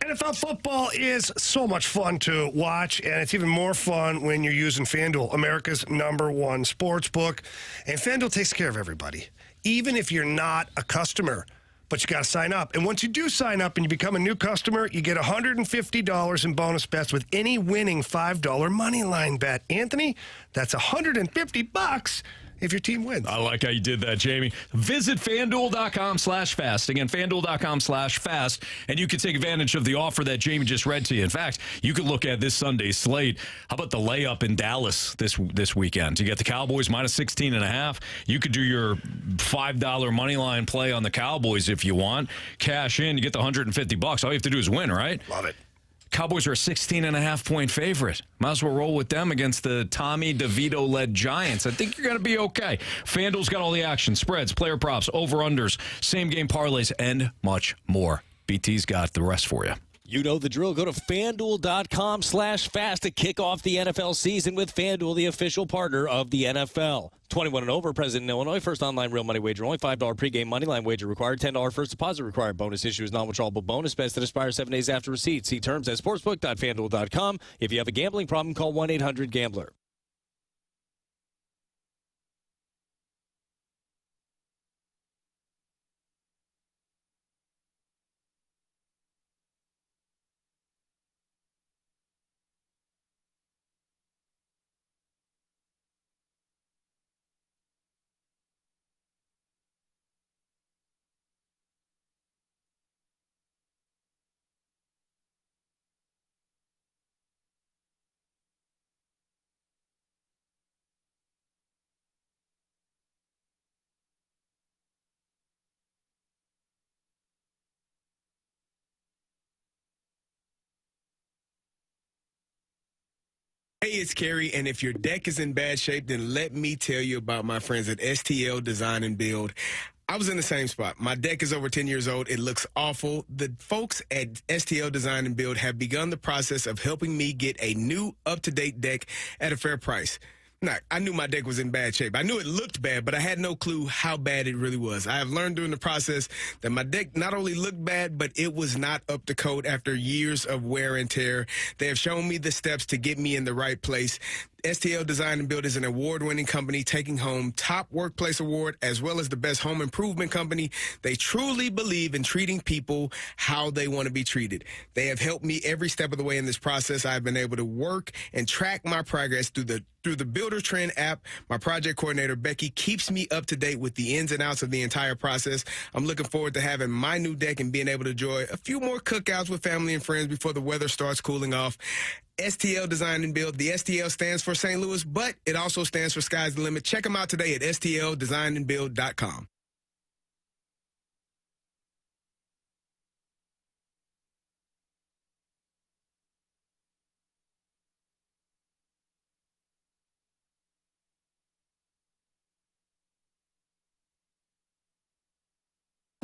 NFL football is so much fun to watch, and it's even more fun when you're using FanDuel, America's #1 sports book. And FanDuel takes care of everybody, even if you're not a customer. But you got to sign up. And once you do sign up and you become a new customer, you get $150 in bonus bets with any winning $5 money line bet. Anthony, that's $150 if your team wins. I like how you did that, Jamie. Visit FanDuel.com/fast. Again, FanDuel.com/fast. And you can take advantage of the offer that Jamie just read to you. In fact, you could look at this Sunday's slate. How about the layup in Dallas this weekend? You get the Cowboys -16.5. You could do your $5 money line play on the Cowboys if you want. Cash in, you get the $150. All you have to do is win, right? Love it. Cowboys are a 16.5-point favorite. Might as well roll with them against the Tommy DeVito-led Giants. I think you're going to be okay. FanDuel's got all the action, spreads, player props, over-unders, same-game parlays, and much more. BT's got the rest for you. You know the drill. Go to FanDuel.com/fast to kick off the NFL season with FanDuel, the official partner of the NFL. 21 and over, present in Illinois. First online real money wager. Only $5 pregame money line wager required. $10 first deposit required. Bonus issue is non-withdrawable bonus. Bets that expire 7 days after receipt. See terms at sportsbook.fanduel.com. If you have a gambling problem, call 1-800-GAMBLER. Hey, it's Kerry, and if your deck is in bad shape, then let me tell you about my friends at STL Design and Build. I was in the same spot. My deck is over 10 years old. It looks awful. The folks at STL Design and Build have begun the process of helping me get a new, up-to-date deck at a fair price. Now, I knew my deck was in bad shape. I knew it looked bad, but I had no clue how bad it really was. I have learned during the process that my deck not only looked bad, but it was not up to code after years of wear and tear. They have shown me the steps to get me in the right place. STL Design and Build is an award-winning company taking home top workplace award as well as the best home improvement company. They truly believe in treating people how they want to be treated. They have helped me every step of the way in this process. I've been able to work and track my progress through the Builder Trend app. My project coordinator, Becky, keeps me up to date with the ins and outs of the entire process. I'm looking forward to having my new deck and being able to enjoy a few more cookouts with family and friends before the weather starts cooling off. STL Design and Build. The STL stands for St. Louis, but it also stands for Sky's the Limit. Check them out today at stldesignandbuild.com.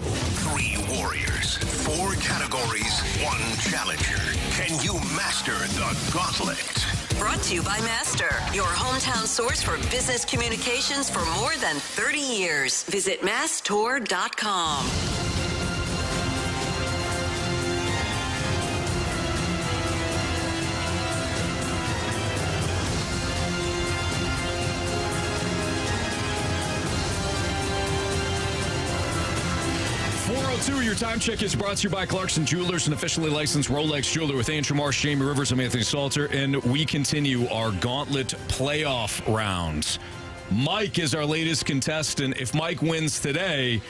Three warriors, 4 categories, 1 challenger. Can you master the gauntlet? Brought to you by Master, your hometown source for business communications for more than 30 years. Visit masstour.com. 402, your time check is brought to you by Clarkson Jewelers, an officially licensed Rolex jeweler with Andrew Marsh, Jamie Rivers. I'm Anthony Stalter, and we continue our Gauntlet Playoff rounds. Mike is our latest contestant. If Mike wins today,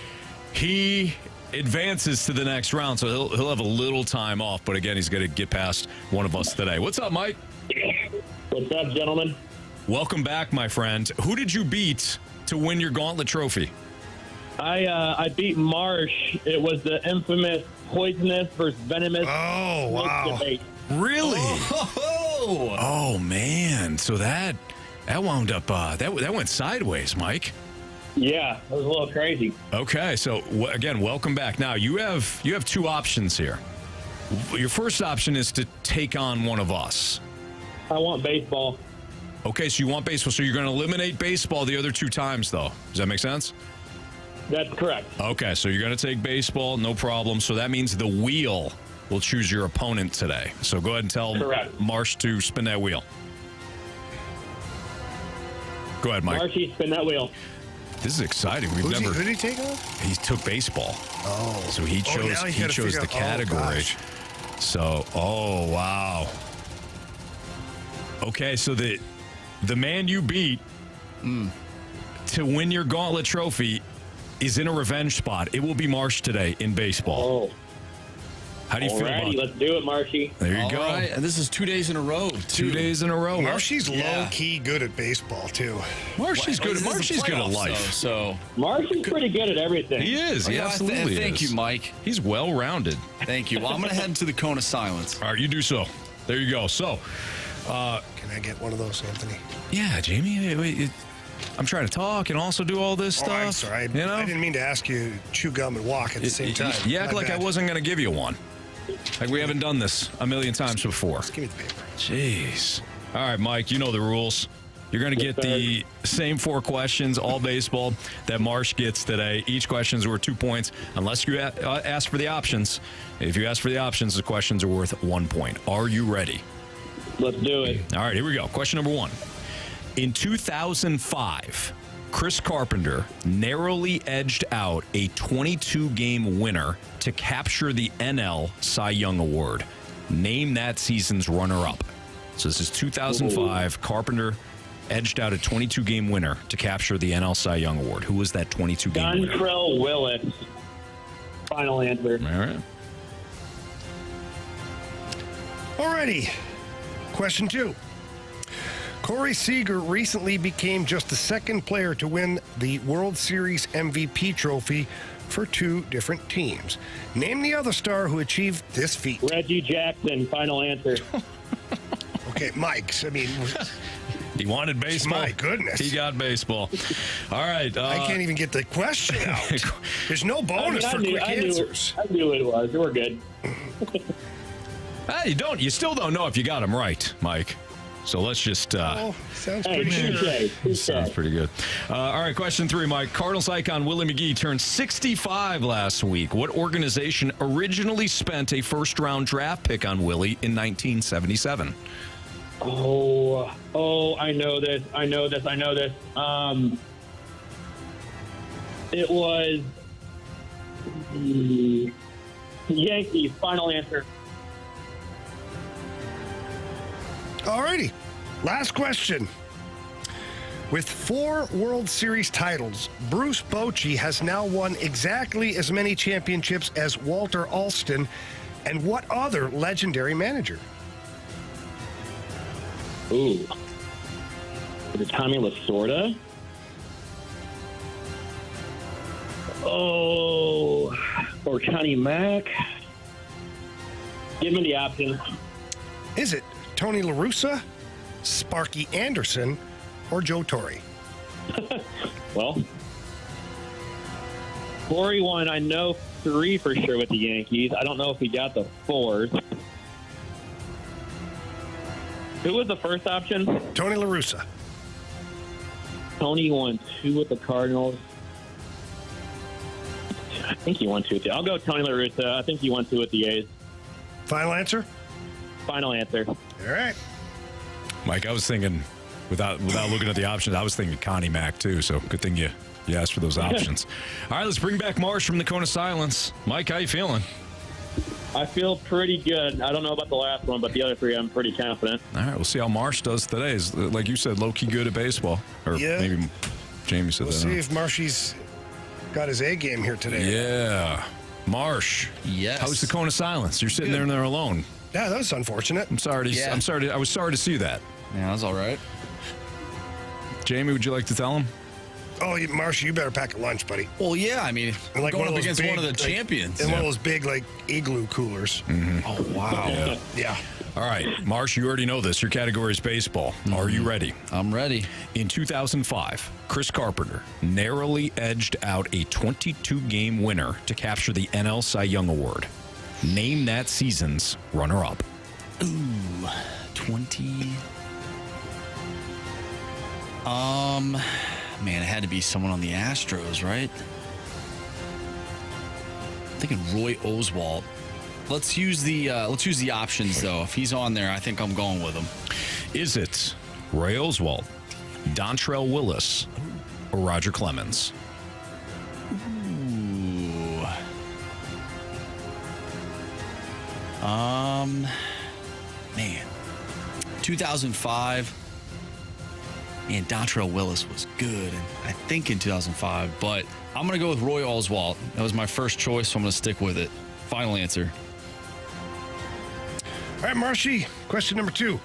he advances to the next round, so he'll have a little time off. But again, he's going to get past one of us today. What's up, Mike? What's up, gentlemen? Welcome back, my friend. Who did you beat to win your Gauntlet trophy? I beat Marsh. It was the infamous poisonous versus venomous. Oh, wow. Debate. Really? Oh, man. So that wound up, that went sideways, Mike. Yeah, it was a little crazy. Okay, so again, welcome back. Now, you have 2 options here. Your first option is to take on one of us. I want baseball. Okay, so you want baseball. So you're going to eliminate baseball the other 2 times, though. Does that make sense? That's correct. Okay, so you're going to take baseball, no problem. So that means the wheel will choose your opponent today. So go ahead and tell Marsh to spin that wheel. Go ahead, Mike. Marshy, spin that wheel. This is exciting. Who did he take on? He took baseball. Oh. So he chose the category. Wow. Okay, so the man you beat to win your Gauntlet trophy is in a revenge spot. It will be Marsh today in baseball. Oh. How do you feel about it? Let's do it, Marshy. There you go. All right, and this is 2 days in a row. 2 days in a row. Marshy's low-key good at baseball, too. Marshy's good. Marshy's good at life. So Marshy's pretty good at everything. He is. He absolutely is. Thank you, Mike. He's well-rounded. Thank you. Well, I'm going to head to the cone of silence. All right, you do so. There you go. So, can I get one of those, Anthony? Yeah, Jamie. Wait, I'm trying to talk and also do all this stuff. I'm sorry. I didn't mean to ask you to chew gum and walk at the same time. You act like I wasn't going to give you one. Like we haven't done this a million times before. Just give me the paper. Jeez. All right, Mike, you know the rules. You're going to get the same 4 questions, all baseball, that Marsh gets today. Each question's worth 2 points, unless you ask for the options. If you ask for the options, the questions are worth 1 point. Are you ready? Let's do it. All right, here we go. Question number 1. In 2005, Chris Carpenter narrowly edged out a 22-game winner to capture the NL Cy Young Award. Name that season's runner-up. So this is 2005. Carpenter edged out a 22-game winner to capture the NL Cy Young Award. Who was that 22-game winner? Dontrell Willis. Final answer. All right. Alrighty. Question 2. Corey Seager recently became just the second player to win the World Series MVP trophy for 2 different teams. Name the other star who achieved this feat. Reggie Jackson. Final answer. Okay, Mike. I mean, he wanted baseball. My goodness. He got baseball. All right. I can't even get the question out. There's no bonus for quick answers. I knew it was. We're good. You still don't know if you got him right, Mike. So let's just. Sounds pretty good. Sounds pretty good. All right, question 3, Mike. Cardinals icon Willie McGee turned 65 last week. What organization originally spent a first-round draft pick on Willie in 1977? I know this. It was the Yankees. Final answer. Alrighty. Last question. With 4 World Series titles, Bruce Bochy has now won exactly as many championships as Walter Alston and what other legendary manager? Ooh. Is it Tommy Lasorda? Or Johnny Mack? Give me the options. Is it Tony La Russa, Sparky Anderson, or Joe Torre? Well, Torre won, I know, 3 for sure with the Yankees. I don't know if he got the 4th. Who was the first option? Tony La Russa. Tony won 2 with the Cardinals. I think he won 2 with the... I'll go Tony La Russa. I think he won 2 with the A's. Final answer? Final answer. All right. Mike, I was thinking, without looking at the options, I was thinking Connie Mack, too. So good thing you asked for those options. All right, let's bring back Marsh from the Cone of Silence. Mike, how you feeling? I feel pretty good. I don't know about the last one, but the other 3, I'm pretty confident. All right, we'll see how Marsh does today. Is, like you said, low-key good at baseball. Or maybe Jamie said we'll that. We'll see if Marshy's got his A game here today. Yeah. Marsh. Yes. How's the Cone of Silence? You're sitting there alone. Yeah, that was unfortunate. I was sorry to see that. Yeah, that's all right. Jamie, would you like to tell him? Oh, Marsh, you better pack a lunch, buddy. Well, yeah, I mean, like going up against one of the champions. And one of those big, igloo coolers. Mm-hmm. Oh, wow. Yeah. All right, Marsh, you already know this. Your category is baseball. Are you ready? I'm ready. In 2005, Chris Carpenter narrowly edged out a 22-game winner to capture the NL Cy Young Award. Name that season's runner-up. Ooh, 20. Man, it had to be someone on the Astros, right? I'm thinking Roy Oswalt. Let's use the options though. If he's on there, I think I'm going with him. Is it Roy Oswalt, Dontrell Willis, or Roger Clemens? Ooh. Man. 2005. And Dontrell Willis was good, and I think in 2005. But I'm going to go with Roy Oswalt. That was my first choice, so I'm going to stick with it. Final answer. All right, Marshy, question number 2.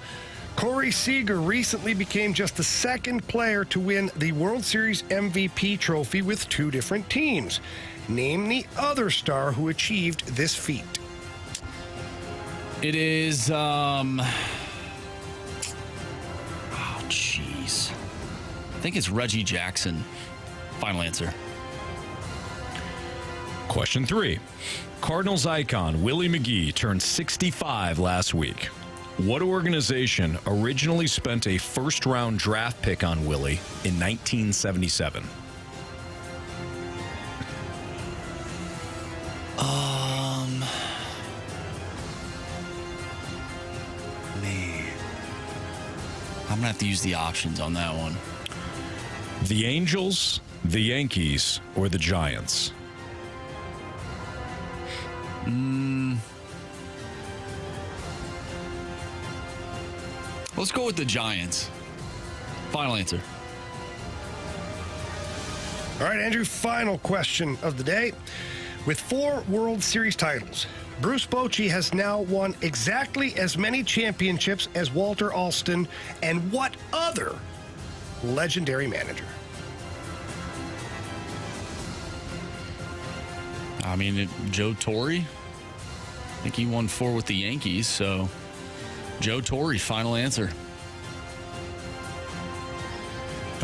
Corey Seager recently became just the second player to win the World Series MVP trophy with 2 different teams. Name the other star who achieved this feat. It is, jeez. I think it's Reggie Jackson. Final answer. Question 3. Cardinals icon Willie McGee turned 65 last week. What organization originally spent a first-round draft pick on Willie in 1977? Man. I'm going to have to use the options on that one. The Angels, the Yankees, or the Giants? Let's go with the Giants. Final answer. All right, Andrew, final question of the day. With 4 World Series titles, Bruce Bochy has now won exactly as many championships as Walter Alston and what other legendary manager? I mean, Joe Torre. I think he won 4 with the Yankees, so Joe Torre, final answer.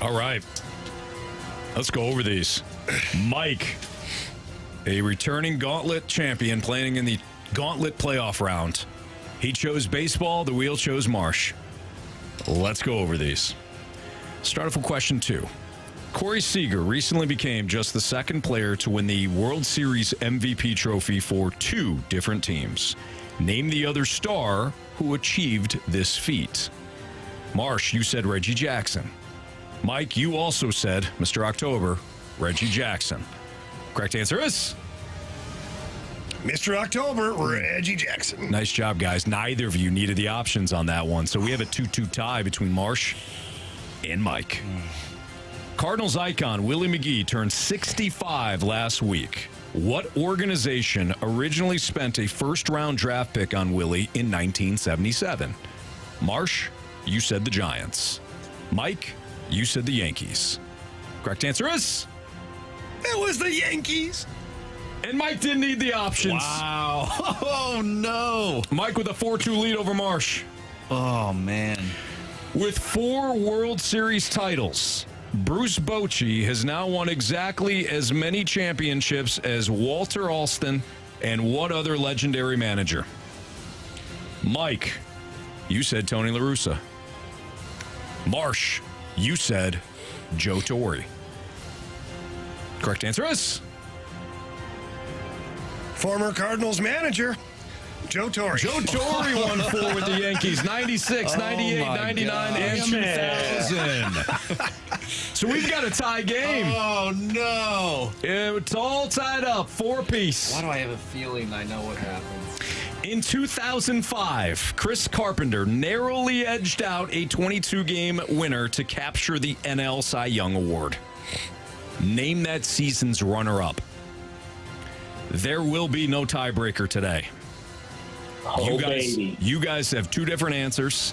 All right. Let's go over these. Mike, a returning Gauntlet champion playing in the Gauntlet playoff round. He chose baseball. The wheel chose Marsh. Let's go over these. Start off with question 2. Corey Seager recently became just the second player to win the World Series MVP trophy for 2 different teams. Name the other star who achieved this feat. Marsh, you said Reggie Jackson. Mike, you also said Mr. October, Reggie Jackson. Correct answer is Mr. October, Reggie Jackson. Nice job, guys. Neither of you needed the options on that one. So we have a 2-2 tie between Marsh and Mike. Cardinals icon Willie McGee turned 65 last week. What organization originally spent a first-round draft pick on Willie in 1977? Marsh, you said the Giants. Mike, you said the Yankees. Correct answer is it was the Yankees. And Mike didn't need the options. Wow. Oh, no. Mike with a 4-2 lead over Marsh. Oh, man. With 4 World Series titles, Bruce Bochy has now won exactly as many championships as Walter Alston and what other legendary manager? Mike, you said Tony La Russa. Marsh, you said Joe Torre. Correct answer is former Cardinals manager Joe Torre. Joe Torre won 4 with the Yankees, 96, 98, 99, and 2000. So we've got a tie game. Oh, no. It's all tied up, 4-piece. Why do I have a feeling I know what happens? In 2005, Chris Carpenter narrowly edged out a 22-game winner to capture the NL Cy Young Award. Name that season's runner-up. There will be no tiebreaker today. You guys have 2 different answers.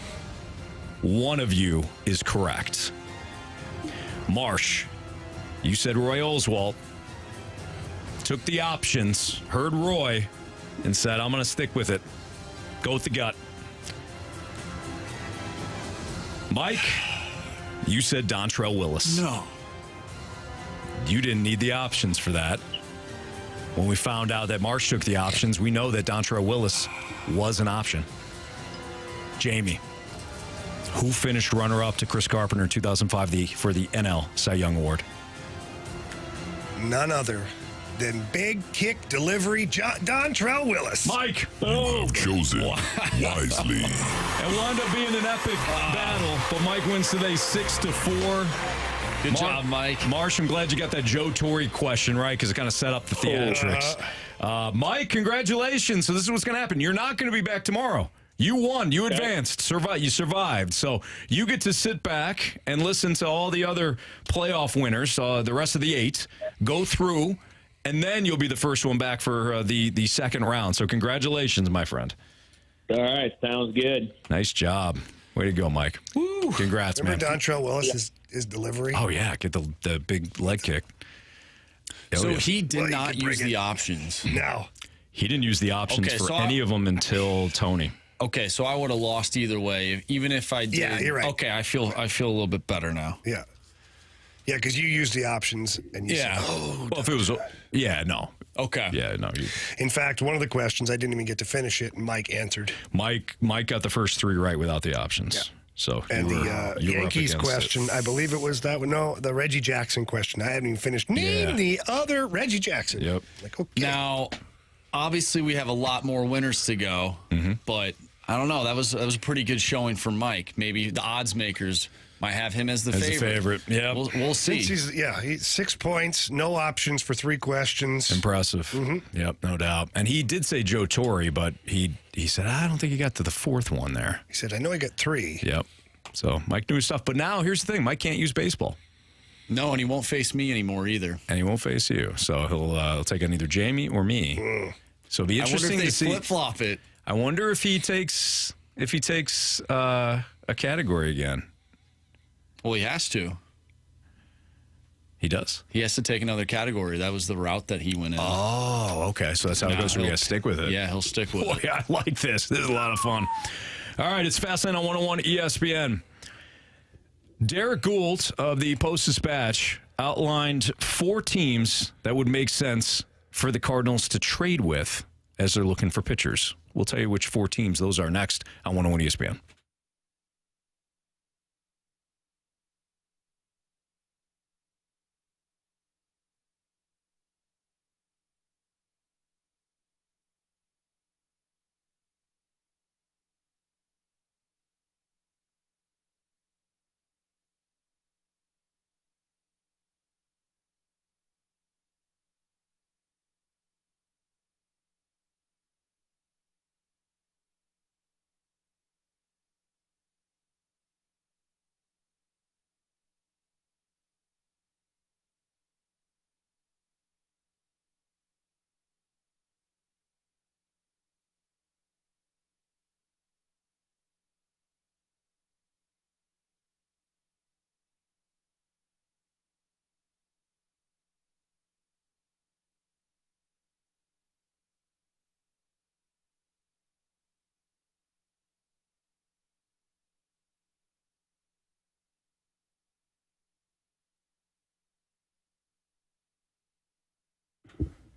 One of you is correct. Marsh, you said Roy Oswalt. Took the options, heard Roy, and said, I'm going to stick with it. Go with the gut. Mike, you said Dontrell Willis. No. You didn't need the options for that. When we found out that Marsh took the options, we know that Dontrell Willis was an option. Jamie, who finished runner-up to Chris Carpenter in 2005 for the NL Cy Young Award? None other than big kick delivery Dontrell Willis. Mike. I've chosen wisely. It wound up being an epic battle, but Mike wins today 6-4. Good job, Mike. Marsh, I'm glad you got that Joe Torre question right because it kind of set up the theatrics. Mike, congratulations. So this is what's going to happen. You're not going to be back tomorrow. You won. You advanced. You survived. So you get to sit back and listen to all the other playoff winners, the rest of the 8, go through, and then you'll be the first one back for the second round. So congratulations, my friend. All right. Sounds good. Nice job. Way to go, Mike. Woo. Congrats, Remember man. Dontrell Willis, his delivery? Oh, yeah. Get the big leg kick. So he did not use the options. No. He didn't use the options for any of them until Tony. Okay, so I would have lost either way, even if I did. Yeah, you're right. Okay, I feel a little bit better now. Yeah. Yeah, because you used the options. And you said, Well, if it was... Yeah, no. Okay. Yeah, no. In fact, one of the questions, I didn't even get to finish it, and Mike answered. Mike got the first 3 right without the options. Yeah. So and the Yankees question, I believe it was that one. No, the Reggie Jackson question. I hadn't even finished. Name the other Reggie Jackson. Yep. Like, okay. Now, obviously, we have a lot more winners to go, but I don't know. That was a pretty good showing for Mike. Maybe the odds makers might have him as the favorite. Yeah, we'll see. He's 6 points, no options for 3 questions. Impressive. Yep, no doubt. And he did say Joe Torre, but he said, I don't think he got to the 4th one there. He said, I know he got 3. Yep. So Mike knew his stuff. But now here's the thing. Mike can't use baseball. No, and he won't face me anymore either. And he won't face you. So he'll take on either Jamie or me. So it'll be interesting to see. I wonder if they flip-flop it. I wonder if he takes a category again. Well, he has to. He does. He has to take another category. That was the route that he went in. Oh, okay. So that's how it goes. So we got to stick with it. Yeah, he'll stick with it. I like this. This is a lot of fun. All right, it's Fastlane on 101 ESPN. Derek Gould of the Post-Dispatch outlined 4 teams that would make sense for the Cardinals to trade with as they're looking for pitchers. We'll tell you which 4 teams those are next on 101 ESPN.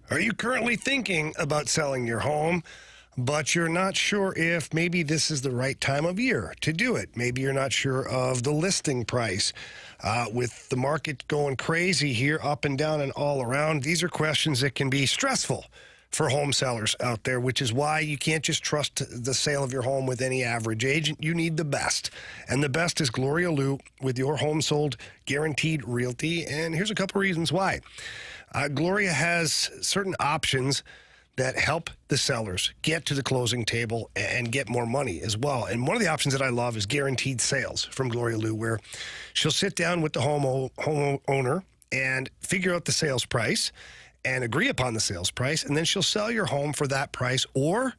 Are you currently thinking about selling your home, but you're not sure if maybe this is the right time of year to do it? Maybe you're not sure of the listing price. With the market going crazy here, up and down and all around, these are questions that can be stressful for home sellers out there, which is why you can't just trust the sale of your home with any average agent. You need the best. And the best is Gloria Liu with Your Home Sold Guaranteed Realty. And here's a couple reasons why. Gloria has certain options that help the sellers get to the closing table and get more money as well. And one of the options that I love is guaranteed sales from Gloria Liu, where she'll sit down with the homeowner and figure out the sales price and agree upon the sales price, and then she'll sell your home for that price, or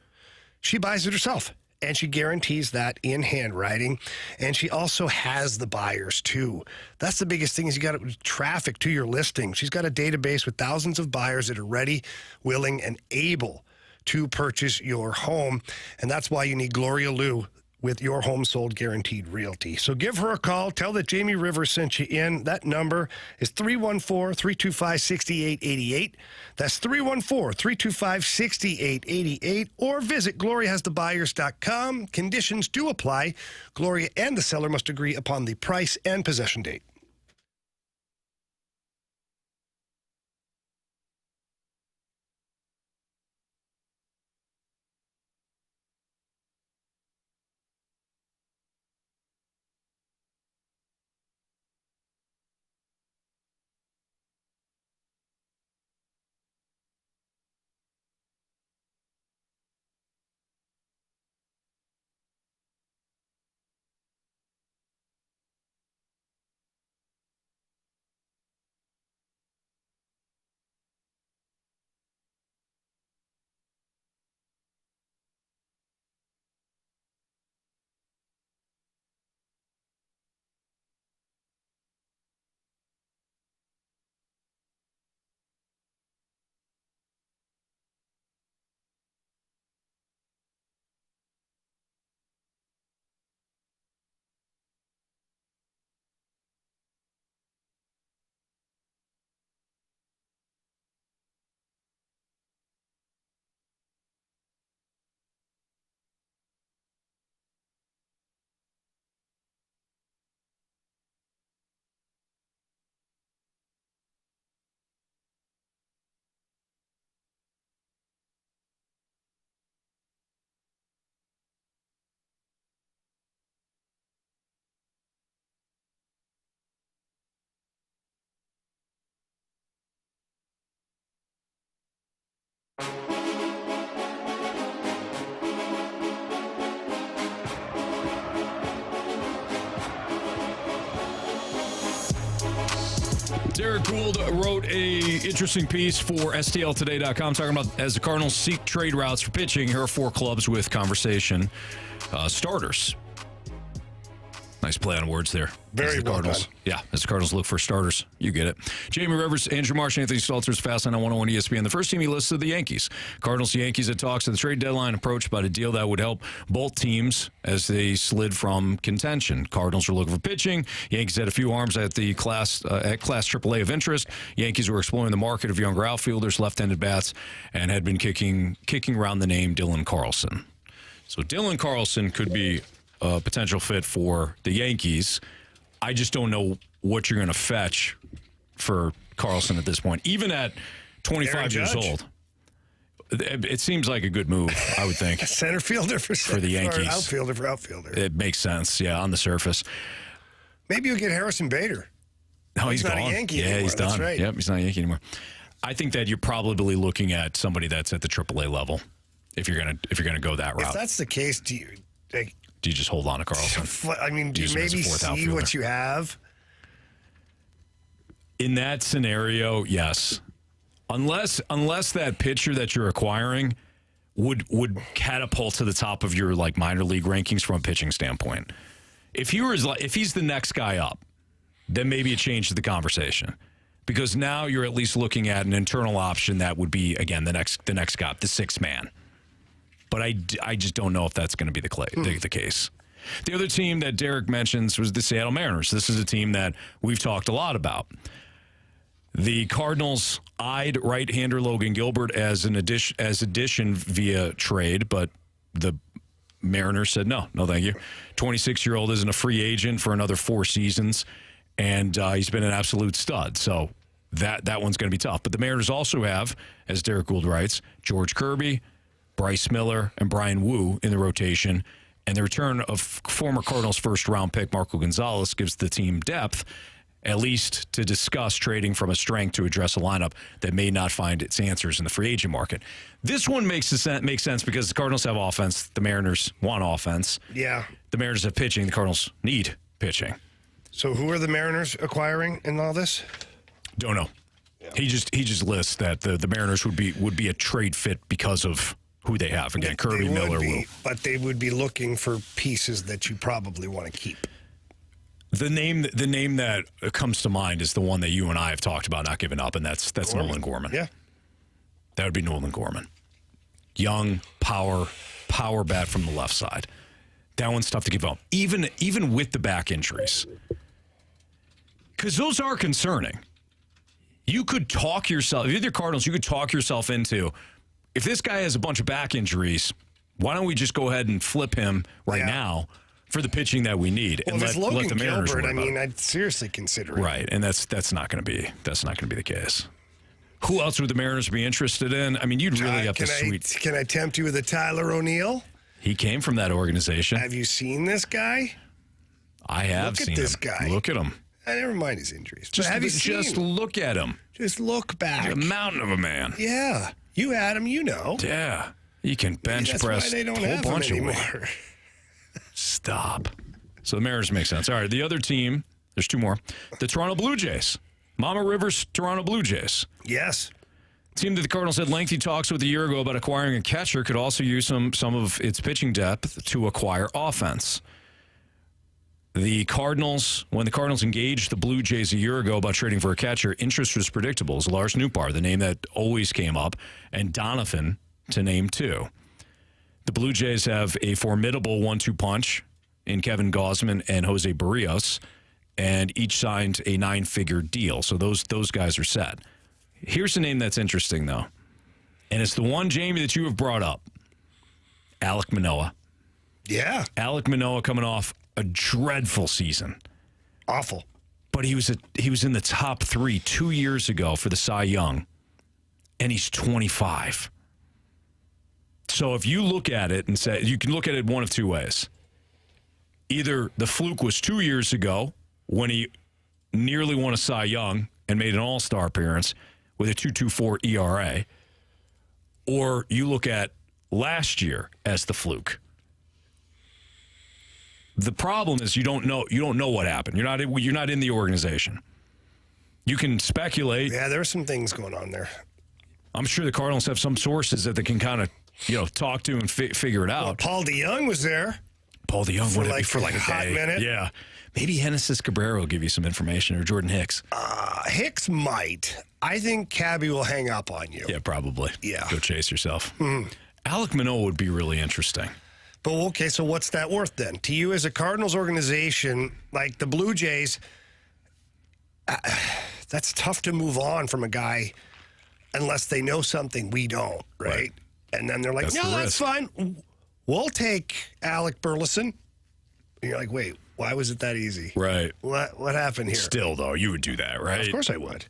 she buys it herself. And she guarantees that in handwriting. And she also has the buyers, too. That's the biggest thing is you got traffic to your listing. She's got a database with thousands of buyers that are ready, willing, and able to purchase your home. And that's why you need Gloria Liu with Your Home Sold Guaranteed Realty. So give her a call. Tell that Jamie Rivers sent you in. That number is 314-325-6888. That's 314-325-6888. Or visit GloriaHasTheBuyers.com. Conditions do apply. Gloria and the seller must agree upon the price and possession date. Derek Gould wrote a interesting piece for STLtoday.com talking about as the Cardinals seek trade routes for pitching, here are 4 clubs with conversation. Starters. Nice play on words there. Very well Cardinals. done. Yeah, as the Cardinals look for starters. You get it. Jamie Rivers, Andrew Marsh, Anthony Stalter's Fastline on 101 ESPN. The first team he listed, the Yankees. Cardinals, Yankees at talks at the trade deadline approached about a deal that would help both teams as they slid from contention. Cardinals were looking for pitching. Yankees had a few arms at the Class AAA of interest. Yankees were exploring the market of younger outfielders, left-handed bats, and had been kicking around the name Dylan Carlson. So Dylan Carlson could be a potential fit for the Yankees. I just don't know what you're going to fetch for Carlson at this point. Even at 25 years old, it seems like a good move, I would think. Center fielder for the Yankees. Or outfielder for outfielder. It makes sense, yeah, on the surface. Maybe you'll get Harrison Bader. No, he's not gone. a Yankee yeah, anymore. he's done. That's right. Yep, he's not a Yankee anymore. I think that you're probably looking at somebody that's at the AAA level if you're gonna go that route. If that's the case, do you just hold on to Carlson? I mean, do you maybe see what you have? In that scenario, yes. Unless that pitcher that you're acquiring would catapult to the top of your like minor league rankings from a pitching standpoint. If he's the next guy up, then maybe it changes the conversation. Because now you're at least looking at an internal option that would be, again, the next guy, the sixth man. But I just don't know if that's going to be the case. The other team that Derek mentions was the Seattle Mariners. This is a team that we've talked a lot about. The Cardinals eyed right-hander Logan Gilbert as addition via trade, but the Mariners said no, thank you. 26-year-old isn't a free agent for another 4 seasons, and he's been an absolute stud. So that one's going to be tough. But the Mariners also have, as Derek Gould writes, George Kirby, Bryce Miller, and Brian Wu in the rotation. And the return of former Cardinals first-round pick Marco Gonzalez gives the team depth, at least to discuss trading from a strength to address a lineup that may not find its answers in the free agent market. This one makes sense because the Cardinals have offense. The Mariners want offense. Yeah. The Mariners have pitching. The Cardinals need pitching. So who are the Mariners acquiring in all this? Don't know. Yeah. He just lists that the Mariners would be a trade fit because of who they have. Again, Kirby, Miller, Wu. But they would be looking for pieces that you probably want to keep. The name that comes to mind is the one that you and I have talked about not giving up, and that's Nolan Gorman. Yeah. That would be Nolan Gorman. Young, power bat from the left side. That one's tough to give up, even with the back injuries. Because those are concerning. You could talk yourself, if you're the Cardinals, you could talk yourself into, if this guy has a bunch of back injuries, why don't we just go ahead and flip him now for the pitching that we need, and let the Mariners Gilbert, worry about it. I'd seriously consider it. Right, and that's not going to be the case. Who else would the Mariners be interested in? I mean, you'd really have to sweet. Can I tempt you with a Tyler O'Neill? He came from that organization. Have you seen this guy? I have seen this guy. Look at him. Never mind his injuries. Just look at him. Just look back. He's a mountain of a man. Yeah, you had him. You know. Yeah, he can bench press why they don't a whole have bunch him of anymore. Stop. So the Mariners make sense. All right, the other team, there's 2 more. The Toronto Blue Jays. Mama Rivers, Toronto Blue Jays. Yes. Team that the Cardinals had lengthy talks with a year ago about acquiring a catcher could also use some of its pitching depth to acquire offense. When the Cardinals engaged the Blue Jays a year ago about trading for a catcher, interest was predictable. It was Lars Nootbaar, the name that always came up, and Donovan to name 2. The Blue Jays have a formidable 1-2 punch in Kevin Gausman and Jose Barrios, and each signed a 9-figure deal. So those guys are set. Here's the name that's interesting, though, and it's the one, Jamie, that you have brought up, Alek Manoah. Yeah. Alek Manoah coming off a dreadful season. Awful. But he was in the top 3 2 years ago for the Cy Young, and he's 25. So if you look at it and say, you can look at it one of 2 ways. Either the fluke was 2 years ago when he nearly won a Cy Young and made an all-star appearance with a 2.24 ERA, or you look at last year as the fluke. The problem is you don't know what happened. You're not in the organization. You can speculate. Yeah, there are some things going on there. I'm sure the Cardinals have some sources that they can kind of, talk to and figure it out. Well, Paul DeYoung was there. Paul DeYoung for like a hot minute. Yeah. Maybe Genesis Cabrera will give you some information, or Jordan Hicks. Hicks might. I think Cabby will hang up on you. Yeah, probably. Yeah. Go chase yourself. Alec Manoah would be really interesting. But, okay, so what's that worth then? To you as a Cardinals organization, like the Blue Jays, that's tough to move on from a guy unless they know something we don't, right? And then they're like, that's fine. We'll take Alec Burleson. And you're like, wait, why was it that easy? Right. What happened here? Still, though, you would do that, right? Of course I would.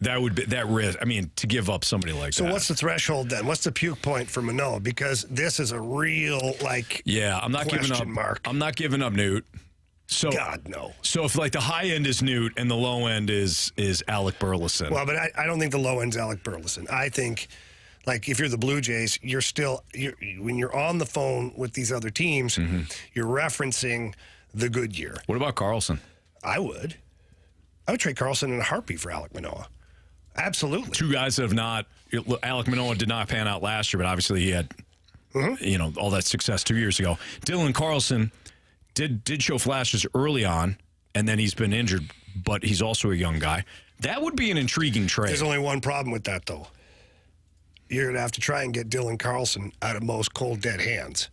That would be that risk. I mean, to give up somebody like that. So what's the threshold then? What's the puke point for Manoah? Because this is a real, I'm not giving up. Mark. I'm not giving up Newt. So God, no. So if the high end is Newt and the low end is Alec Burleson. Well, but I don't think the low end's Alec Burleson. I think, if you're the Blue Jays, when you're on the phone with these other teams, you're referencing the good year. What about Carlson? I would trade Carlson in a heartbeat for Alec Manoah. Absolutely. Two guys that have not. Alec Manoah did not pan out last year, but obviously he had, all that success 2 years ago. Dylan Carlson did show flashes early on, and then he's been injured, but he's also a young guy. That would be an intriguing trade. There's only one problem with that, though. You're going to have to try and get Dylan Carlson out of most cold, dead hands.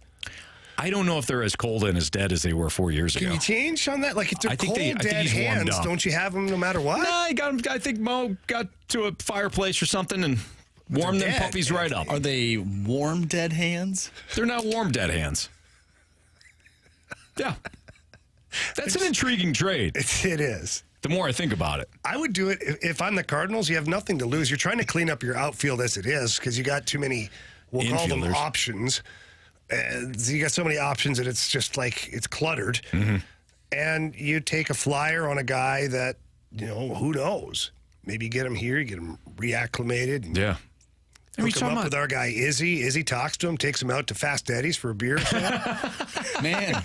I don't know if they're as cold and as dead as they were 4 years ago. Can you change on that? If they're cold, dead hands, don't you have them no matter what? No, I think Mo got to a fireplace or something and warmed them puppies right up. Are they warm, dead hands? They're not warm, dead hands. Yeah. That's an intriguing trade. It is. The more I think about it. I would do it if I'm the Cardinals. You have nothing to lose. You're trying to clean up your outfield as it is because you got too many, we'll call them options. You got so many options that it's just it's cluttered. And you take a flyer on a guy that, who knows? Maybe you get him here, you get him reacclimated. Yeah. Hook him up with our guy Izzy. Izzy talks to him, takes him out to Fast Eddie's for a beer. Man.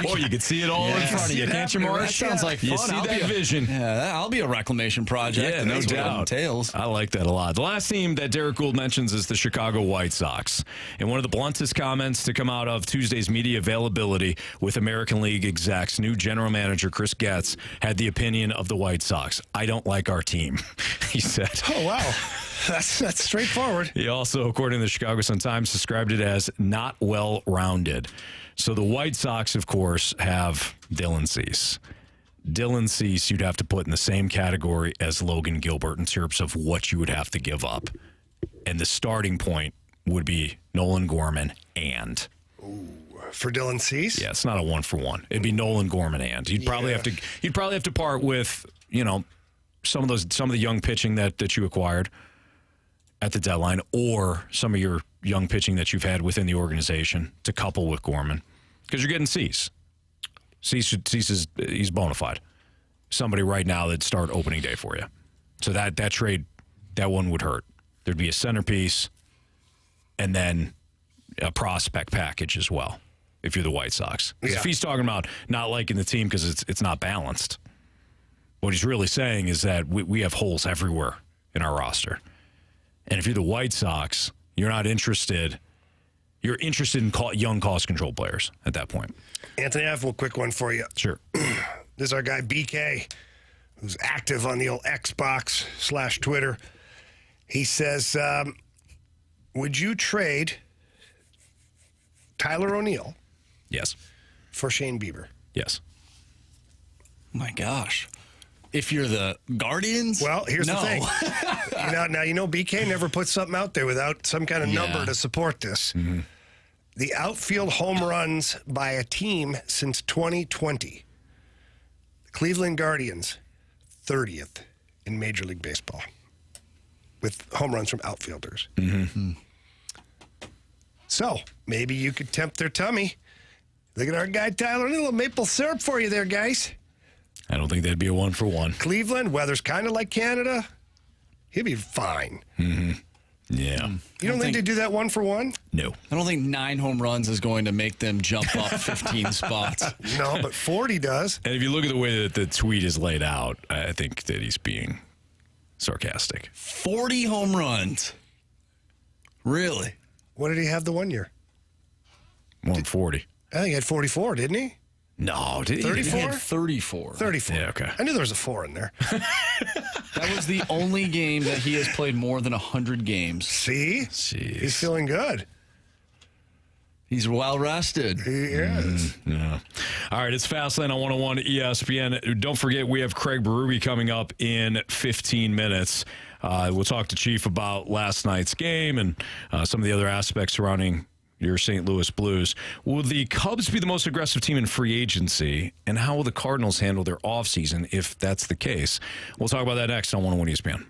Boy, you can see it all in front of you, can't you, Marsh? That sounds like fun. You see that vision. Yeah, I'll be a reclamation project. Yeah, no doubt. Entails. I like that a lot. The last team that Derek Gould mentions is the Chicago White Sox. And one of the bluntest comments to come out of Tuesday's media availability with American League execs, new general manager Chris Getz had the opinion of the White Sox. I don't like our team, he said. Oh, wow. That's straightforward. He also, according to the Chicago Sun-Times, described it as not well-rounded. So the White Sox, of course, have Dylan Cease. Dylan Cease you'd have to put in the same category as Logan Gilbert in terms of what you would have to give up. And the starting point would be Nolan Gorman and. Ooh, for Dylan Cease? Yeah, it's not a 1-for-1. It'd be Nolan Gorman and. You'd probably have to part with, some of the young pitching that you acquired at the deadline, or some of your young pitching that you've had within the organization to couple with Gorman, because you're getting Cease. Cease he's bona fide. Somebody right now that'd start opening day for you. So that trade, that one would hurt. There'd be a centerpiece and then a prospect package as well if you're the White Sox. Yeah. If he's talking about not liking the team because it's not balanced, what he's really saying is that we have holes everywhere in our roster. And if you're the White Sox, you're not interested. You're interested in young cost control players at that point. Anthony, I have a quick one for you. Sure. This is our guy BK, who's active on the old Xbox/Twitter. He says, would you trade Tyler O'Neill? Yes. For Shane Bieber? Yes. My gosh. If you're the Guardians? Well, here's the thing. Now, BK never puts something out there without some kind of number to support this. Mm-hmm. The outfield home runs by a team since 2020. The Cleveland Guardians, 30th in Major League Baseball with home runs from outfielders. Mm-hmm. So maybe you could tempt their tummy. Look at our guy Tyler, a little maple syrup for you there, guys. I don't think that'd be a 1-for-1. Cleveland, weather's kind of like Canada. He'll be fine. Mm-hmm. Yeah. You don't think they do that one for one? No. I don't think 9 home runs is going to make them jump up 15 spots. No, but 40 does. And if you look at the way that the tweet is laid out, I think that he's being sarcastic. 40 home runs. Really? What did he have the one year? 140. I think he had 44, didn't he? No, did he? 34? He had 34. 34. Yeah, okay. I knew there was a 4 in there. That was the only game that he has played more than 100 games. See? Jeez. He's feeling good. He's well rested. He is. Yeah. All right, it's Fastlane on 101 ESPN. Don't forget, we have Craig Berube coming up in 15 minutes. We'll talk to Chief about last night's game and some of the other aspects surrounding your St. Louis Blues. Will the Cubs be the most aggressive team in free agency? And how will the Cardinals handle their offseason if that's the case? We'll talk about that next on 101 ESPN.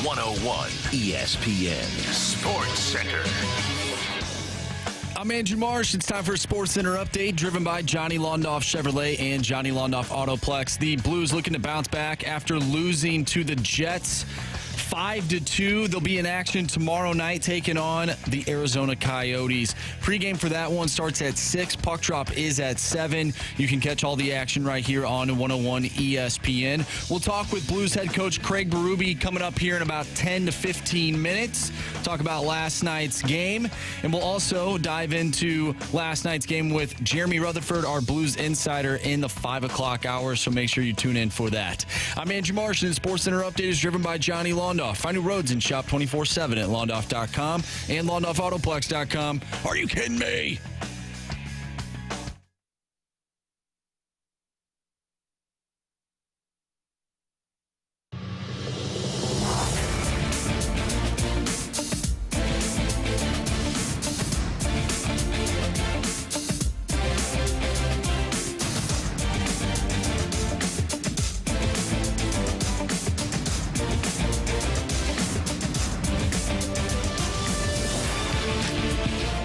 101 ESPN Sports Center. I'm Andrew Marsh. It's time for a Sports Center update driven by Johnny Londoff Chevrolet and Johnny Londoff Autoplex. The Blues looking to bounce back after losing to the Jets 5-2. They'll be in action tomorrow night taking on the Arizona Coyotes. Pre-game for that one starts at 6. Puck drop is at 7. You can catch all the action right here on 101 ESPN. We'll talk with Blues head coach Craig Berube coming up here in about 10 to 15 minutes. Talk about last night's game. And we'll also dive into last night's game with Jeremy Rutherford, our Blues insider, in the 5 o'clock hour. So make sure you tune in for that. I'm Andrew Marsh, and the Sports Center update is driven by Johnny Londoff. Find new roads and shop 24/7 at Londoff.com and LondoffAutoplex.com. Are you kidding me?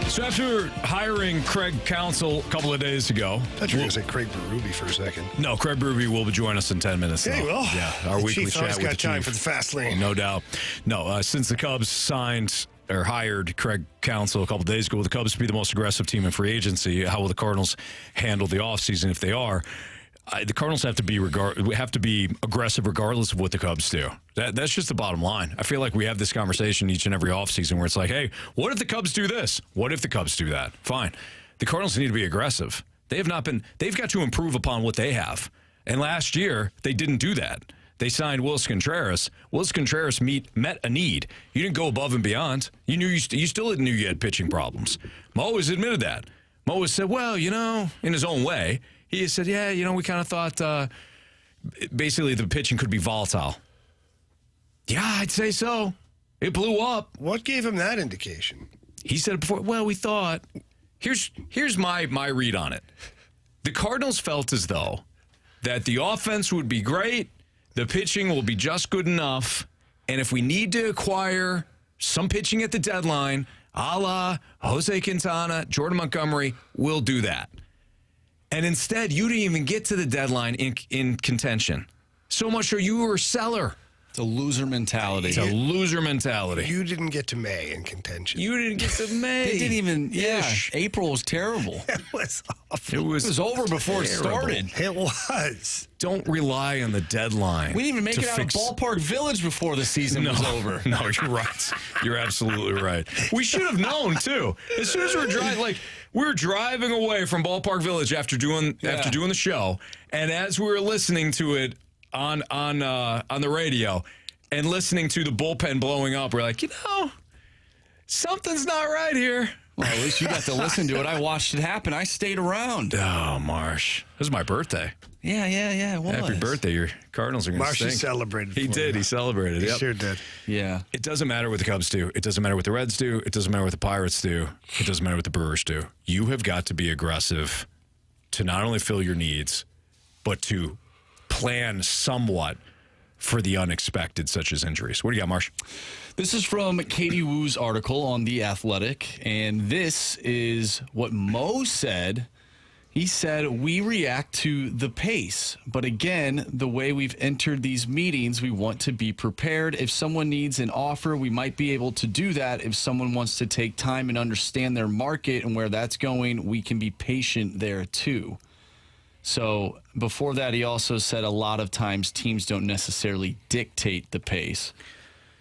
So after hiring Craig Counsell a couple of days ago. I thought you were going to say Craig Berube for a second. No, Craig Berube will join us in 10 minutes. Yeah, he will. Yeah, our The weekly Chief's chat always with got the time Chief. for the fast lane. No doubt. No, since the Cubs signed or hired Craig Counsell a couple of days ago, will the Cubs to be the most aggressive team in free agency? How will the Cardinals handle the offseason if they are? The Cardinals have to be aggressive regardless of what the Cubs do. That's just the bottom line. I feel like we have this conversation each and every offseason where it's like, hey, what if the Cubs do this? What if the Cubs do that? Fine. The Cardinals need to be aggressive. They've got to improve upon what they have. And last year, they didn't do that. They signed Willis Contreras. Willis Contreras met a need. You didn't go above and beyond. You still knew you had pitching problems. Mo always admitted that. Mo always said, well, in his own way, he said, yeah, we kind of thought basically the pitching could be volatile. Yeah, I'd say so. It blew up. What gave him that indication? He said it before, well, we thought. Here's my read on it. The Cardinals felt as though that the offense would be great, the pitching will be just good enough, and if we need to acquire some pitching at the deadline, a la Jose Quintana, Jordan Montgomery, we'll do that. And instead, you didn't even get to the deadline in contention. So much so you were a seller. It's a loser mentality. It's a loser mentality. You didn't get to May in contention. You didn't get to May. They didn't even, April was terrible. It was awful. It was over before terrible. It started. It was. Don't rely on the deadline. We didn't even make it out of Ballpark Village before the season was over. No, you're right. You're absolutely right. We should have known, too. As soon as we were driving away from Ballpark Village after doing the show, and as we were listening to it on the radio and listening to the bullpen blowing up, we're like, something's not right here. Well, at least you got to listen to it. I watched it happen. I stayed around. Oh, Marsh. It was my birthday. Yeah, it was. Happy birthday. Your Cardinals are going to Marsh stink. celebrated. He did. He celebrated. He Yep. sure did. Yeah. It doesn't matter what the Cubs do. It doesn't matter what the Reds do. It doesn't matter what the Pirates do. It doesn't matter what the Brewers do. You have got to be aggressive to not only fill your needs, but to plan somewhat for the unexpected, such as injuries. What do you got, Marsh? This is from Katie Woo's article on The Athletic, and this is what Mo said. He said, we react to the pace. But again, the way we've entered these meetings, we want to be prepared. If someone needs an offer, we might be able to do that. If someone wants to take time and understand their market and where that's going, we can be patient there too. So before that, he also said a lot of times teams don't necessarily dictate the pace.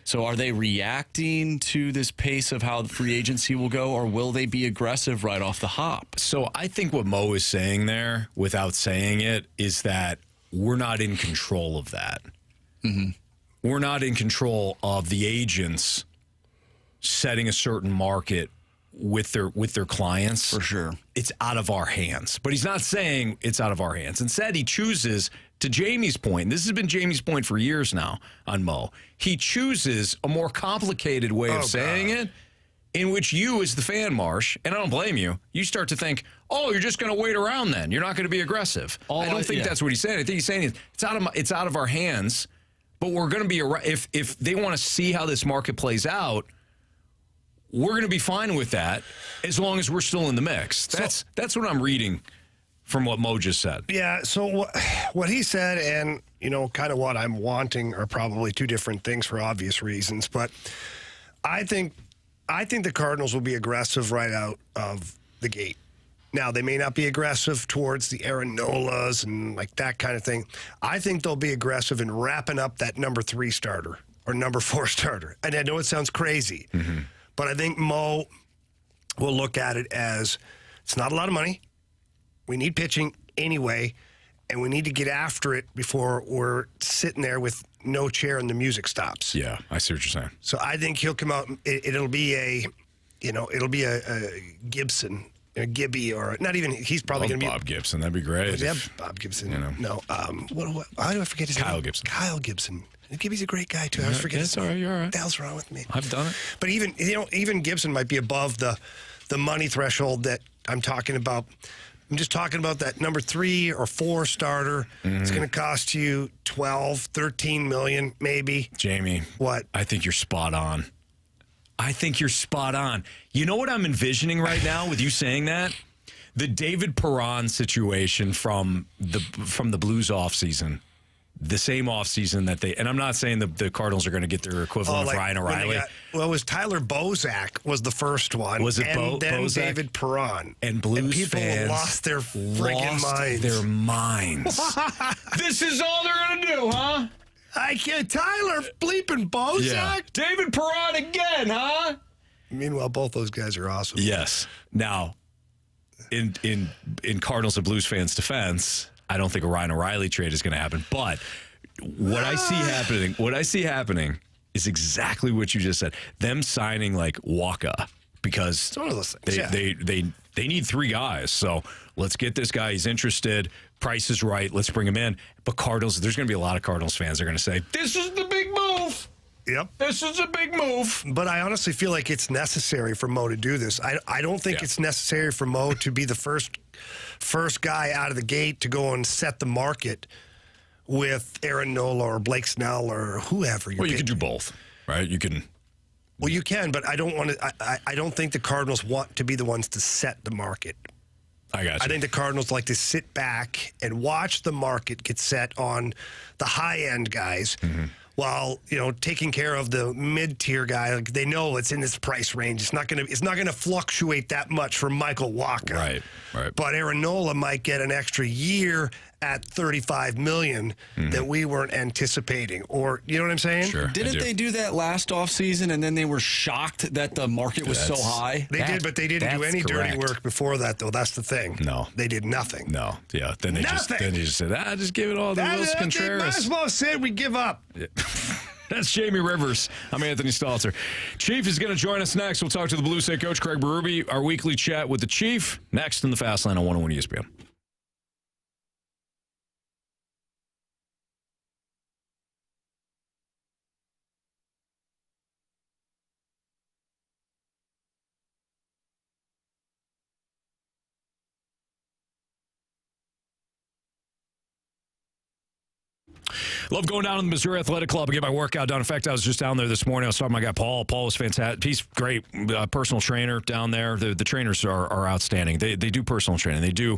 So are they reacting to this pace of how the free agency will go, or will they be aggressive right off the hop? So I think what Mo is saying there, without saying it, is that we're not in control of that. Mm-hmm. We're not in control of the agents setting a certain market with their clients. For sure. It's out of our hands. But he's not saying it's out of our hands. Instead, he chooses, to Jamie's point, and this has been Jamie's point for years now on Mo, he chooses a more complicated way of saying it, in which you, as the fan, Marsh, and I don't blame you, you start to think, you're just going to wait around then. You're not going to be aggressive. I don't think that's what he's saying. I think he's saying it's out of our hands, but we're going to be if they want to see how this market plays out, we're going to be fine with that as long as we're still in the mix. That's what I'm reading from what Mo just said. Yeah, so what he said and, kind of what I'm wanting are probably two different things for obvious reasons, but I think the Cardinals will be aggressive right out of the gate. Now, they may not be aggressive towards the Aaron Nolas and like that kind of thing. I think they'll be aggressive in wrapping up that number 3 starter or number 4 starter. And I know it sounds crazy, but I think Mo will look at it as it's not a lot of money. We need pitching anyway, and we need to get after it before we're sitting there with no chair and the music stops. Yeah, I see what you're saying. So I think he'll come out. It'll be a Gibson, a Gibby, or not even. He's probably going to be Bob Gibson. That'd be great. Yeah, Bob Gibson. No, what? How do I forget his name? Kyle Gibson. Kyle Gibson. Gibby's a great guy too. I always forget. That's all right. You're all right. What the hell's wrong with me? I've done it. But even Gibson might be above the money threshold that I'm talking about. I'm just talking about that number 3 or 4 starter. It's going to cost you 12, 13 million, maybe. Jamie. What? I think you're spot on. You know what I'm envisioning right now with you saying that? The David Perron situation from the Blues offseason. The same offseason that and I'm not saying the Cardinals are going to get their equivalent of Ryan O'Reilly. It was Tyler Bozak was the first one. Was it and then Bozak? David Perron. And Blues people fans lost their friggin' minds. This is all they're going to do, huh? I can't. Tyler bleeping Bozak? Yeah. David Perron again, huh? Meanwhile, both those guys are awesome. Yes. Now, in Cardinals and Blues fans' defense, I don't think a Ryan O'Reilly trade is going to happen. But what I see happening is exactly what you just said. Them signing like Waka because it's one of those things. They need 3 guys. So let's get this guy. He's interested. Price is right. Let's bring him in. But Cardinals, there's going to be a lot of Cardinals fans that are going to say, this is the big move. Yep. This is a big move. But I honestly feel like it's necessary for Mo to do this. I don't think it's necessary for Mo to be the first guy out of the gate to go and set the market with Aaron Nola or Blake Snell or whoever. You can do both, right? You can. Well, you can, but I don't want to. I don't think the Cardinals want to be the ones to set the market. I got you. I think the Cardinals like to sit back and watch the market get set on the high-end guys while, taking care of the mid-tier guy. Like they know it's in this price range. It's not gonna fluctuate that much for Michael Wacha. Right. But Aaron Nola might get an extra year at $35 million that we weren't anticipating. Or, you know what I'm saying? Sure. Didn't they do that last offseason and then they were shocked that the market was so high? They did, but they didn't do any dirty work before that, though. That's the thing. No. They did nothing. No. Yeah. Then they just said, just give it all to Wilson Contreras. They might as well said we give up. Yeah. That's Jamie Rivers. I'm Anthony Stalter. Chief is going to join us next. We'll talk to the Blues head coach, Craig Berube. Our weekly chat with the Chief next in the Fast Lane on 101 ESPN. Love going down to the Missouri Athletic Club and get my workout done. In fact, I was just down there this morning. I was talking to my guy, Paul. Paul was fantastic. He's great. Personal trainer down there. The trainers are outstanding. They do personal training. They do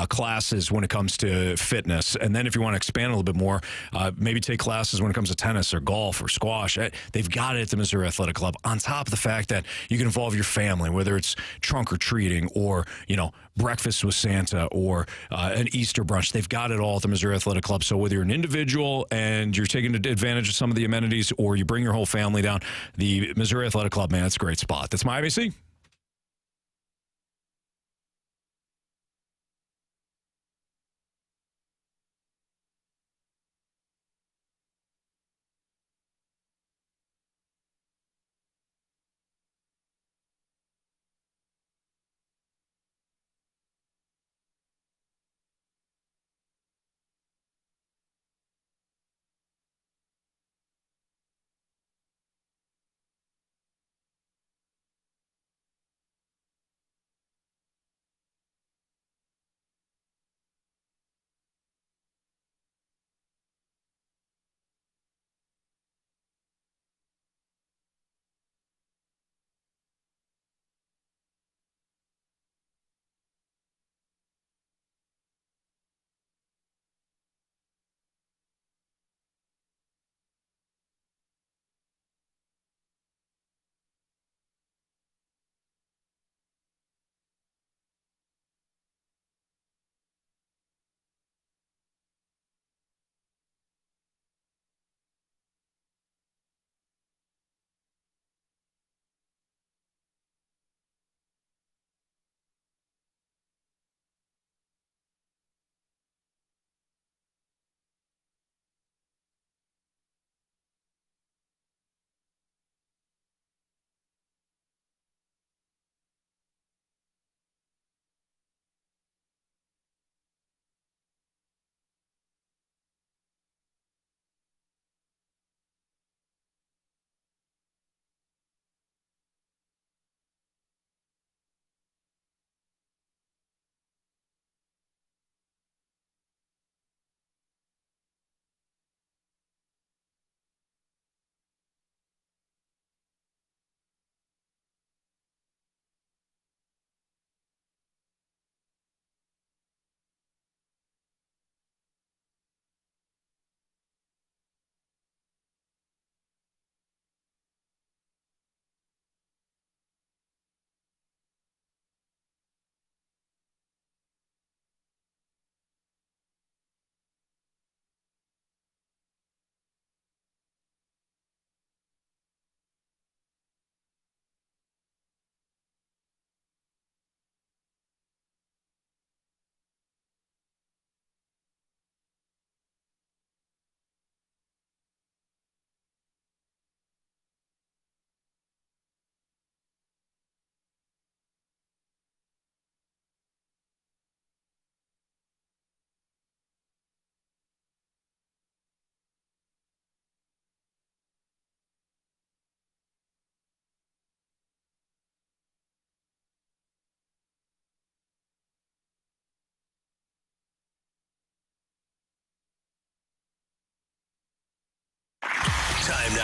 classes when it comes to fitness. And then if you want to expand a little bit more, maybe take classes when it comes to tennis or golf or squash. They've got it at the Missouri Athletic Club. On top of the fact that you can involve your family, whether it's trunk or treating or, breakfast with Santa or an Easter brunch. They've got it all at the Missouri Athletic Club. So whether you're an individual and you're taking advantage of some of the amenities or you bring your whole family down, the Missouri Athletic Club, man, it's a great spot. That's my IBC.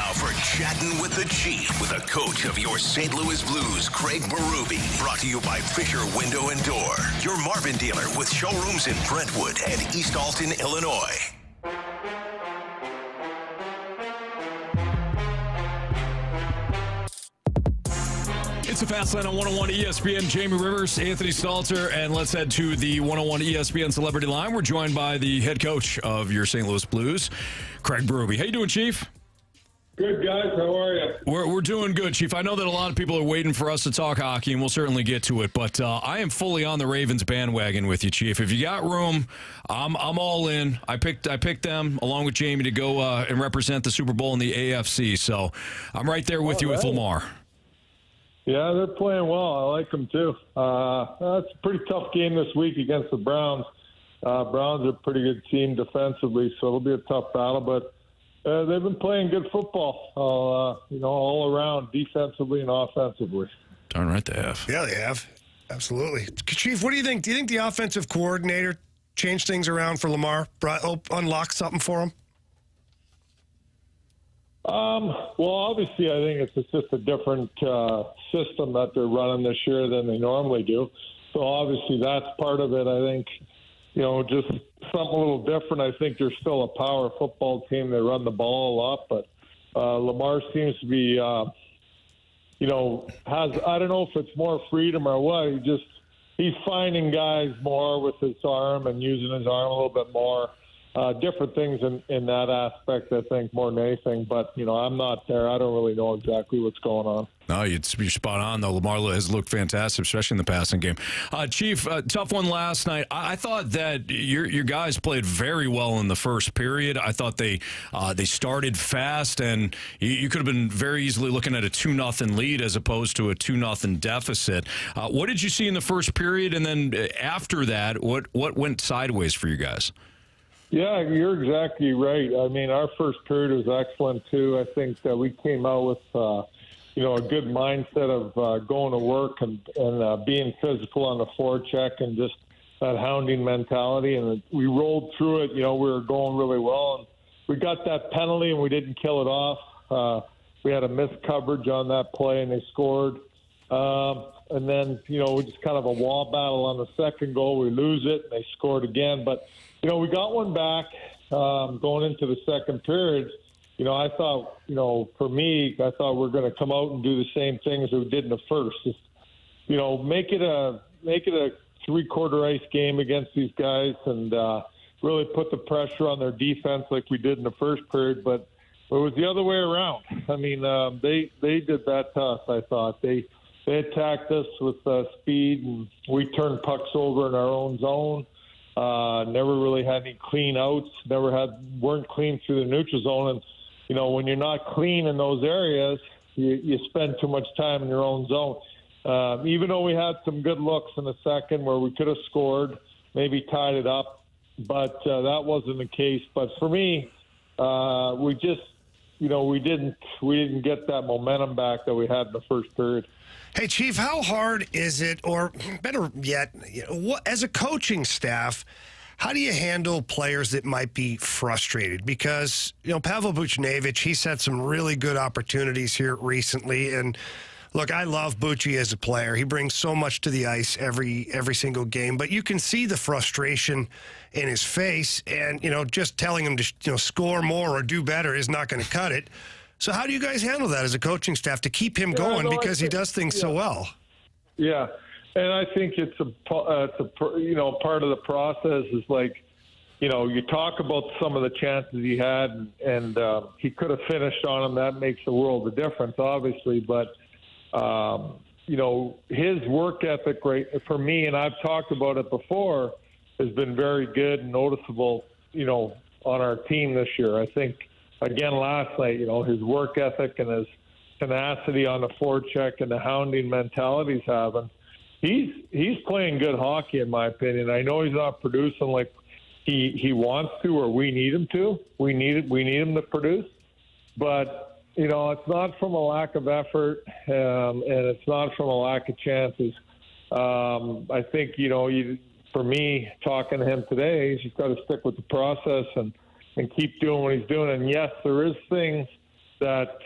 now for Chatting with the Chief with the coach of your St. Louis Blues, Craig Berube. Brought to you by Fisher Window and Door, your Marvin dealer with showrooms in Brentwood and East Alton, Illinois. It's a Fast Line on 101 ESPN. Jamie Rivers, Anthony Stalter, and let's head to the 101 ESPN Celebrity Line. We're joined by the head coach of your St. Louis Blues, Craig Berube. How you doing, Chief? Good, guys. How are you? We're doing good, Chief. I know that a lot of people are waiting for us to talk hockey, and we'll certainly get to it. But I am fully on the Ravens bandwagon with you, Chief. If you got room, I'm all in. I picked them along with Jamie to go and represent the Super Bowl in the AFC. So I'm right there with you with Lamar. Yeah, they're playing well. I like them too. It's a pretty tough game this week against the Browns. Browns are a pretty good team defensively, so it'll be a tough battle. But they've been playing good football, all around, defensively and offensively. Darn right they have. Yeah, they have. Absolutely. Chief, what do you think? Do you think the offensive coordinator changed things around for Lamar, unlocked something for him? Well, obviously, I think it's just a different system that they're running this year than they normally do. So obviously, that's part of it. I think, just something a little different. I think they're still a power football team. They run the ball a lot, but Lamar seems to be, has, I don't know if it's more freedom or what. He's finding guys more with his arm and using his arm a little bit more. Different things in that aspect, I think, more than anything. But, I'm not there. I don't really know exactly what's going on. No, you're spot on, though. Lamar has looked fantastic, especially in the passing game. Chief, tough one last night. I thought that your guys played very well in the first period. I thought they started fast, and you could have been very easily looking at a 2-0 lead as opposed to a 2-0 deficit. What did you see in the first period? And then after that, what went sideways for you guys? Yeah, you're exactly right. I mean, our first period was excellent, too. I think that we came out with, a good mindset of going to work and being physical on the forecheck and just that hounding mentality. And we rolled through it. We were going really well. And we got that penalty, and we didn't kill it off. We had a missed coverage on that play, and they scored. And then, we just kind of a wall battle on the second goal. We lose it, and they scored again. But, we got one back going into the second period. I thought, for me, I thought we're going to come out and do the same thing as we did in the first. Just, make it a three-quarter ice game against these guys and really put the pressure on their defense like we did in the first period. But it was the other way around. I mean, they did that to us, I thought. They attacked us with speed, and we turned pucks over in our own zone. Never really had any clean outs. Weren't clean through the neutral zone. And when you're not clean in those areas, you spend too much time in your own zone. Even though we had some good looks in the second where we could have scored, maybe tied it up, but that wasn't the case. But for me, we just, we didn't get that momentum back that we had in the first period. Hey, Chief, how hard is it, or better yet, as a coaching staff, how do you handle players that might be frustrated? Because, Pavel Buchnevich, he's had some really good opportunities here recently. And, look, I love Buchy as a player. He brings so much to the ice every single game. But you can see the frustration in his face. And, just telling him to, score more or do better is not going to cut it. So how do you guys handle that as a coaching staff to keep him going because he does things so well? Yeah, and I think it's part of the process is like, you talk about some of the chances he had, and he could have finished on them. That makes a world of difference, obviously. But, his work ethic, right, for me, and I've talked about it before, has been very good and noticeable, on our team this year. I think, again, last night, his work ethic and his tenacity on the forecheck and the hounding mentality he's having, he's playing good hockey, in my opinion. I know he's not producing like he wants to or we need him to. We need him to produce. But, it's not from a lack of effort and it's not from a lack of chances. I think, for me, talking to him today, he's just got to stick with the process and keep doing what he's doing. And yes, there is things that,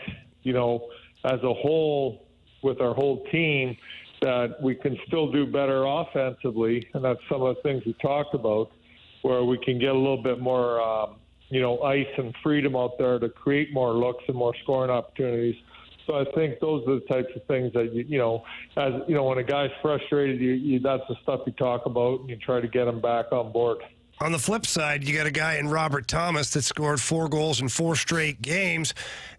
as a whole, with our whole team, that we can still do better offensively. And that's some of the things we talked about, where we can get a little bit more, ice and freedom out there to create more looks and more scoring opportunities. So I think those are the types of things that, when a guy's frustrated, that's the stuff you talk about, and you try to get him back on board. On the flip side, you got a guy in Robert Thomas that scored 4 goals in 4 straight games.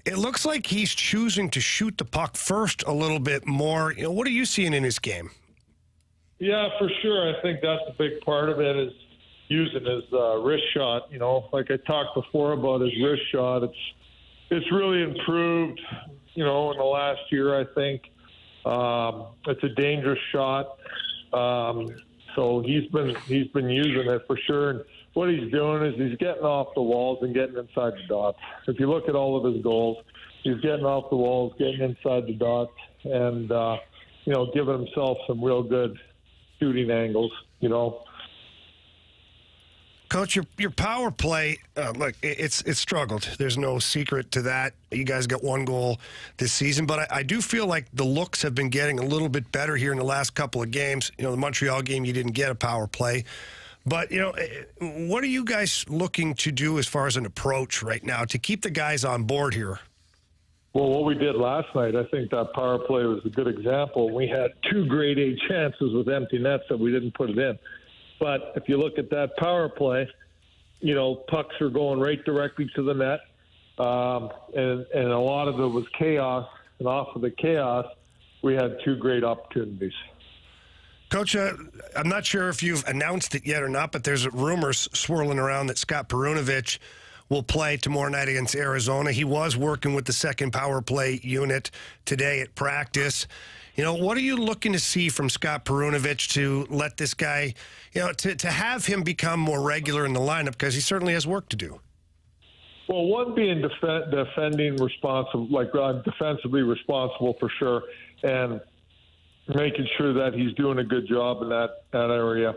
It looks like he's choosing to shoot the puck first a little bit more. What are you seeing in his game? Yeah, for sure. I think that's a big part of it, is using his wrist shot. Like I talked before about his wrist shot, it's really improved, in the last year, I think. It's a dangerous shot. So he's been using it for sure. And what he's doing is he's getting off the walls and getting inside the dots. If you look at all of his goals, he's getting off the walls, getting inside the dots, and giving himself some real good shooting angles. Coach, your power play, look, it's struggled. There's no secret to that. You guys got 1 goal this season, but I do feel like the looks have been getting a little bit better here in the last couple of games. The Montreal game, you didn't get a power play. But, what are you guys looking to do as far as an approach right now to keep the guys on board here? Well, what we did last night, I think that power play was a good example. We had 2 grade A chances with empty nets that we didn't put it in. But if you look at that power play, pucks are going right directly to the net. And a lot of it was chaos. And off of the chaos, we had 2 great opportunities. Coach, I'm not sure if you've announced it yet or not, but there's rumors swirling around that Scott Perunovich will play tomorrow night against Arizona. He was working with the second power play unit today at practice. What are you looking to see from Scott Perunovich to let this guy, to have him become more regular in the lineup, because he certainly has work to do? Well, one being defending responsible, defensively responsible for sure, and making sure that he's doing a good job in that area.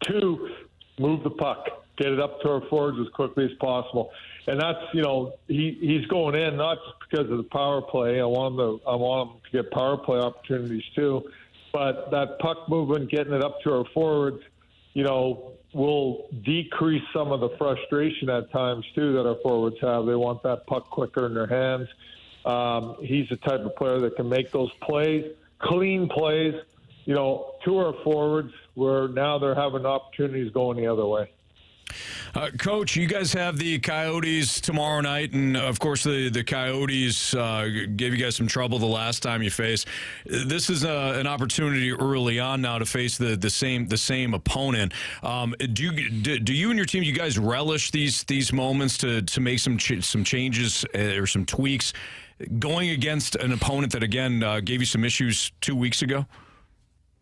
2, move the puck. Get it up to our forwards as quickly as possible. And that's, he's going in not just because of the power play. I want him to get power play opportunities too. But that puck movement, getting it up to our forwards, will decrease some of the frustration at times too that our forwards have. They want that puck quicker in their hands. He's the type of player that can make those plays, clean plays, to our forwards, where now they're having opportunities going the other way. Coach, you guys have the Coyotes tomorrow night, and of course the Coyotes gave you guys some trouble the last time you faced. This is an opportunity early on now to face the same opponent. Do you and your team, you guys relish these moments to make some changes or some tweaks going against an opponent that again gave you some issues 2 weeks ago?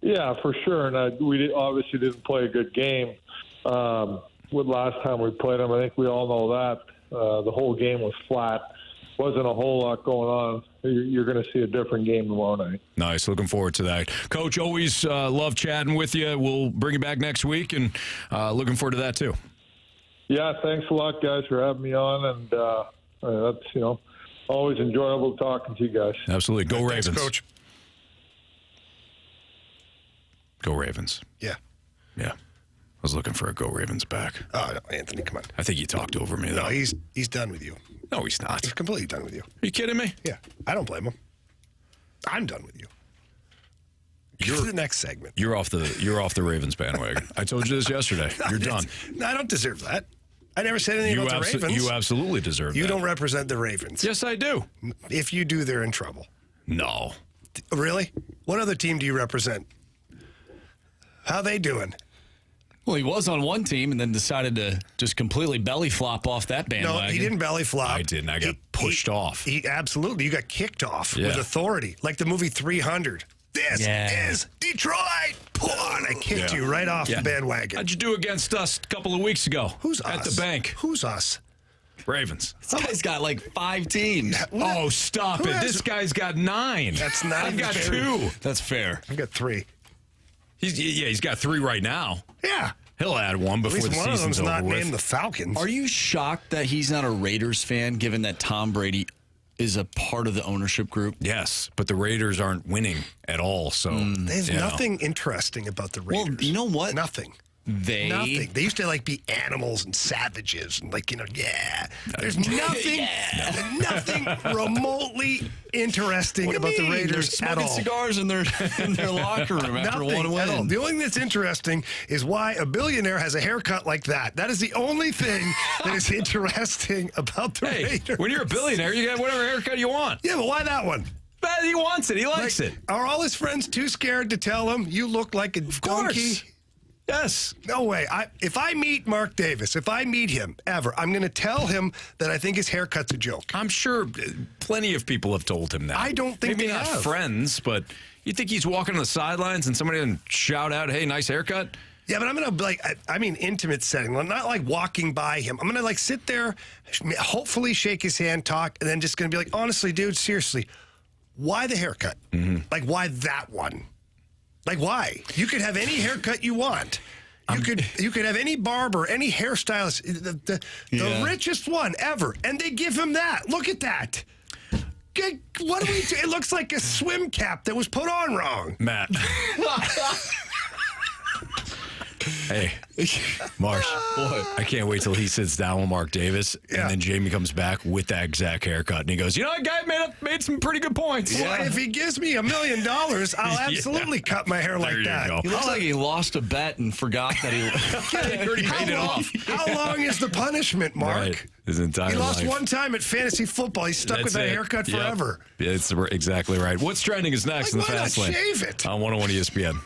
Yeah, for sure, and we obviously didn't play a good game. With last time we played them, I think we all know that. The whole game was flat. Wasn't a whole lot going on. You're going to see a different game tomorrow night. Nice. Looking forward to that. Coach, always love chatting with you. We'll bring you back next week, and looking forward to that too. Yeah, thanks a lot, guys, for having me on, and that's, always enjoyable talking to you guys. Absolutely. Go Ravens. Thanks, Coach. Go Ravens. Yeah. Yeah. I was looking for a Go Ravens back. Oh, no, Anthony, come on. I think he talked over me, though. No, he's done with you. No, he's not. He's completely done with you. Are you kidding me? Yeah, I don't blame him. I'm done with you. You're the next segment. You're off the Ravens bandwagon. I told you this yesterday. You're done. No, I don't deserve that. I never said anything about the Ravens. You absolutely deserve that. You don't represent the Ravens. Yes, I do. If you do, they're in trouble. No. Really? What other team do you represent? How they doing? Well, he was on one team and then decided to just completely belly flop off that bandwagon. No, he didn't belly flop. I didn't. I got pushed off. Absolutely. You got kicked off with authority, like the movie 300. This is Detroit. Pull on. I kicked you right off the bandwagon. How'd you do against us a couple of weeks ago? Who's at us? the bank? Who's us? Ravens. This guy's got like 5 teams. Oh, stop it. This guy's got 9. That's not I've got fair. 2. That's fair. I've got 3. He's got 3 right now. Yeah. He'll add 1 before the season's over. One of them's not with. named the Falcons. Are you shocked that he's not a Raiders fan, given that Tom Brady is a part of the ownership group. Yes, but the Raiders aren't winning at all. So There's nothing interesting about the Raiders. Well, you know what? Nothing. They used to be animals and savages and There's nothing, nothing remotely interesting about the Raiders They're at smoking all. cigars in their locker room after Nothing one at all. win. The only thing that's interesting is why a billionaire has a haircut like that. That is the only thing that is interesting about the Raiders. When you're a billionaire, you get whatever haircut you want. Yeah, but why that one? He wants it. He likes it. Are all his friends too scared to tell him you look like a donkey? Yes. No way. If I meet Mark Davis, if I meet him ever, I'm going to tell him that I think his haircut's a joke. I'm sure plenty of people have told him that. I don't think Maybe they not have. friends, but you think he's walking on the sidelines and somebody doesn't shout out, "Hey, nice haircut"? Yeah, but I'm going to intimate setting. I'm not walking by him. I'm going to sit there, hopefully shake his hand, talk, and then just going to be honestly, dude, seriously, why the haircut? Why that one? Why? You could have any haircut you want. You could have any barber, any hairstylist, the richest one ever, and they give him that. Look at that. What do we do? It looks like a swim cap that was put on wrong. Matt. Hey, Marsh, I can't wait till he sits down with Mark Davis, and then Jamie comes back with that exact haircut, and he goes, that guy made some pretty good points. Well, if he gives me $1 million, I'll absolutely cut my hair like that. Go. He looks like he lost a bet and forgot that he already paid it off. How long is the punishment, Mark? Right. His entire He lost life. one time at fantasy football. He's stuck with that haircut forever. Yep. It's exactly right. What's trending is next in the why not Fast Lane. shave it? On 101 ESPN.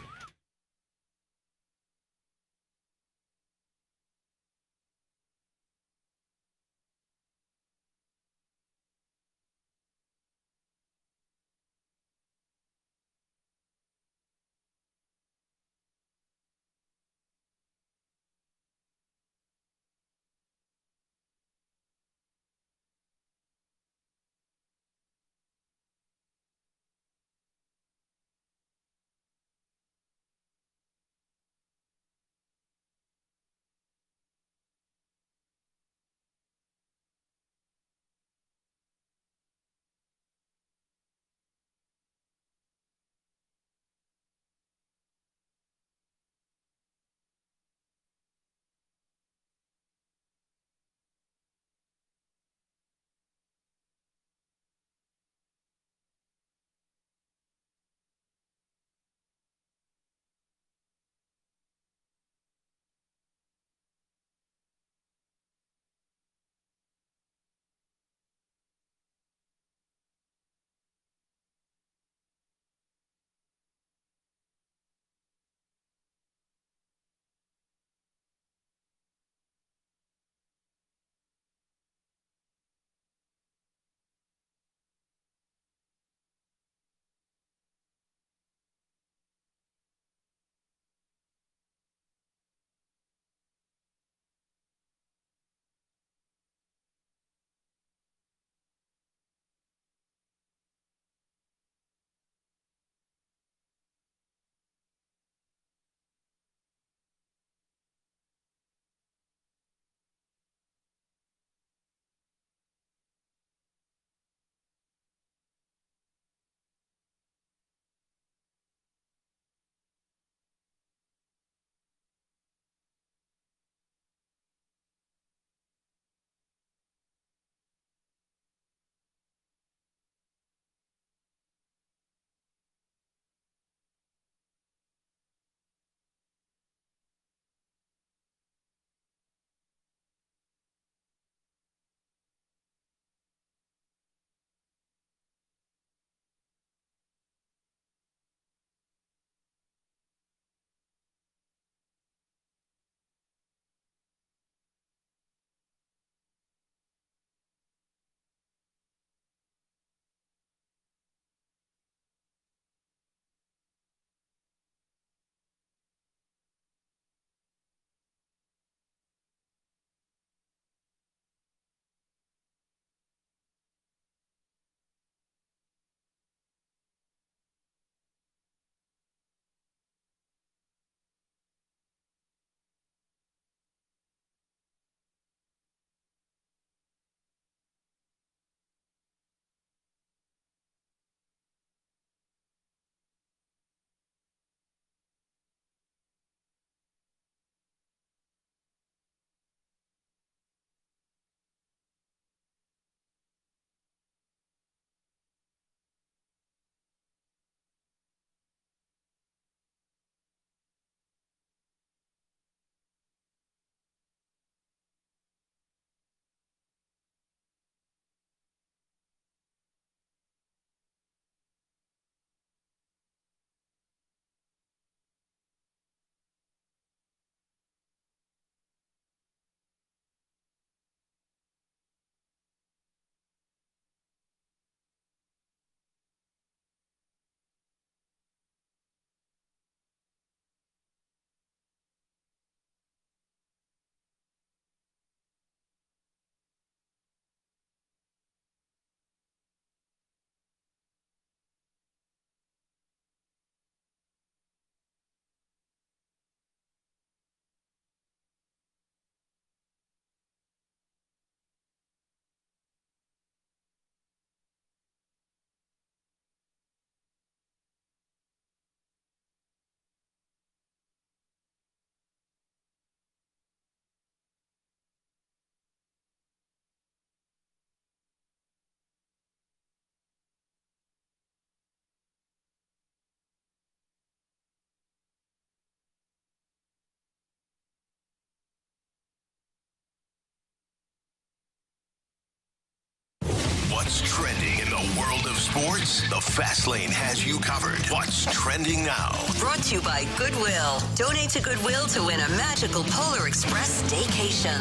What's trending in the world of sports? The Fast Lane has you covered. What's trending now? Brought to you by Goodwill. Donate to Goodwill to win a magical Polar Express staycation.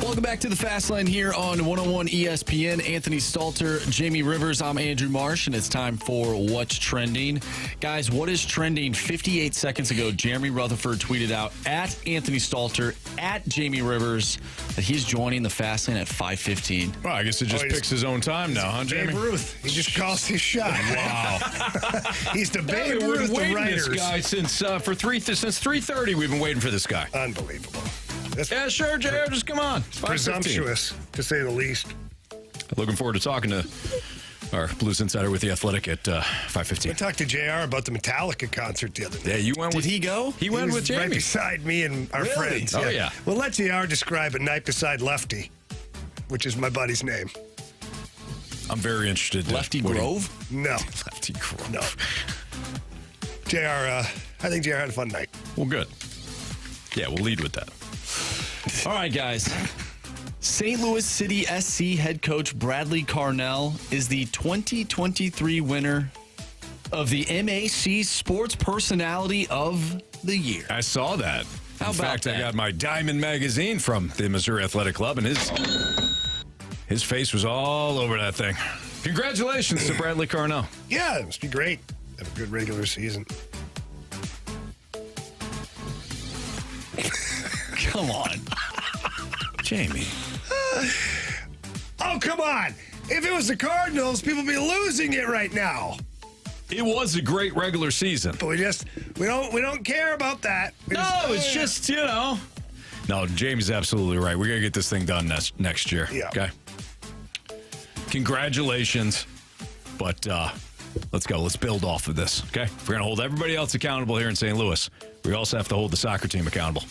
Welcome back to the Fast Lane here on 101 ESPN. Anthony Stalter, Jamie Rivers, I'm Andrew Marsh, and it's time for What's Trending. Guys, what is trending? 58 seconds ago, Jeremy Rutherford tweeted out at Anthony Stalter, at Jamie Rivers, that he's joining the Fast Lane at 5:15. Well, I guess it just picks his own time now, huh, Jamie? Babe Ruth. He just calls his shot. Wow. He's the Babe Ruth of writers. This guy since 3:30. We've been waiting for this guy. Unbelievable. Yeah, sure, JR. Just come on. It's 5:15. Presumptuous, to say the least. Looking forward to talking to our Blues Insider with The Athletic at 5:15. I talked to JR about the Metallica concert the other day. Yeah, you went with... Did he go? He went with Jamie. Right beside me and our friends. Oh, yeah. Well, let JR describe a night beside Lefty, which is my buddy's name. I'm very interested. Lefty Grove? No. Lefty Grove. No. JR, I think JR had a fun night. Well, good. Yeah, we'll lead with that. All right, guys. St. Louis City SC head coach Bradley Carnell is the 2023 winner of the MAC Sports Personality of the Year. I saw that. How In about fact, that? I got my Diamond magazine from the Missouri Athletic Club, and his face was all over that thing. Congratulations to Bradley Carnell. Yeah, it must be great. Have a good regular season. Come on. Jamie. Oh, come on. If it was the Cardinals, people would be losing it right now. It was a great regular season. But we don't care about that. It's just, No, Jamie's absolutely right. We're going to get this thing done next year. Yeah. Okay. Congratulations. But let's go. Let's build off of this. Okay. If we're going to hold everybody else accountable here in St. Louis, we also have to hold the soccer team accountable.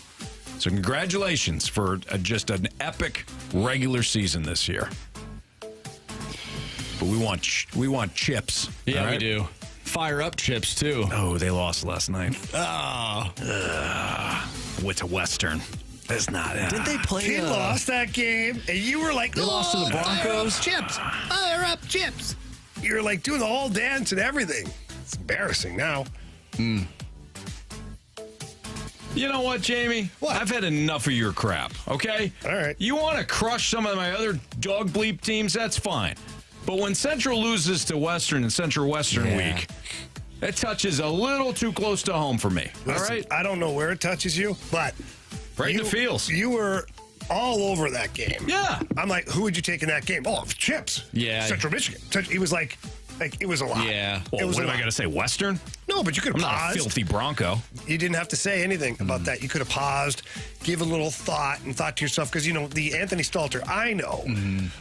So congratulations for just an epic regular season this year. But we want chips. Yeah, right? we do. Fire up chips, too. Oh, they lost last night. Went to Western. That's not it. Did they play? He lost that game, and you were like, they lost to the Broncos? Fire up chips. You were like doing the whole dance and everything. It's embarrassing now. You know what, Jamie? What? I've had enough of your crap, okay? All right. You want to crush some of my other dog bleep teams, that's fine. But when Central loses to Western in Central Western Week, it touches a little too close to home for me. Listen, all right? I don't know where it touches you, but Right in the feels. You were all over that game. Yeah. I'm like, who would you take in that game? Oh, chips. Yeah. Central Michigan. He was like it was a lot. Yeah. Well, it was what am a I lot. going to say, Western? No, but you could I'm have not a paused. filthy Bronco. You didn't have to say anything about that. You could have paused, give a little thought, and thought to yourself, because, the Anthony Stalter I know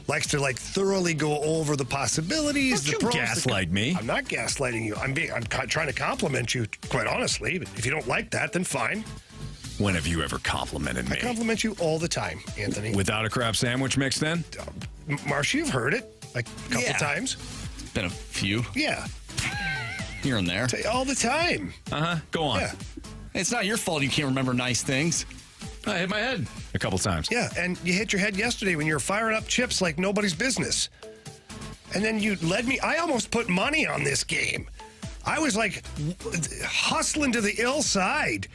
likes to, thoroughly go over the possibilities. Don't the you pros, gaslight me. I'm not gaslighting you. I'm trying to compliment you, quite honestly. But if you don't like that, then fine. When have you ever complimented me? I compliment you all the time, Anthony. Without a crab sandwich mixed in? Marsh, you've heard it a couple times. Been a few. Yeah. Here and there. All the time. Go on. Yeah. It's not your fault you can't remember nice things. I hit my head a couple times. Yeah, and you hit your head yesterday when you were firing up chips like nobody's business. And then you led me. I almost put money on this game. I was hustling to the ill side,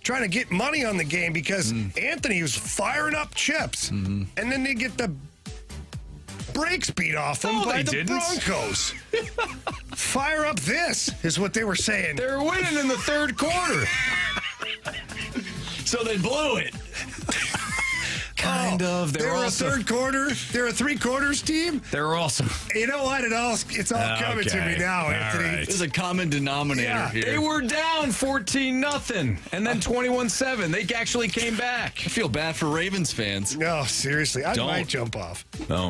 trying to get money on the game because Anthony was firing up chips. And then they get the brakes beat off them by the Broncos. Fire up this is what they were saying. They were winning in the third quarter. So they blew it. Kind of. They were a third quarter. They're a three-quarters team. They're awesome. You know what? It's all coming to me now, Anthony. Right. There's a common denominator here. They were down 14-0, and then 21-7. They actually came back. I feel bad for Ravens fans. No, seriously. I might jump off. No.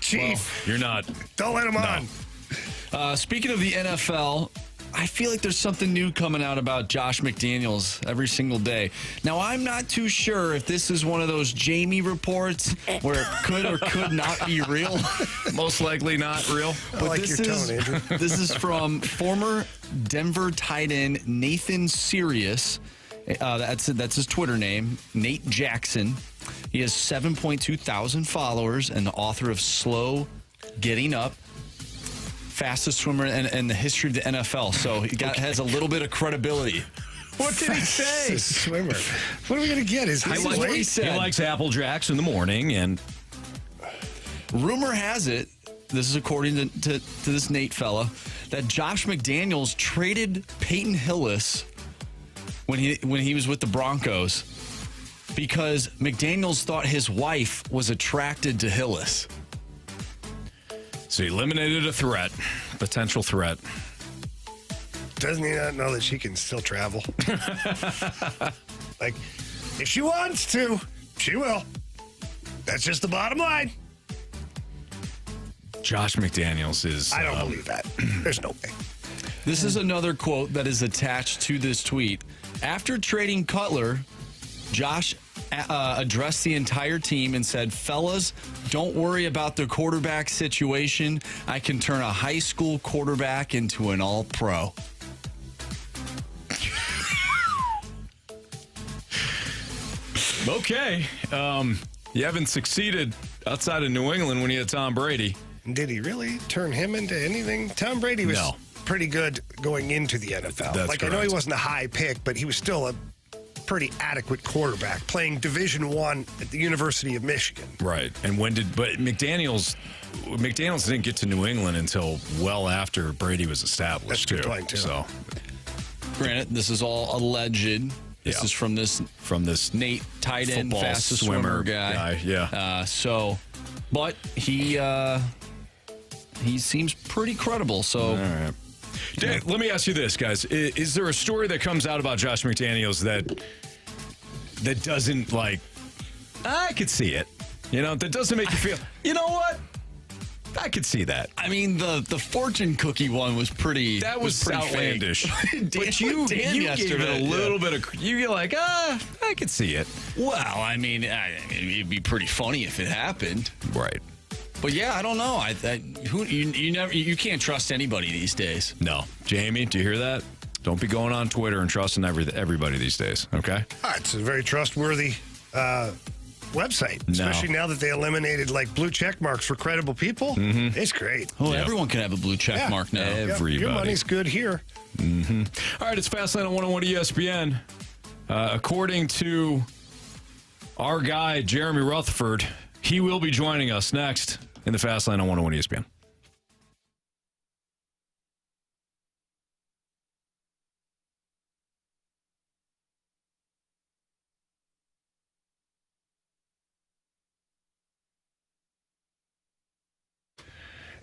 Chief. Well, you're not. Don't let him on. Speaking of the NFL, I feel like there's something new coming out about Josh McDaniels every single day. Now, I'm not too sure if this is one of those Jamie reports where it could or could not be real. Most likely not real. I like your tone, Andrew. This is from former Denver tight end Nathan Sirius. That's his Twitter name, Nate Jackson. He has 7.2 thousand followers and the author of Slow Getting Up. Fastest swimmer in the history of the NFL, so he has a little bit of credibility. What did he say? Swimmer. What are we going to get? His height He likes Apple Jacks in the morning, and rumor has it, this is according to this Nate fella, that Josh McDaniels traded Peyton Hillis when he was with the Broncos because McDaniels thought his wife was attracted to Hillis. So he eliminated a threat, potential threat. Doesn't he not know that she can still travel? Like, if she wants to, she will. That's just the bottom line. Josh McDaniels is... I don't believe that. There's no way. This is another quote that is attached to this tweet. After trading Cutler, Josh addressed the entire team and said, fellas, don't worry about the quarterback situation. I can turn a high school quarterback into an all-pro. Okay. You haven't succeeded outside of New England when you had Tom Brady. Did he really turn him into anything? Tom Brady was pretty good going into the NFL. That's correct. I know he wasn't a high pick, but he was still a pretty adequate quarterback playing Division I at the University of Michigan. Right. And but McDaniels didn't get to New England until well after Brady was established. That's a good point, too. So, granted, this is all alleged. This is from this Nate tight end, fastest swimmer guy. Yeah. But he seems pretty credible. So. All right. Let me ask you this, guys. Is there a story that comes out about Josh McDaniels that doesn't, like, I could see it, that doesn't make you feel, you know what? I could see that. I mean, the fortune cookie one was pretty. That was pretty outlandish. But you gave it a little bit of. You're like, I could see it. Well, I mean, it'd be pretty funny if it happened, right? But yeah, I don't know. You can't trust anybody these days. No, Jamie, do you hear that? Don't be going on Twitter and trusting everybody these days. Okay. It's a very trustworthy website, especially now that they eliminated like blue check marks for credible people. Mm-hmm. It's great. Oh, everyone can have a blue check mark now. Everybody. Your money's good here. Mm-hmm. All right, it's Fastlane on 101 ESPN. According to our guy Jeremy Rutherford, he will be joining us next in the Fastlane on 101 ESPN.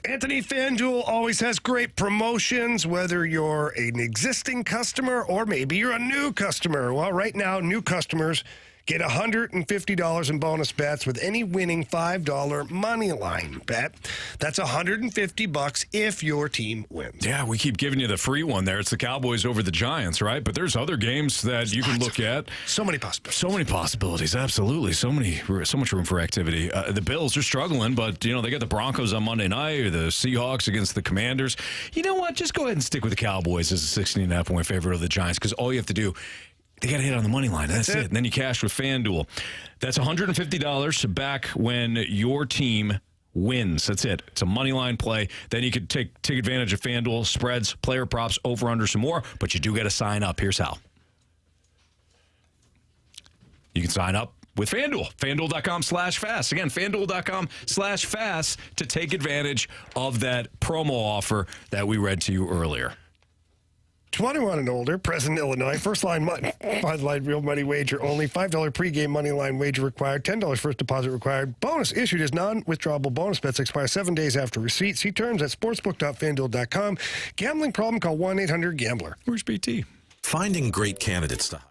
Anthony, FanDuel always has great promotions, whether you're an existing customer or maybe you're a new customer. Well, right now, new customers get $150 in bonus bets with any winning $5 money line bet. That's $150 if your team wins. Yeah, we keep giving you the free one there. It's the Cowboys over the Giants, right? But there's other games that you can look at. So many possibilities. So many possibilities, absolutely. So much room for activity. The Bills are struggling, but they got the Broncos on Monday night, or the Seahawks against the Commanders. You know what? Just go ahead and stick with the Cowboys as a 16.5-point favorite of the Giants, because all you have to do, they got to hit on the money line. That's it. And then you cash with FanDuel. That's $150 back when your team wins. That's it. It's a money line play. Then you could take advantage of FanDuel spreads, player props, over-under, some more. But you do got to sign up. Here's how. You can sign up with FanDuel. FanDuel.com/fast. Again, FanDuel.com/fast to take advantage of that promo offer that we read to you earlier. 21 and older, present in Illinois. First line money. Line real money wager only. $5 pregame money line wager required. $10 first deposit required. Bonus issued as non-withdrawable bonus bets expire 7 days after receipt. See terms at sportsbook.fanduel.com. Gambling problem? Call 1-800-GAMBLER. Where's BT? Finding great candidates to hire.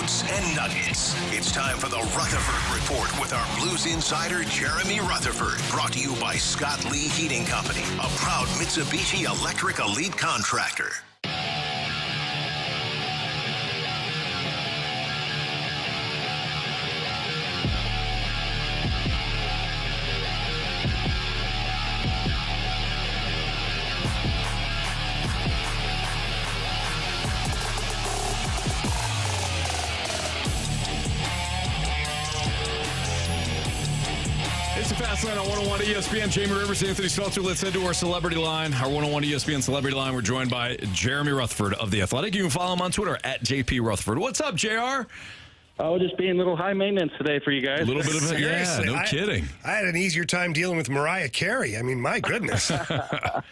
notes, and nuggets. It's time for the Rutherford Report with our Blues insider, Jeremy Rutherford. Brought to you by Scott Lee Heating Company, a proud Mitsubishi Electric Elite contractor. It's the Fast Line on 101 ESPN. Jamie Rivers, Anthony Stalter. Let's head to our celebrity line. Our 101 ESPN celebrity line. We're joined by Jeremy Rutherford of The Athletic. You can follow him on Twitter at JP Rutherford. What's up, JR? Oh, just being a little high maintenance today for you guys. A little bit of it, yeah, no kidding. I had an easier time dealing with Mariah Carey. I mean, my goodness. A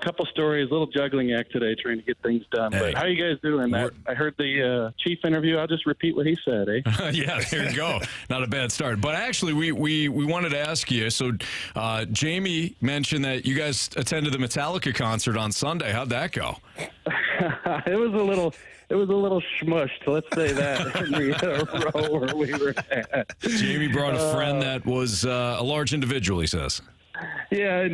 couple stories, a little juggling act today, trying to get things done. Hey. But how you guys doing? I heard the Chief interview. I'll just repeat what he said, eh? Yeah, there you go. Not a bad start. But actually, we wanted to ask you. So, Jamie mentioned that you guys attended the Metallica concert on Sunday. How'd that go? It was a little smushed, let's say that, in the row where we were at. Jamie brought a friend that was a large individual, he says. Yeah,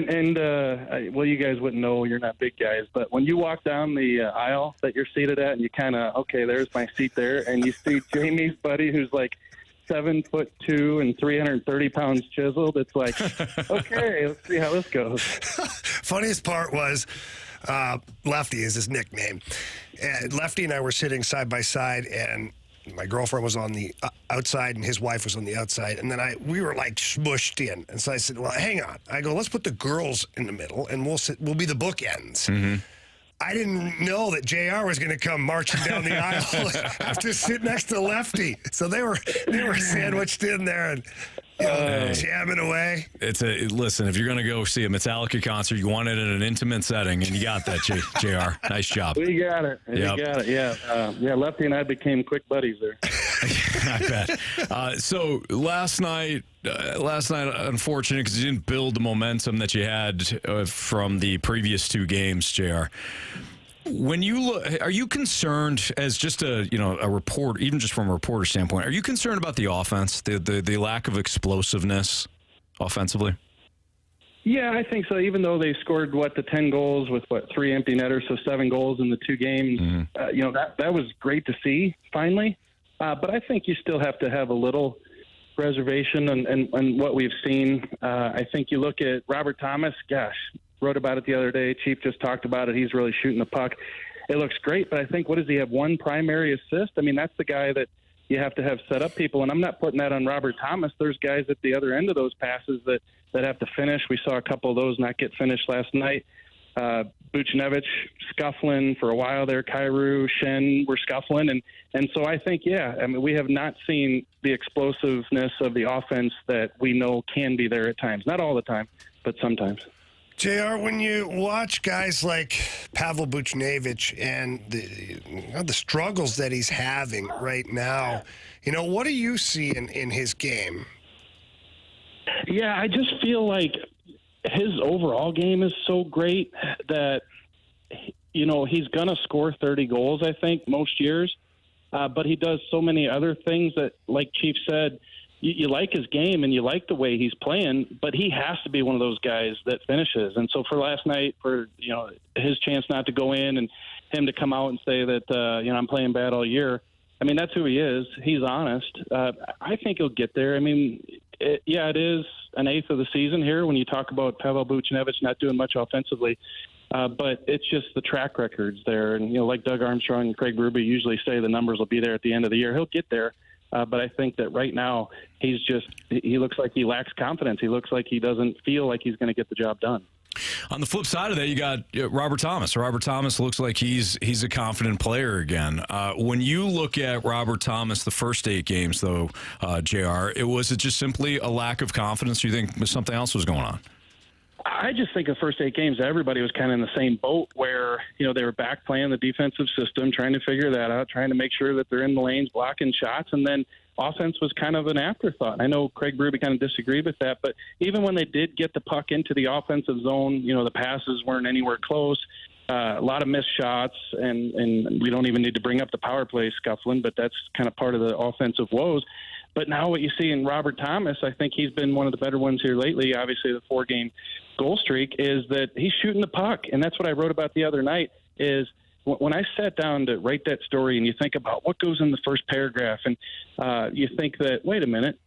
well, you guys wouldn't know, you're not big guys, but when you walk down the aisle that you're seated at and you kind of, okay, there's my seat there, and you see Jamie's buddy who's like 7'2" and 330 pounds chiseled, it's like, okay, let's see how this goes. Funniest part was Lefty is his nickname. And Lefty and I were sitting side by side, and my girlfriend was on the outside, and his wife was on the outside. And then we were like smushed in. And so I said, "Well, hang on." I go, "Let's put the girls in the middle, and we'll be the bookends." Mm-hmm. I didn't know that JR was going to come marching down the aisle after sitting next to Lefty. So they were sandwiched in there and jamming away. Listen, if you're going to go see a Metallica concert, you want it in an intimate setting, and you got that, JR. Nice job. We got it. Yep. We got it. Yeah. Lefty and I became quick buddies there. I bet. So last night, unfortunate because you didn't build the momentum that you had from the previous two games, JR. When you look, are you concerned as just a reporter, even just from a reporter standpoint, are you concerned about the offense, the lack of explosiveness offensively? Yeah, I think so. Even though they scored the 10 goals with 3 empty netters, so 7 goals in the 2 games, that was great to see finally. But I think you still have to have a little reservation on what we've seen. I think you look at Robert Thomas. Gosh, wrote about it the other day. Chief just talked about it. He's really shooting the puck. It looks great, but I think, what does he have? 1 primary assist? I mean, that's the guy that you have to have set up people, and I'm not putting that on Robert Thomas. There's guys at the other end of those passes that have to finish. We saw a couple of those not get finished last night. Buchnevich scuffling for a while there. Kyrou, Shen were scuffling. And so I think, we have not seen the explosiveness of the offense that we know can be there at times. Not all the time, but sometimes. JR, when you watch guys like Pavel Buchnevich and the struggles that he's having right now, what do you see in his game? Yeah, I just feel like his overall game is so great that, he's going to score 30 goals, I think, most years. But he does so many other things that, like Chief said, you like his game and you like the way he's playing, but he has to be one of those guys that finishes. And so for last night, for his chance not to go in and him to come out and say that I'm playing bad all year, I mean, that's who he is. He's honest. I think he'll get there. I mean, it is an eighth of the season here when you talk about Pavel Buchnevich not doing much offensively. But it's just the track records there. And, like Doug Armstrong and Craig Berube usually say, the numbers will be there at the end of the year. He'll get there. But I think that right now he looks like he lacks confidence. He looks like he doesn't feel like he's going to get the job done. On the flip side of that, you got Robert Thomas. Robert Thomas looks like he's a confident player again. When you look at Robert Thomas, the first 8 games, though, JR, was it just simply a lack of confidence? Do you think something else was going on? I just think the first 8 games, everybody was kind of in the same boat where, they were back playing the defensive system, trying to figure that out, trying to make sure that they're in the lanes, blocking shots, and then offense was kind of an afterthought. I know Craig Berube kind of disagreed with that, but even when they did get the puck into the offensive zone, the passes weren't anywhere close. A lot of missed shots, and we don't even need to bring up the power play scuffling, but that's kind of part of the offensive woes. But now what you see in Robert Thomas, I think he's been one of the better ones here lately. Obviously, the 4-game goal streak is that he's shooting the puck, and that's what I wrote about the other night. Is when I sat down to write that story, and you think about what goes in the first paragraph, and you think that, wait a minute,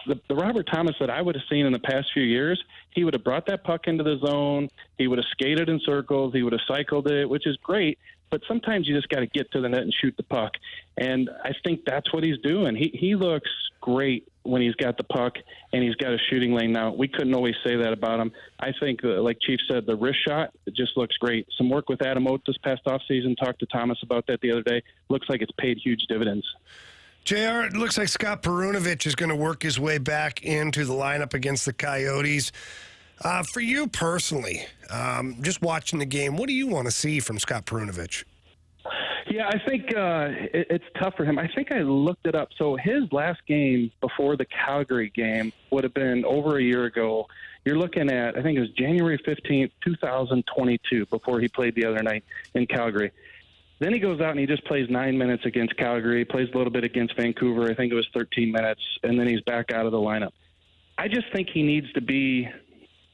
the Robert Thomas that I would have seen in the past few years, he would have brought that puck into the zone, he would have skated in circles, he would have cycled it, which is great. But sometimes you just got to get to the net and shoot the puck. And I think that's what he's doing. He looks great when he's got the puck and he's got a shooting lane. Now, we couldn't always say that about him. I think, like Chief said, the wrist shot, it just looks great. Some work with Adam Oates this past offseason. Talked to Thomas about that the other day. Looks like it's paid huge dividends. JR, it looks like Scott Perunovich is going to work his way back into the lineup against the Coyotes. For you personally, just watching the game, what do you want to see from Scott Perunovich? Yeah, I think it's tough for him. I think I looked it up. So his last game before the Calgary game would have been over a year ago. You're looking at, I think it was January 15th, 2022, before he played the other night in Calgary. Then he goes out and he just plays 9 minutes against Calgary, plays a little bit against Vancouver. I think it was 13 minutes, and then he's back out of the lineup. I just think he needs to be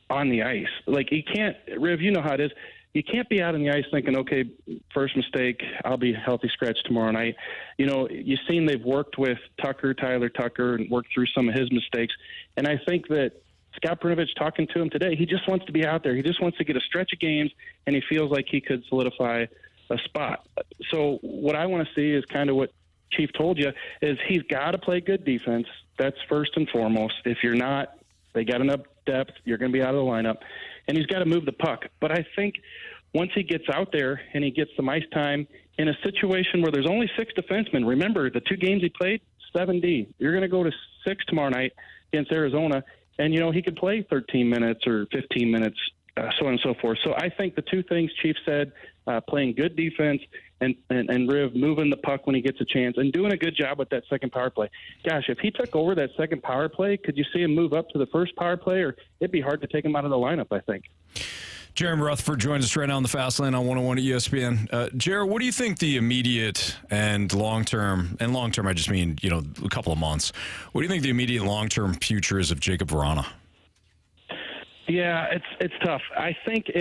on the ice. Like, he can't, Riv, you know how it is. You can't be out on the ice thinking, okay, first mistake, I'll be healthy scratch tomorrow night. You know, you've seen they've worked with Tyler Tucker, and worked through some of his mistakes. And I think that Scott Perunovich, talking to him today, he just wants to be out there. He just wants to get a stretch of games, and he feels like he could solidify a spot. So what I want to see is kind of what Chief told you, is he's got to play good defense. That's first and foremost. If you're not, they got enough depth, you're going to be out of the lineup. And he's got to move the puck. But I think once he gets out there and he gets some ice time in a situation where there's only 6 defensemen, remember the 2 games he played, 7D. You're going to go to 6 tomorrow night against Arizona, and, you know, he could play 13 minutes or 15 minutes, so on and so forth. So I think the 2 things Chief said, playing good defense and Riv moving the puck when he gets a chance and doing a good job with that second power play. Gosh, if he took over that second power play, could you see him move up to the first power play, or it'd be hard to take him out of the lineup, I think. Jeremy Rutherford joins us right now on the Fast Lane on 101 at ESPN. Jared, what do you think the immediate and long-term, I just mean, you know, a couple of months, what do you think the immediate and long-term future is of Jacob Vrana? Yeah, it's tough. I think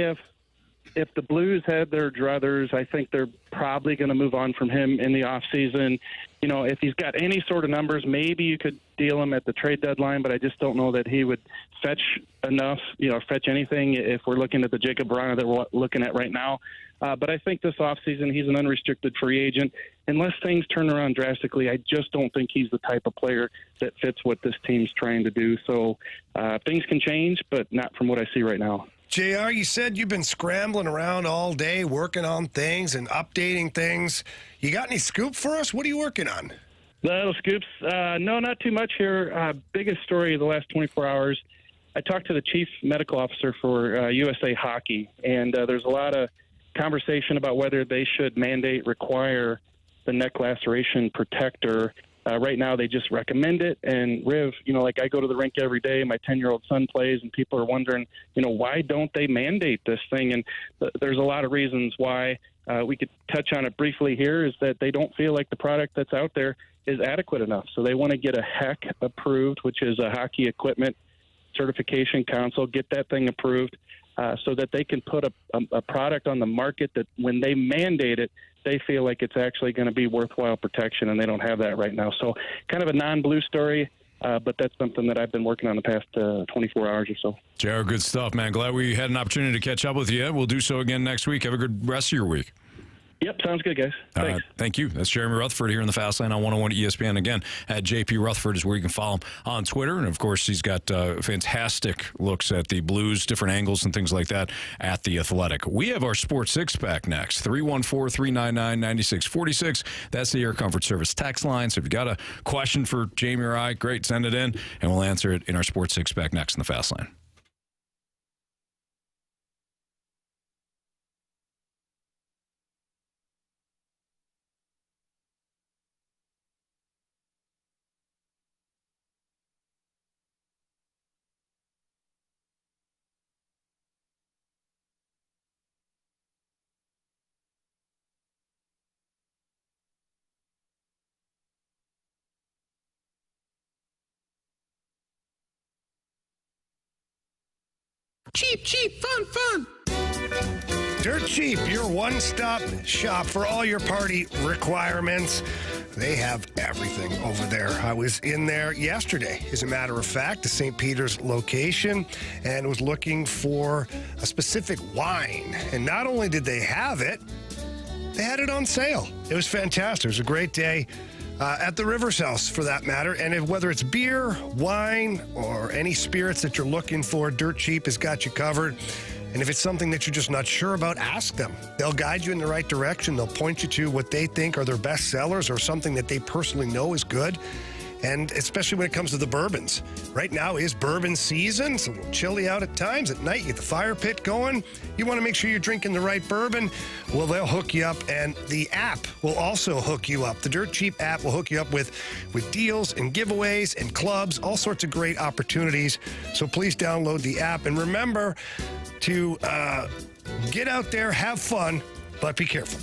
if the Blues had their druthers, I think they're probably going to move on from him in the offseason. You know, if he's got any sort of numbers, maybe you could deal him at the trade deadline, but I just don't know that he would fetch enough, fetch anything if we're looking at the Jacob Vrana that we're looking at right now. But I think this offseason he's an unrestricted free agent. Unless things turn around drastically, I just don't think he's the type of player that fits what this team's trying to do. So things can change, but not from what I see right now. JR, you said you've been scrambling around all day, working on things and updating things. You got any scoop for us? What are you working on? Little scoops. No, not too much here. Biggest story of the last 24 hours. I talked to the chief medical officer for USA Hockey, and there's a lot of conversation about whether they should require the neck laceration protector. Right now, they just recommend it. And Riv, I go to the rink every day. My 10-year-old son plays, and people are wondering, why don't they mandate this thing? And there's a lot of reasons why. We could touch on it briefly here, is that they don't feel like the product that's out there is adequate enough. So they want to get a HEC approved, which is a Hockey Equipment Certification Council, get that thing approved so that they can put a product on the market that when they mandate it, they feel like it's actually going to be worthwhile protection, and they don't have that right now. So kind of a non-blue story, but that's something that I've been working on the past 24 hours or so. Jared, good stuff, man. Glad we had an opportunity to catch up with you. We'll do so again next week. Have a good rest of your week. Yep, sounds good, guys. Thanks. Thank you. That's Jeremy Rutherford here in the Fast Lane on 101 ESPN. Again, at JP Rutherford is where you can follow him on Twitter. And, of course, he's got fantastic looks at the Blues, different angles and things like that at The Athletic. We have our Sports Six-Pack next, 314-399-9646. That's the Air Comfort Service text line. So if you got a question for Jamie or I, great, send it in, and we'll answer it in our Sports Six-Pack next in the Fast Lane. Cheap, cheap, fun, fun. Dirt Cheap, your one-stop shop for all your party requirements. They have everything over there. I was in there yesterday, as a matter of fact, the St. Peter's location, and was looking for a specific wine. And not only did they have it, they had it on sale. It was fantastic. It was a great day at the Rivers House, for that matter. And whether it's beer, wine, or any spirits that you're looking for, Dirt Cheap has got you covered. And if it's something that you're just not sure about, ask them. They'll guide you in the right direction. They'll point you to what they think are their best sellers or something that they personally know is good. And especially when it comes to the bourbons. Right now is bourbon season. It's a little chilly out at times. At night, you get the fire pit going. You want to make sure you're drinking the right bourbon. Well, they'll hook you up, and the app will also hook you up. The Dirt Cheap app will hook you up with deals and giveaways and clubs, all sorts of great opportunities. So please download the app. And remember to get out there, have fun, but be careful.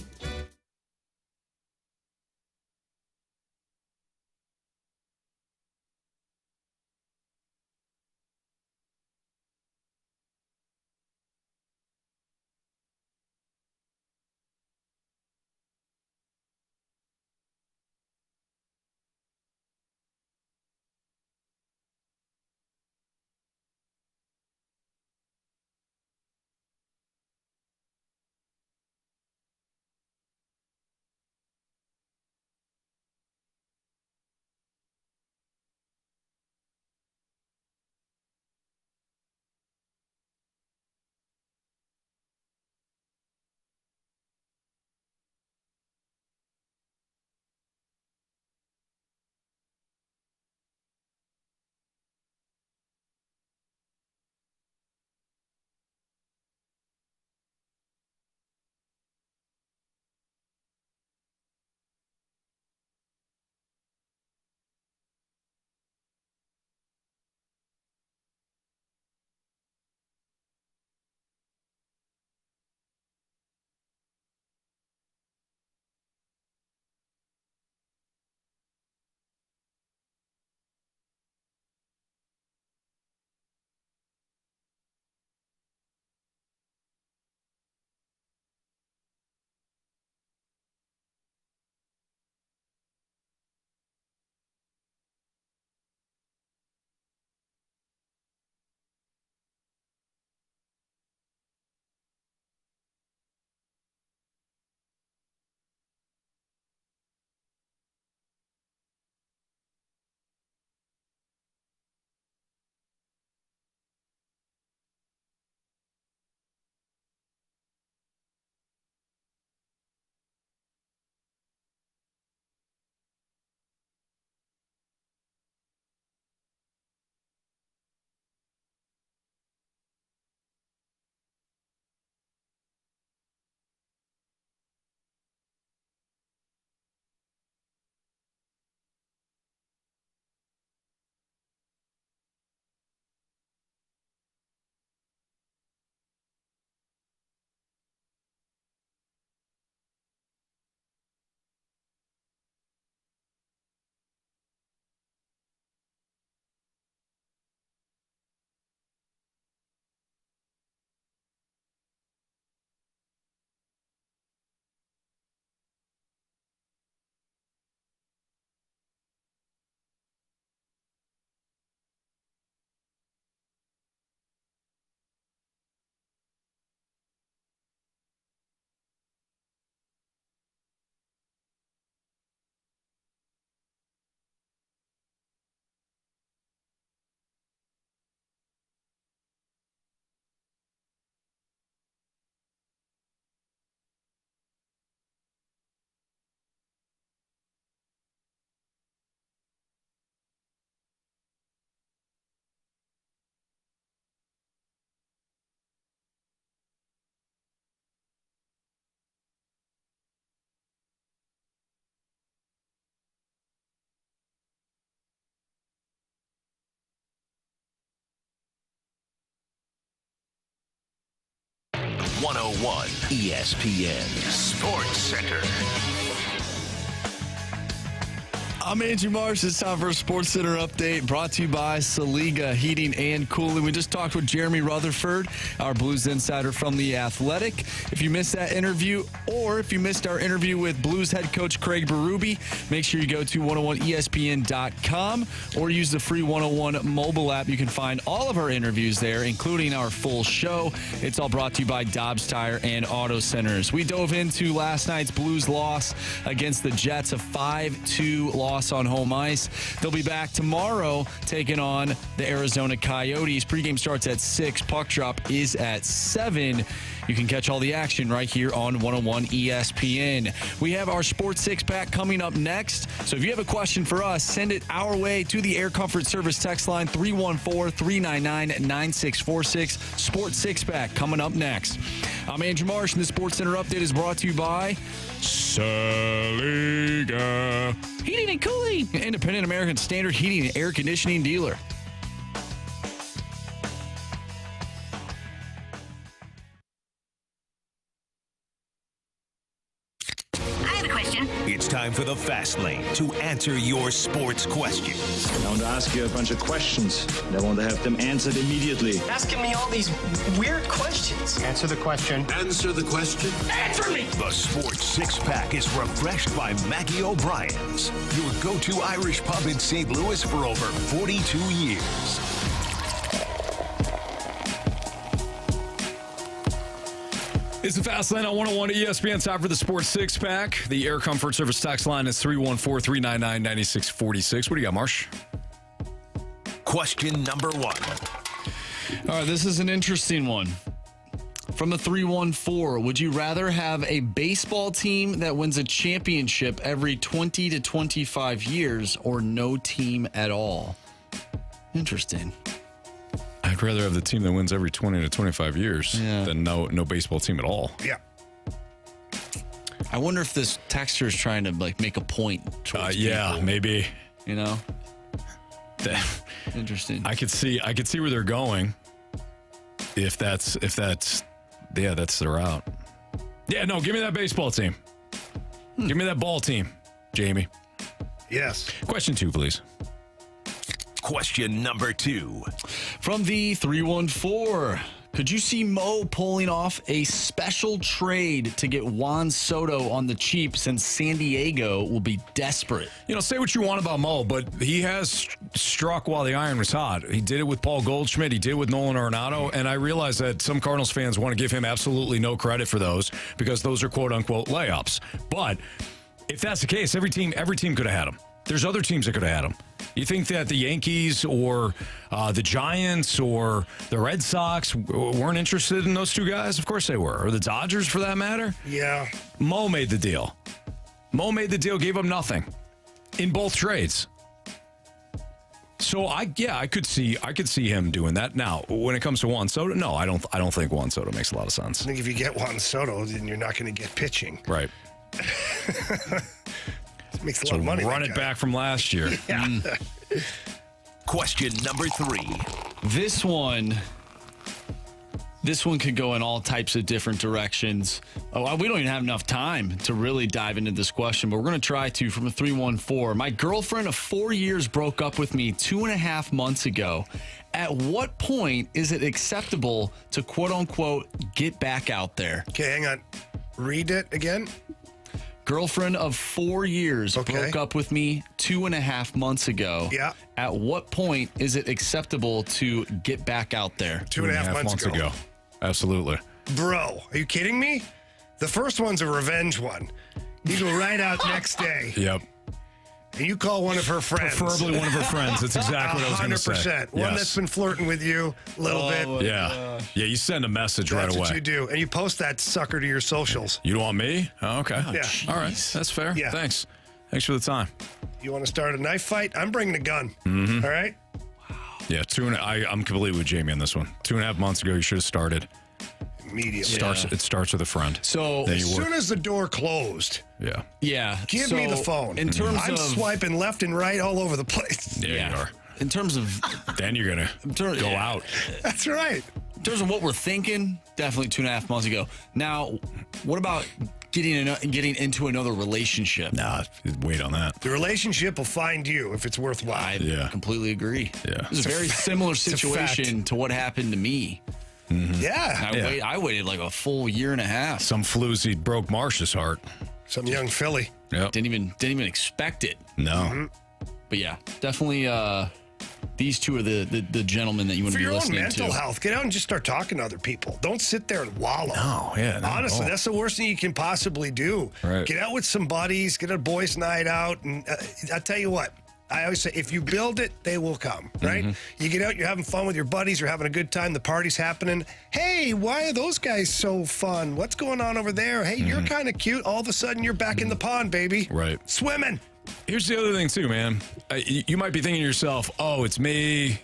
ESPN Sports Center. I'm Andrew Marsh. It's time for a Sports Center update brought to you by Saliga Heating and Cooling. We just talked with Jeremy Rutherford, our Blues insider from The Athletic. If you missed that interview, or if you missed our interview with Blues head coach Craig Berube, make sure you go to 101ESPN.com or use the free 101 mobile app. You can find all of our interviews there, including our full show. It's all brought to you by Dobbs Tire and Auto Centers. We dove into last night's Blues loss against the Jets, a 5-2 loss on home ice. They'll be back tomorrow taking on the Arizona Coyotes. Pregame starts at 6. Puck drop is at 7. You can catch all the action right here on 101 ESPN. We have our Sports Six-Pack coming up next. So if you have a question for us, send it our way to the Air Comfort Service text line 314-399-9646. Sports Six-Pack coming up next. I'm Andrew Marsh, and the Sports Center update is brought to you by Saliga Heating and Cooling, independent American Standard heating and air conditioning dealer. It's time for the Fast Lane to answer your sports questions. I want to ask you a bunch of questions, and I want to have them answered immediately. Asking me all these weird questions. Answer the question. Answer the question. Answer me! The Sports Six-Pack is refreshed by Maggie O'Brien's, your go-to Irish pub in St. Louis for over 42 years. It's the Fast Lane on 101 ESPN. Time for the Sports Six-Pack. The Air Comfort Service text line is 314-399-9646. What do you got, Marsh? Question number 1. All right, this is an interesting one. From the 314, would you rather have a baseball team that wins a championship every 20 to 25 years or no team at all? Interesting. I'd rather have the team that wins every 20 to 25 years than no baseball team at all. Yeah. I wonder if this texter is trying to make a point. Yeah, people. Maybe. You know, interesting. I could see where they're going. If that's their route. Yeah, no, give me that baseball team. Give me that ball team, Jamie. Yes. Question 2, please. Question number 2. From the 314, could you see Mo pulling off a special trade to get Juan Soto on the cheap since San Diego will be desperate? You know, say what you want about Mo, but he has struck while the iron was hot. He did it with Paul Goldschmidt. He did it with Nolan Arenado. And I realize that some Cardinals fans want to give him absolutely no credit for those because those are quote-unquote layups. But if that's the case, every team could have had him. There's other teams that could have had him. You think that the Yankees or the Giants or the Red Sox weren't interested in those two guys? Of course they were. Or the Dodgers, for that matter? Yeah. Mo made the deal. Gave him nothing in both trades. So I could see him doing that. Now, when it comes to Juan Soto, no, I don't think Juan Soto makes a lot of sense. I think if you get Juan Soto, then you're not going to get pitching. Right. Makes a lot of money. Run it back from last year. Yeah. Question number 3. This one could go in all types of different directions. Oh, we don't even have enough time to really dive into this question, but we're going to try to. From a 314, my girlfriend of 4 years broke up with me 2.5 months ago. At what point is it acceptable to quote unquote get back out there? Okay, hang on. Read it again. Girlfriend of 4 years broke up with me 2.5 months ago. Yeah. At what point is it acceptable to get back out there? 2.5 months ago. Absolutely. Bro, are you kidding me? The first one's a revenge one. You go right out next day. Yep. And you call one of her friends. Preferably one of her friends. That's exactly what I was going to say. 100%. One that's been flirting with you a little bit. Yeah. Yeah, you send a message right away. That's what you do. And you post that sucker to your socials. You don't want me? Oh, okay. Yeah. All right. That's fair. Yeah. Thanks for the time. You want to start a knife fight? I'm bringing a gun. Mm-hmm. All right? Yeah, I'm completely with Jamie on this one. 2.5 months ago, you should have started. Immediately. It starts with a friend. So as soon as the door closed. Yeah. Yeah. Give me the phone. In terms I'm of swiping left and right all over the place. Yeah, you are. In terms of then you're gonna go out. That's right. In terms of what we're thinking, definitely 2.5 months ago. Now, what about getting into another relationship. Nah, wait on that. The relationship will find you if it's worthwhile. I completely agree. Yeah. It's a very similar situation to what happened to me. Mm-hmm. Yeah. I waited like a full year and a half. Some floozy broke Marsh's heart. Some young Philly. Yep. Didn't even expect it. No. Mm-hmm. But yeah, definitely these two are the gentlemen that you want to be listening to. For your own mental health, get out and just start talking to other people. Don't sit there and wallow. No, yeah. Honestly, that's the worst thing you can possibly do. Right. Get out with some buddies, get a boys' night out. And I tell you what, I always say, if you build it, they will come, right? Mm-hmm. You get out, you're having fun with your buddies, you're having a good time, the party's happening. Hey, why are those guys so fun? What's going on over there? Hey, you're kind of cute. All of a sudden, you're back in the pond, baby. Right. Swimming. Here's the other thing, too, man. You might be thinking to yourself, oh, it's me,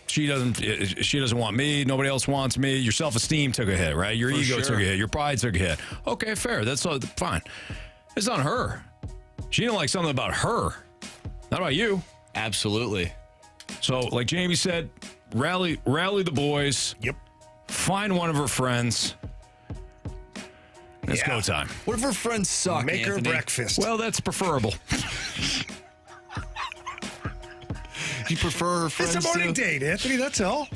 she doesn't want me. Nobody else wants me. Your self-esteem took a hit, right? Your ego took a hit. Your pride took a hit. Okay, fair. That's all, fine. It's on her. She didn't like something about her. Not about you. Absolutely. So, like Jamie said, rally the boys. Yep. Find one of her friends. It's go time. What if her friends suck, Make Anthony? her breakfast. Well, that's preferable. You prefer her friends It's a morning to? date, Anthony. That's all.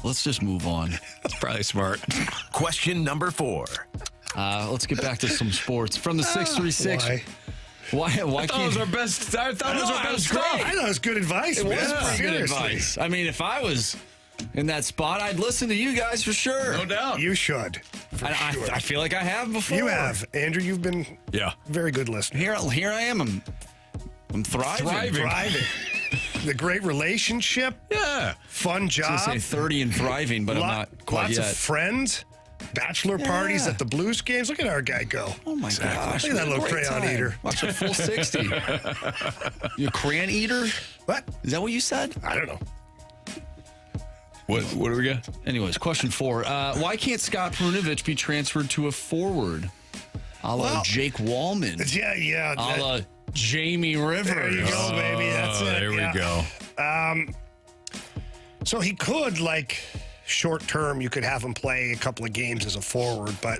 Let's just move on. That's probably smart. Question number 4. Let's get back to some sports. From the 636. Why I thought can't it was our best. I thought it was our best stuff. I thought it was good advice, It man. was pretty good Seriously. advice. I mean, if I was in that spot, I'd listen to you guys for sure. No doubt. You should. I feel like I have before. You have. Andrew, you've been very good listener. Here I am. I'm thriving. Thriving. The great relationship. Yeah. Fun I job. was going to say 30 and thriving, but I'm not quite lots yet. of friends. Bachelor parties at the Blues games. Look at our guy go. Oh, my gosh. Look at that little Great crayon time. eater. Watch a full 60. You a crayon eater? What? Is that what you said? I don't know. What do we got? Anyways, question 4. Why can't Scott Perunovich be transferred to a forward? A la Jake Wallman. Yeah. A la Jamie Rivers. There you go, baby. That's it. There we go. So he could, short term, you could have him play a couple of games as a forward, but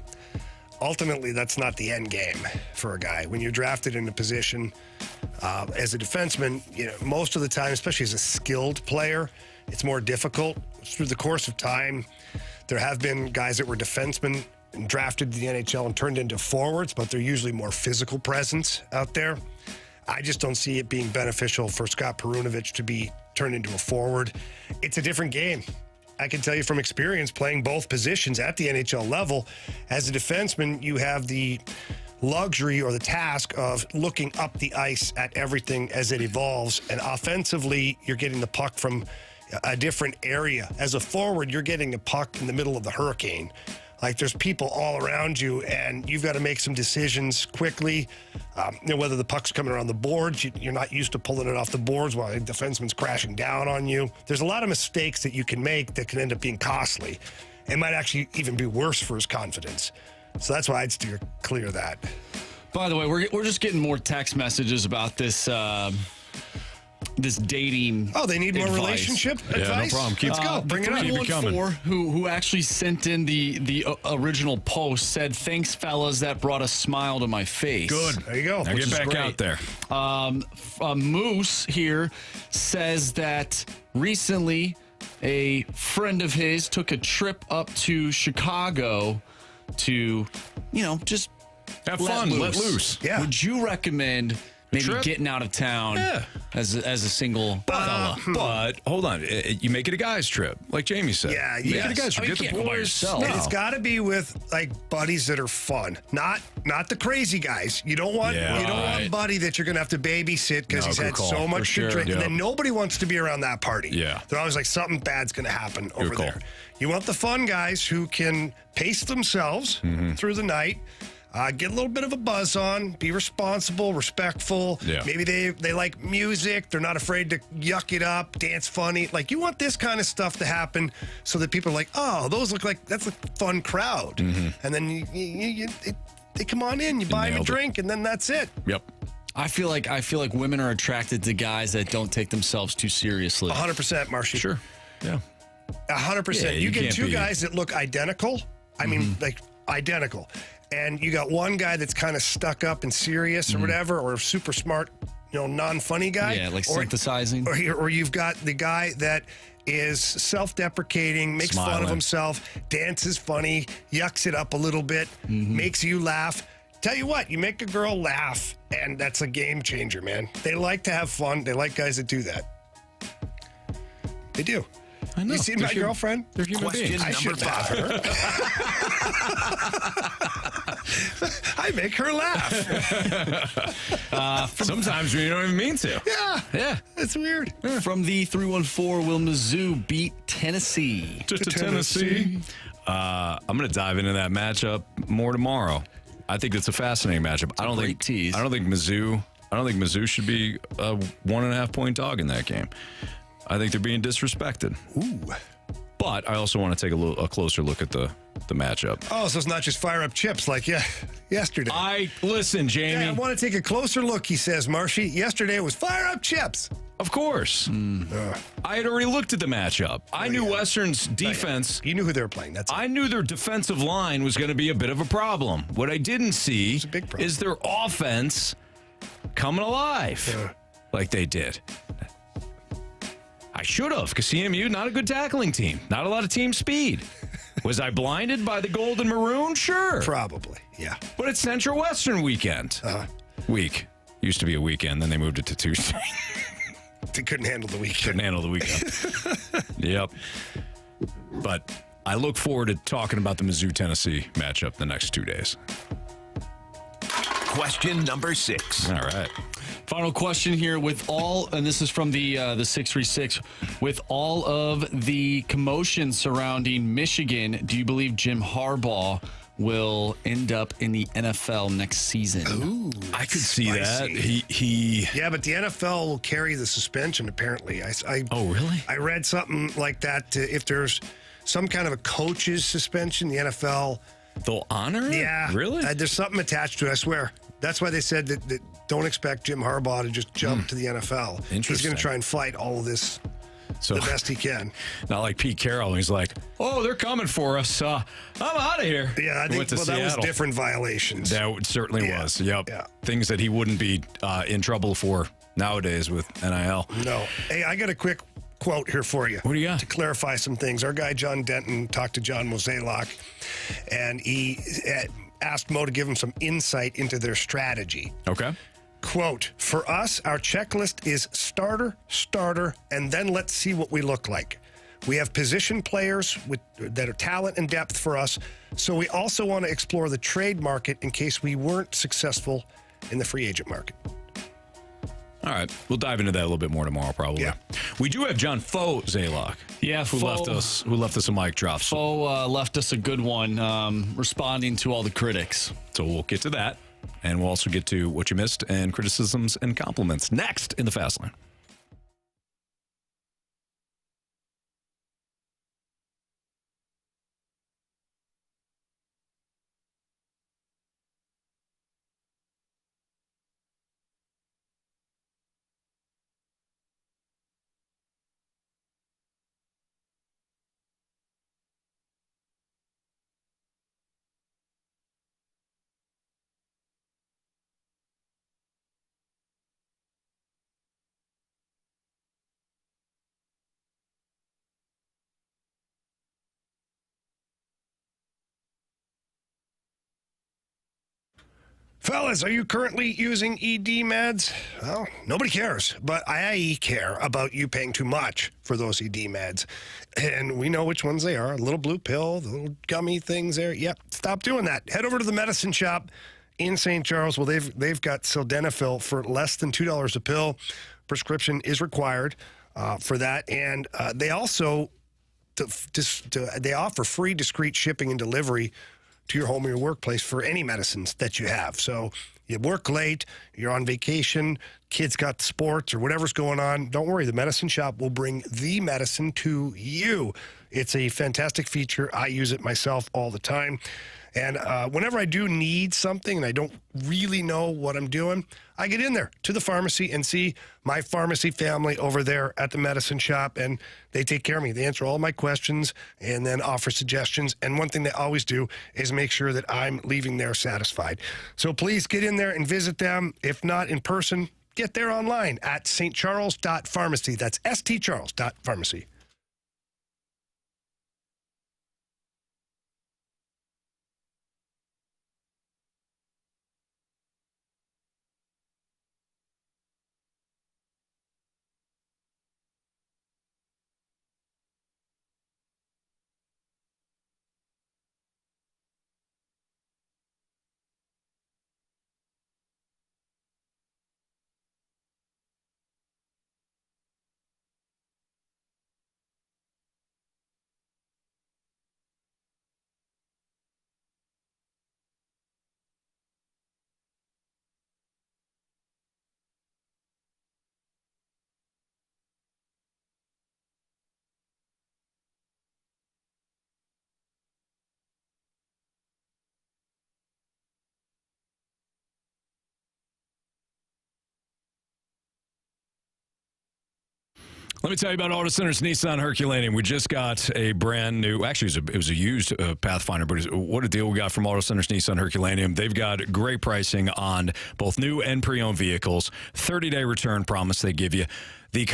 ultimately that's not the end game for a guy. When you're drafted in a position as a defenseman, most of the time, especially as a skilled player, it's more difficult. Through the course of time, there have been guys that were defensemen and drafted to the NHL and turned into forwards, but they're usually more physical presence out there. I just don't see it being beneficial for Scott Perunovich to be turned into a forward. It's a different game. I can tell you from experience playing both positions at the NHL level. As a defenseman, you have the luxury or the task of looking up the ice at everything as it evolves. And offensively, you're getting the puck from a different area. As a forward, you're getting the puck in the middle of the hurricane. There's people all around you, and you've got to make some decisions quickly. Whether the puck's coming around the boards, you're not used to pulling it off the boards while a defenseman's crashing down on you. There's a lot of mistakes that you can make that can end up being costly. It might actually even be worse for his confidence. So that's why I'd steer clear of that. By the way, we're just getting more text messages about this this dating. Oh, they need more advice. relationship advice? No problem. Let's go. Bring it up. Keep it coming. 314 who actually sent in the original post said, "Thanks, fellas. That brought a smile to my face." Good. There you go. Now get back out there. Moose here says that recently a friend of his took a trip up to Chicago to, just have fun, let loose. Yeah. Would you recommend maybe getting out of town as a single fella? But hold on, you make it a guy's trip, like Jamie said. Yeah, make it a guy's trip. You Get the can't go by boys. yourself. And it's got to be with buddies that are fun, not the crazy guys. You don't want want buddy that you're gonna have to babysit because he's had so much to drink, and then nobody wants to be around that party. Yeah, they're always like something bad's gonna happen over there. You want the fun guys who can pace themselves through the night. Get a little bit of a buzz on, be responsible, respectful. Yeah. Maybe they like music. They're not afraid to yuck it up, dance funny. You want this kind of stuff to happen so that people are like, oh, those look like that's a fun crowd. And then they come on in, you buy them a drink, and then that's it. Yep. I feel like women are attracted to guys that don't take themselves too seriously. 100%, Marshy. Sure. Yeah. 100%. Yeah, you get can't two be- guys that look identical. I mean, identical. And you got one guy that's kind of stuck up and serious or whatever, or super smart, non-funny guy. Yeah, like synthesizing. Or you've got the guy that is self-deprecating, makes fun of himself, dances funny, yucks it up a little bit, makes you laugh. Tell you what, you make a girl laugh, and that's a game changer, man. They like to have fun. They like guys that do that. They do. I know. You see my girlfriend? They're human beings. I should bother her. I make her laugh. Sometimes you don't even mean to. Yeah. It's weird. From the 314, will Mizzou beat Tennessee? Tennessee. I'm going to dive into that matchup more tomorrow. I think it's a fascinating matchup. I don't think Mizzou should be a 1.5 point dog in that game. I think they're being disrespected. Ooh. But I also want to take a closer look at the matchup. Oh, so it's not just fire up chips like yesterday. Listen, Jamie. Yeah, I want to take a closer look, he says, Marshy. Yesterday it was fire up chips. Of course. I had already looked at the matchup. I knew Western's defense. You knew who they were playing. I knew their defensive line was going to be a bit of a problem. What I didn't see is their offense coming alive like they did. I should have, because CMU, not a good tackling team. Not a lot of team speed. Was I blinded by the gold and maroon? Sure. Probably, yeah. But it's Central Western weekend. Week. Used to be a weekend, then they moved it to Tuesday. They couldn't handle the weekend. Couldn't handle the weekend. Yep. But I look forward to talking about the Mizzou-Tennessee matchup the next 2 days. Question number 6. All right. Final question here with all, and this is from the 636, with all of the commotion surrounding Michigan, do you believe Jim Harbaugh will end up in the NFL next season? Ooh, I could see that. Yeah, but the NFL will carry the suspension, apparently. Oh, really? I read something like that. If there's some kind of a coach's suspension, the NFL... They'll honor it? Yeah. Really? There's something attached to it, I swear. That's why they said that don't expect Jim Harbaugh to just jump to the NFL. He's going to try and fight all of this the best he can. Not like Pete Carroll. He's like, oh, they're coming for us. I'm out of here. Yeah, I think that was different violations. That certainly was. Yep. Yeah. Things that he wouldn't be in trouble for nowadays with NIL. No. Hey, I got a quick quote here for you. What do you got? To clarify some things. Our guy, John Denton, talked to John Mozeliak, and he asked Mo to give him some insight into their strategy. Okay. Quote, for us, our checklist is starter, and then let's see what we look like. We have position players that are talent and depth for us, so we also want to explore the trade market in case we weren't successful in the free agent market. All right. We'll dive into that a little bit more tomorrow, probably. Yeah. We do have John Foe Zaylock. Yeah, who left us a mic drop. Foe left us a good one, responding to all the critics. So we'll get to that. And we'll also get to what you missed and criticisms and compliments next in the Fast Lane. Fellas, are you currently using ED meds? Well, nobody cares, but I care about you paying too much for those ED meds. And we know which ones they are. A little blue pill, the little gummy things there. Yep, stop doing that. Head over to the medicine shop in St. Charles. Well, they've got sildenafil for less than $2 a pill. Prescription is required for that. And they also they offer free discreet shipping and delivery to your home or your workplace for any medicines that you have. So you work late, you're on vacation, kids got sports or whatever's going on, don't worry. The medicine shop will bring the medicine to you. It's a fantastic feature. I use it myself all the time. And whenever I do need something and I don't really know what I'm doing, I get in there to the pharmacy and see my pharmacy family over there at the medicine shop, and they take care of me. They answer all my questions and then offer suggestions. And one thing they always do is make sure that I'm leaving there satisfied. So please get in there and visit them. If not in person, get there online at stcharles.pharmacy. That's stcharles.pharmacy. Let me tell you about Auto Center's Nissan Herculaneum. We just got a brand new, actually it was a used Pathfinder, but what a deal we got from Auto Center's Nissan Herculaneum. They've got great pricing on both new and pre-owned vehicles. 30-day return promise they give you. The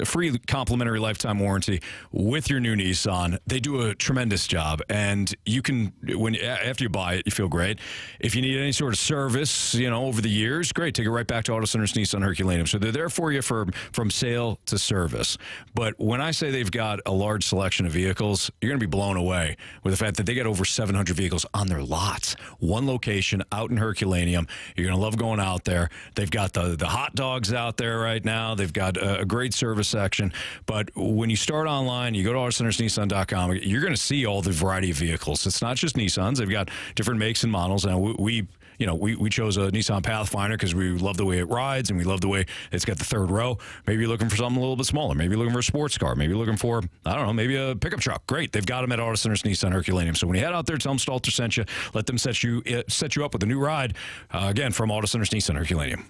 free complimentary lifetime warranty with your new Nissan. They do a tremendous job, and you can, after you buy it, you feel great. If you need any sort of service, over the years, great, take it right back to Auto Center's Nissan Herculaneum. So they're there for you from sale to service. But when I say they've got a large selection of vehicles, you're going to be blown away with the fact that they got over 700 vehicles on their lots. One location out in Herculaneum. You're going to love going out there. They've got the hot dogs out there right now. They've got a great service section. But when you start online, you go to AutoCentersNissan.com, you're going to see all the variety of vehicles. It's not just Nissans. They've got different makes and models. And we chose a Nissan Pathfinder because we love the way it rides and we love the way it's got the third row. Maybe you're looking for something a little bit smaller. Maybe you're looking for a sports car. Maybe you're looking for, maybe a pickup truck. Great. They've got them at Auto Center's Nissan Herculaneum. So when you head out there, tell them Stalter sent you. Let them set you up with a new ride. Again, from Auto Center's Nissan Herculaneum.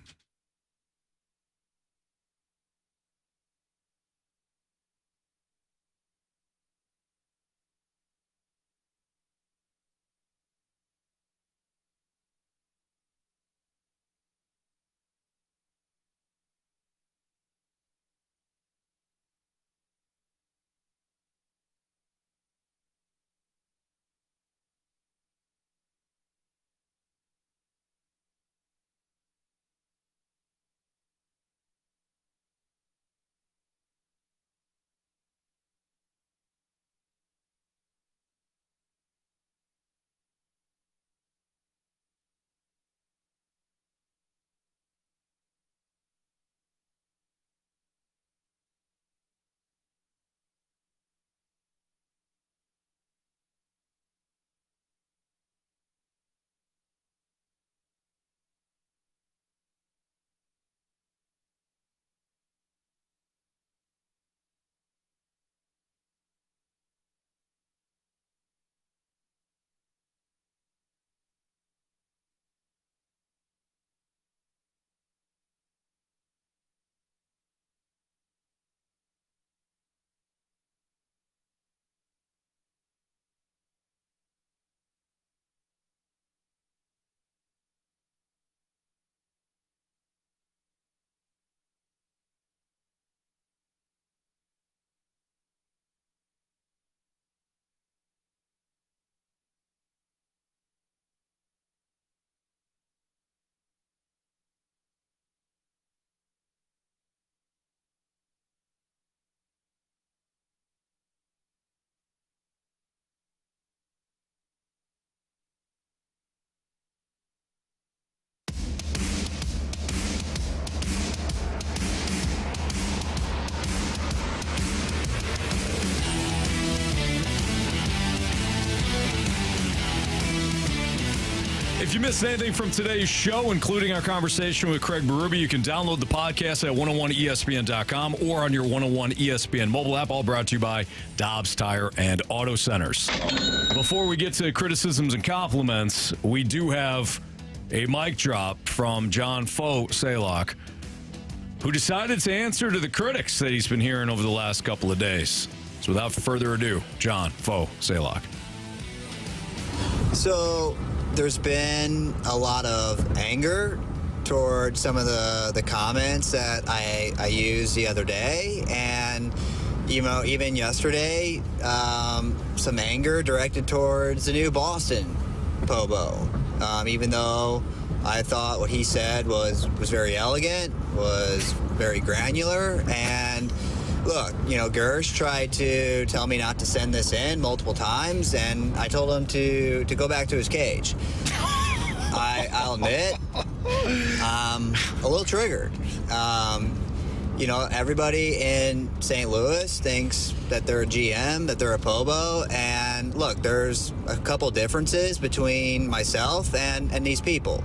If you missed anything from today's show, including our conversation with Craig Berube, you can download the podcast at 101ESPN.com or on your 101 ESPN mobile app, all brought to you by Dobbs Tire and Auto Centers. Before we get to criticisms and compliments, we do have a mic drop from John Foe Salok, who decided to answer to the critics that he's been hearing over the last couple of days. So without further ado, John Foe Salok. So there's been a lot of anger toward some of the comments that I used the other day, and even yesterday, some anger directed towards the new Boston Pobo. Even though I thought what he said was very elegant, was very granular, and look, Gersh tried to tell me not to send this in multiple times, and I told him to go back to his cage. I'll admit, I'm a little triggered. Everybody in St. Louis thinks that they're a GM, that they're a Pobo, and look, there's a couple differences between myself and these people.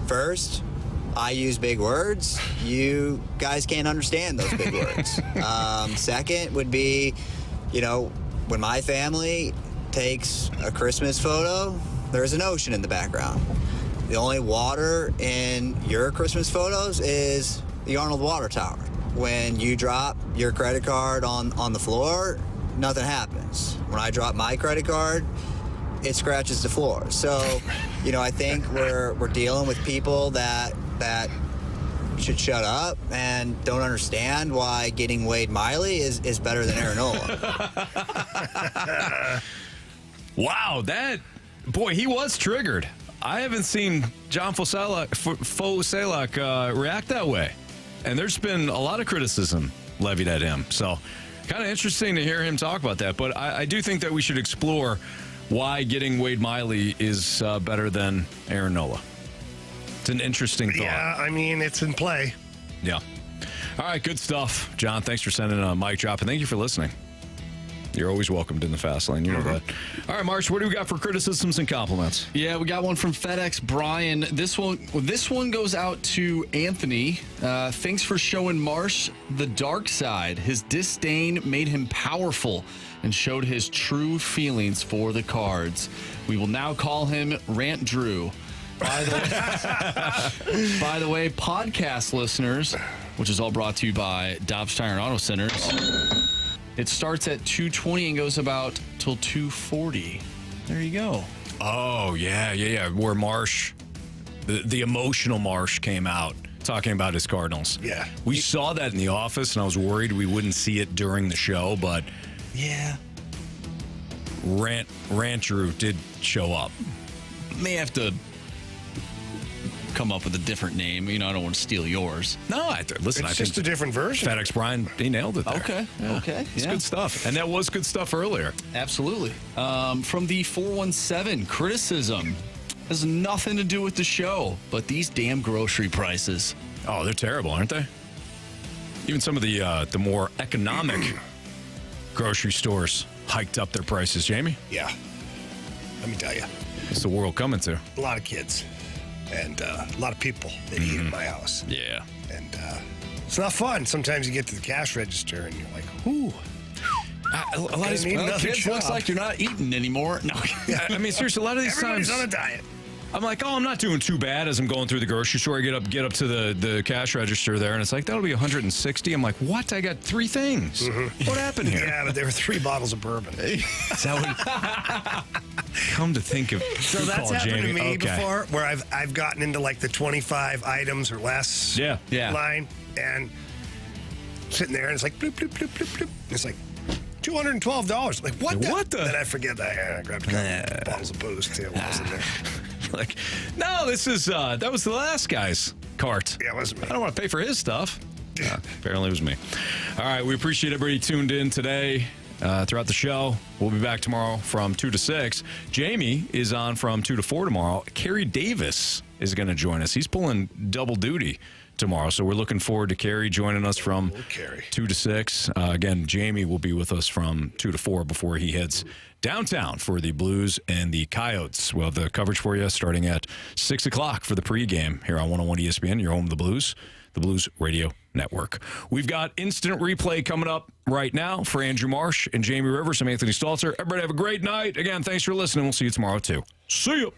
First, I use big words. You guys can't understand those big words. Second would be, when my family takes a Christmas photo, there's an ocean in the background. The only water in your Christmas photos is the Arnold Water Tower. When you drop your credit card on the floor, nothing happens. When I drop my credit card, it scratches the floor. So, I think we're dealing with people that should shut up and don't understand why getting Wade Miley is better than Aaron Nola. Wow, he was triggered. I haven't seen John Foe Salok react that way. And there's been a lot of criticism levied at him. So kind of interesting to hear him talk about that. But I do think that we should explore why getting Wade Miley is better than Aaron Nola. It's an interesting thought. Yeah, it's in play. Yeah. All right, good stuff. John, thanks for sending a mic drop, and thank you for listening. You're always welcomed in the fast lane. You know that. All right, Marsh, what do we got for criticisms and compliments? Yeah, we got one from FedEx Brian. This one goes out to Anthony. Thanks for showing Marsh the dark side. His disdain made him powerful and showed his true feelings for the Cards. We will now call him Rant Drew. By the way, podcast listeners, which is all brought to you by Dobbs Tire and Auto Centers. It starts at 2:20 and goes about till 2:40. There you go. Oh, yeah. Where Marsh, the emotional Marsh came out talking about his Cardinals. Yeah. We saw that in the office, and I was worried we wouldn't see it during the show, but yeah. Rant Drew did show up. May have to come up with a different name. I don't want to steal yours. No, listen, it's just a different version. FedEx Brian, he nailed it there. Okay. It's good stuff. And that was good stuff earlier. Absolutely. From the 417, criticism has nothing to do with the show, but these damn grocery prices. Oh, they're terrible, aren't they? Even some of the more economic grocery stores hiked up their prices, Jamie. Yeah. Let me tell you. What's the world coming to? A lot of kids. And a lot of people that eat in my house. Yeah. And it's not fun. Sometimes you get to the cash register and you're like, ooh. A lot of these kids looks like you're not eating anymore. No. Seriously, a lot of these Everybody's times on a diet. I'm like, I'm not doing too bad as I'm going through the grocery store. I get up to the cash register there, and it's like, that'll be $160. I'm like, what? I got 3 things. Mm-hmm. What happened here? Yeah, but there were 3 bottles of bourbon. Is that what? Come to think of it. So that's happened to me before, where I've gotten into like the 25 items or less line, and sitting there, and it's like bloop, bloop, bloop, bloop, bloop. It's like $212. Like, what? What the? Then I forget that. I grabbed a couple bottles of booze too. What was in there? Like, no, this is that was the last guy's cart. Yeah, it wasn't me. I don't want to pay for his stuff. Apparently it was me. All right, we appreciate everybody tuned in today throughout the show. We'll be back tomorrow from 2 to 6. Jamie is on from 2 to 4 tomorrow. Carrie Davis is going to join us. He's pulling double duty tomorrow, so we're looking forward to Carey joining us from 2 to 6. Again, Jamie will be with us from 2 to 4 before he heads downtown for the Blues and the Coyotes. We'll have the coverage for you starting at 6 o'clock for the pregame here on 101 ESPN, your home of the Blues Radio Network. We've got instant replay coming up right now for Andrew Marsh and Jamie Rivers. I'm Anthony Stalter. Everybody have a great night. Again, thanks for listening. We'll see you tomorrow, too. See you.